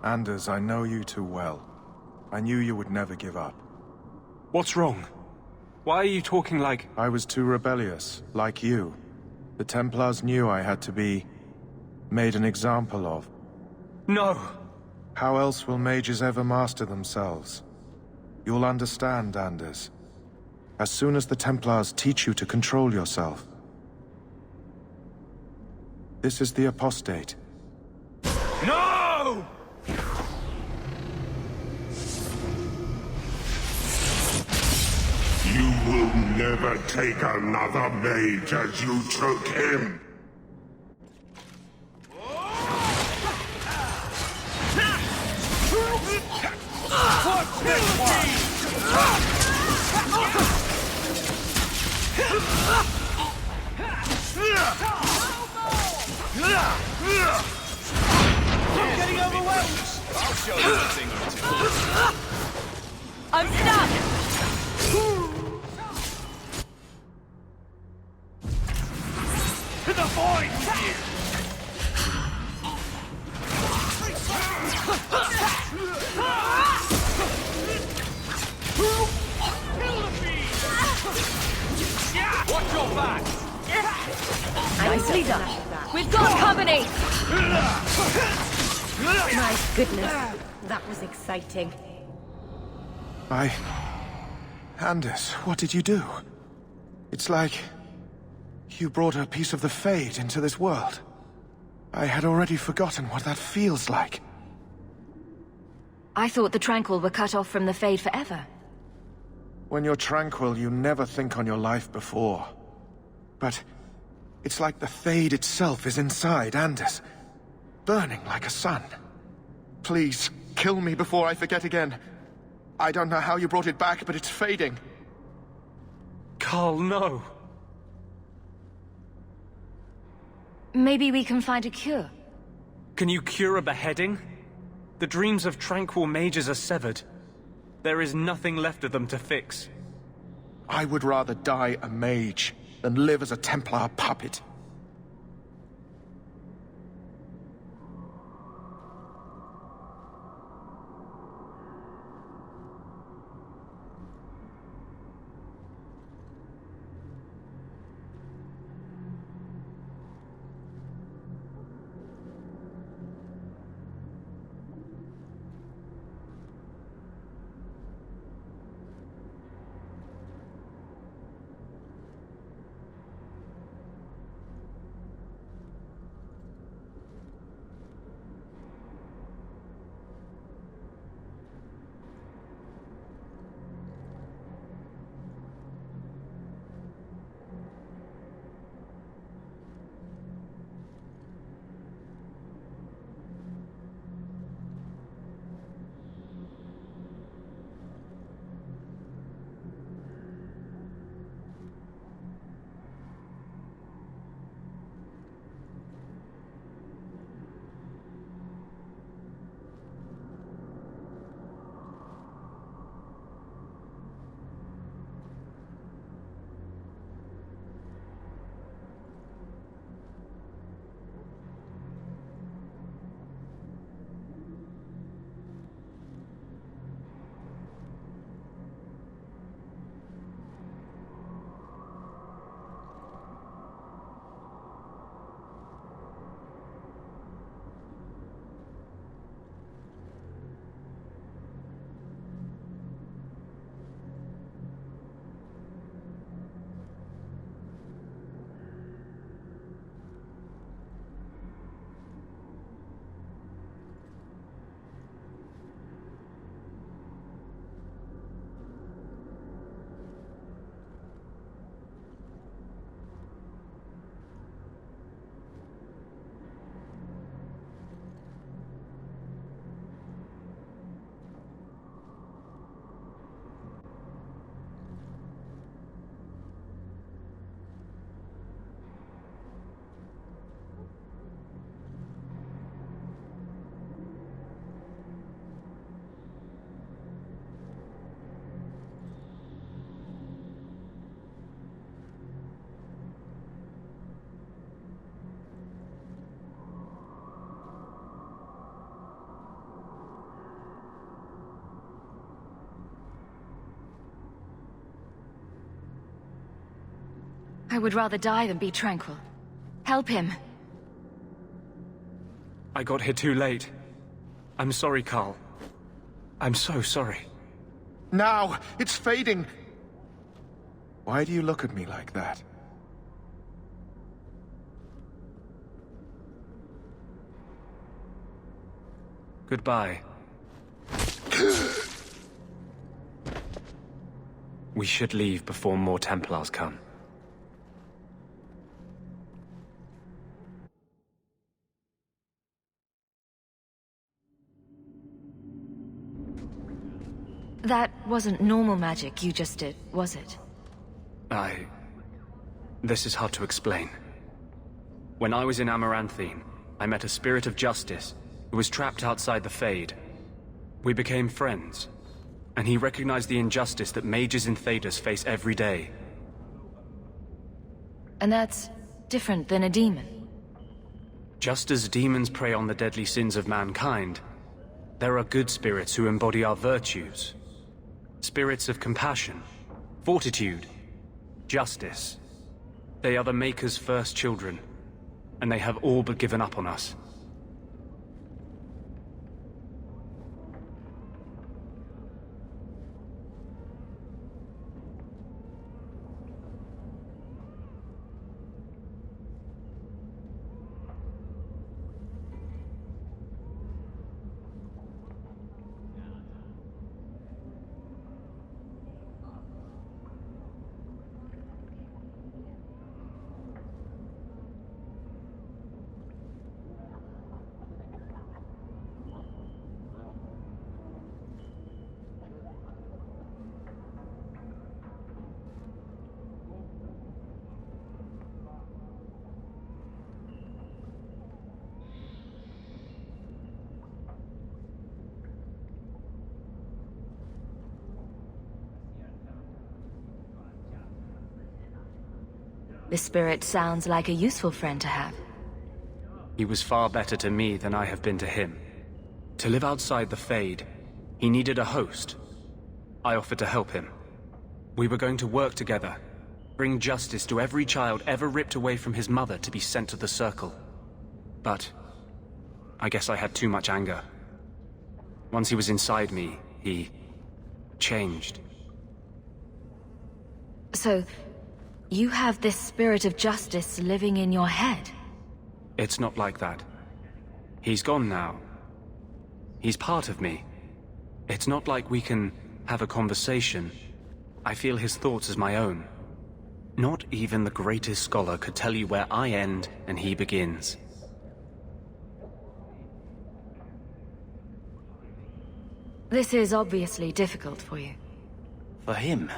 Anders, I know you too well. I knew you would never give up. What's wrong? Why are you talking like... I was too rebellious, like you. The Templars knew I had to be... made an example of. No! How else will mages ever master themselves? You'll understand, Anders. As soon as the Templars teach you to control yourself. This is the Apostate. No! You will never take another mage as you took him. I'm getting overwhelmed! I'll show you a thing or two. I'm stuck! To the void with you! Watch your back! Nicely done. We've got company! My goodness, that was exciting. Anders, what did you do? It's like... you brought a piece of the Fade into this world. I had already forgotten what that feels like. I thought the Tranquil were cut off from the Fade forever. When you're tranquil, you never think on your life before. But it's like the Fade itself is inside Anders, burning like a sun. Please, kill me before I forget again. I don't know how you brought it back, but it's fading. Carl, no. Maybe we can find a cure. Can you cure a beheading? The dreams of tranquil mages are severed. There is nothing left of them to fix. I would rather die a mage than live as a Templar puppet. I would rather die than be tranquil. Help him. I got here too late. I'm sorry, Carl. I'm so sorry. Now! It's fading! Why do you look at me like that? Goodbye. We should leave before more Templars come. That wasn't normal magic you just did, was it? This is hard to explain. When I was in Amaranthine, I met a spirit of justice who was trapped outside the Fade. We became friends, and he recognized the injustice that mages in Thedas face every day. And that's different than a demon. Just as demons prey on the deadly sins of mankind, there are good spirits who embody our virtues. Spirits of compassion, fortitude, justice. They are the Maker's first children, and they have all but given up on us. The spirit sounds like a useful friend to have. He was far better to me than I have been to him. To live outside the Fade, he needed a host. I offered to help him. We were going to work together, bring justice to every child ever ripped away from his mother to be sent to the Circle. But I guess I had too much anger. Once he was inside me, he changed. So, you have this spirit of justice living in your head? It's not like that. He's gone now. He's part of me. It's not like we can have a conversation. I feel his thoughts as my own. Not even the greatest scholar could tell you where I end and he begins. This is obviously difficult for you. For him?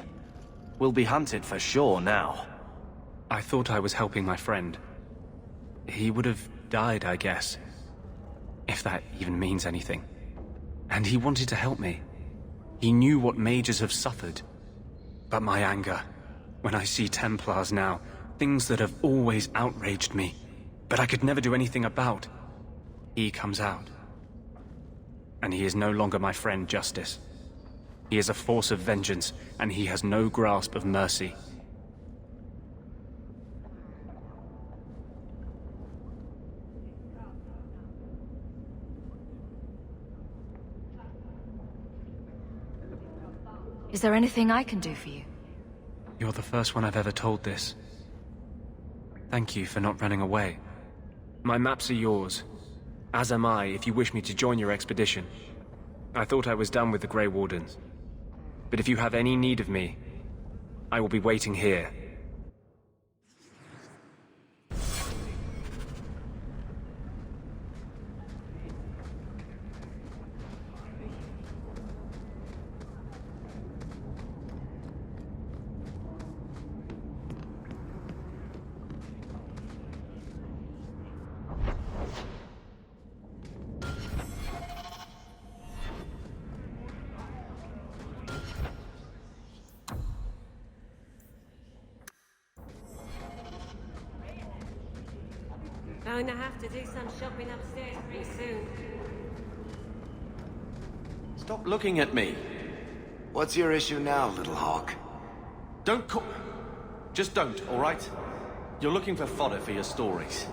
We'll be hunted for sure now. I thought I was helping my friend. He would have died, I guess. If that even means anything. And he wanted to help me. He knew what mages have suffered. But my anger, when I see Templars now, things that have always outraged me, but I could never do anything about, he comes out. And he is no longer my friend, Justice. He is a force of vengeance, and he has no grasp of mercy. Is there anything I can do for you? You're the first one I've ever told this. Thank you for not running away. My maps are yours, as am I if you wish me to join your expedition. I thought I was done with the Grey Wardens. But if you have any need of me, I will be waiting here. Going to have to do some shopping upstairs pretty soon. Stop looking at me. What's your issue now, little hawk? Don't call... Just don't, all right? You're looking for fodder for your stories.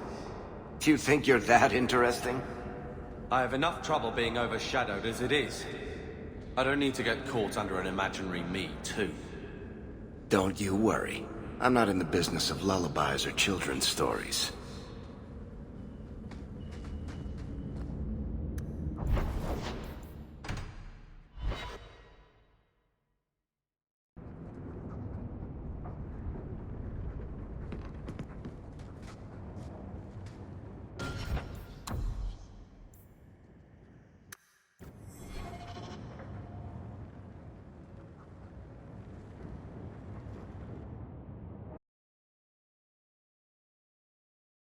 Do you think you're that interesting? I have enough trouble being overshadowed as it is. I don't need to get caught under an imaginary me, too. Don't you worry. I'm not in the business of lullabies or children's stories.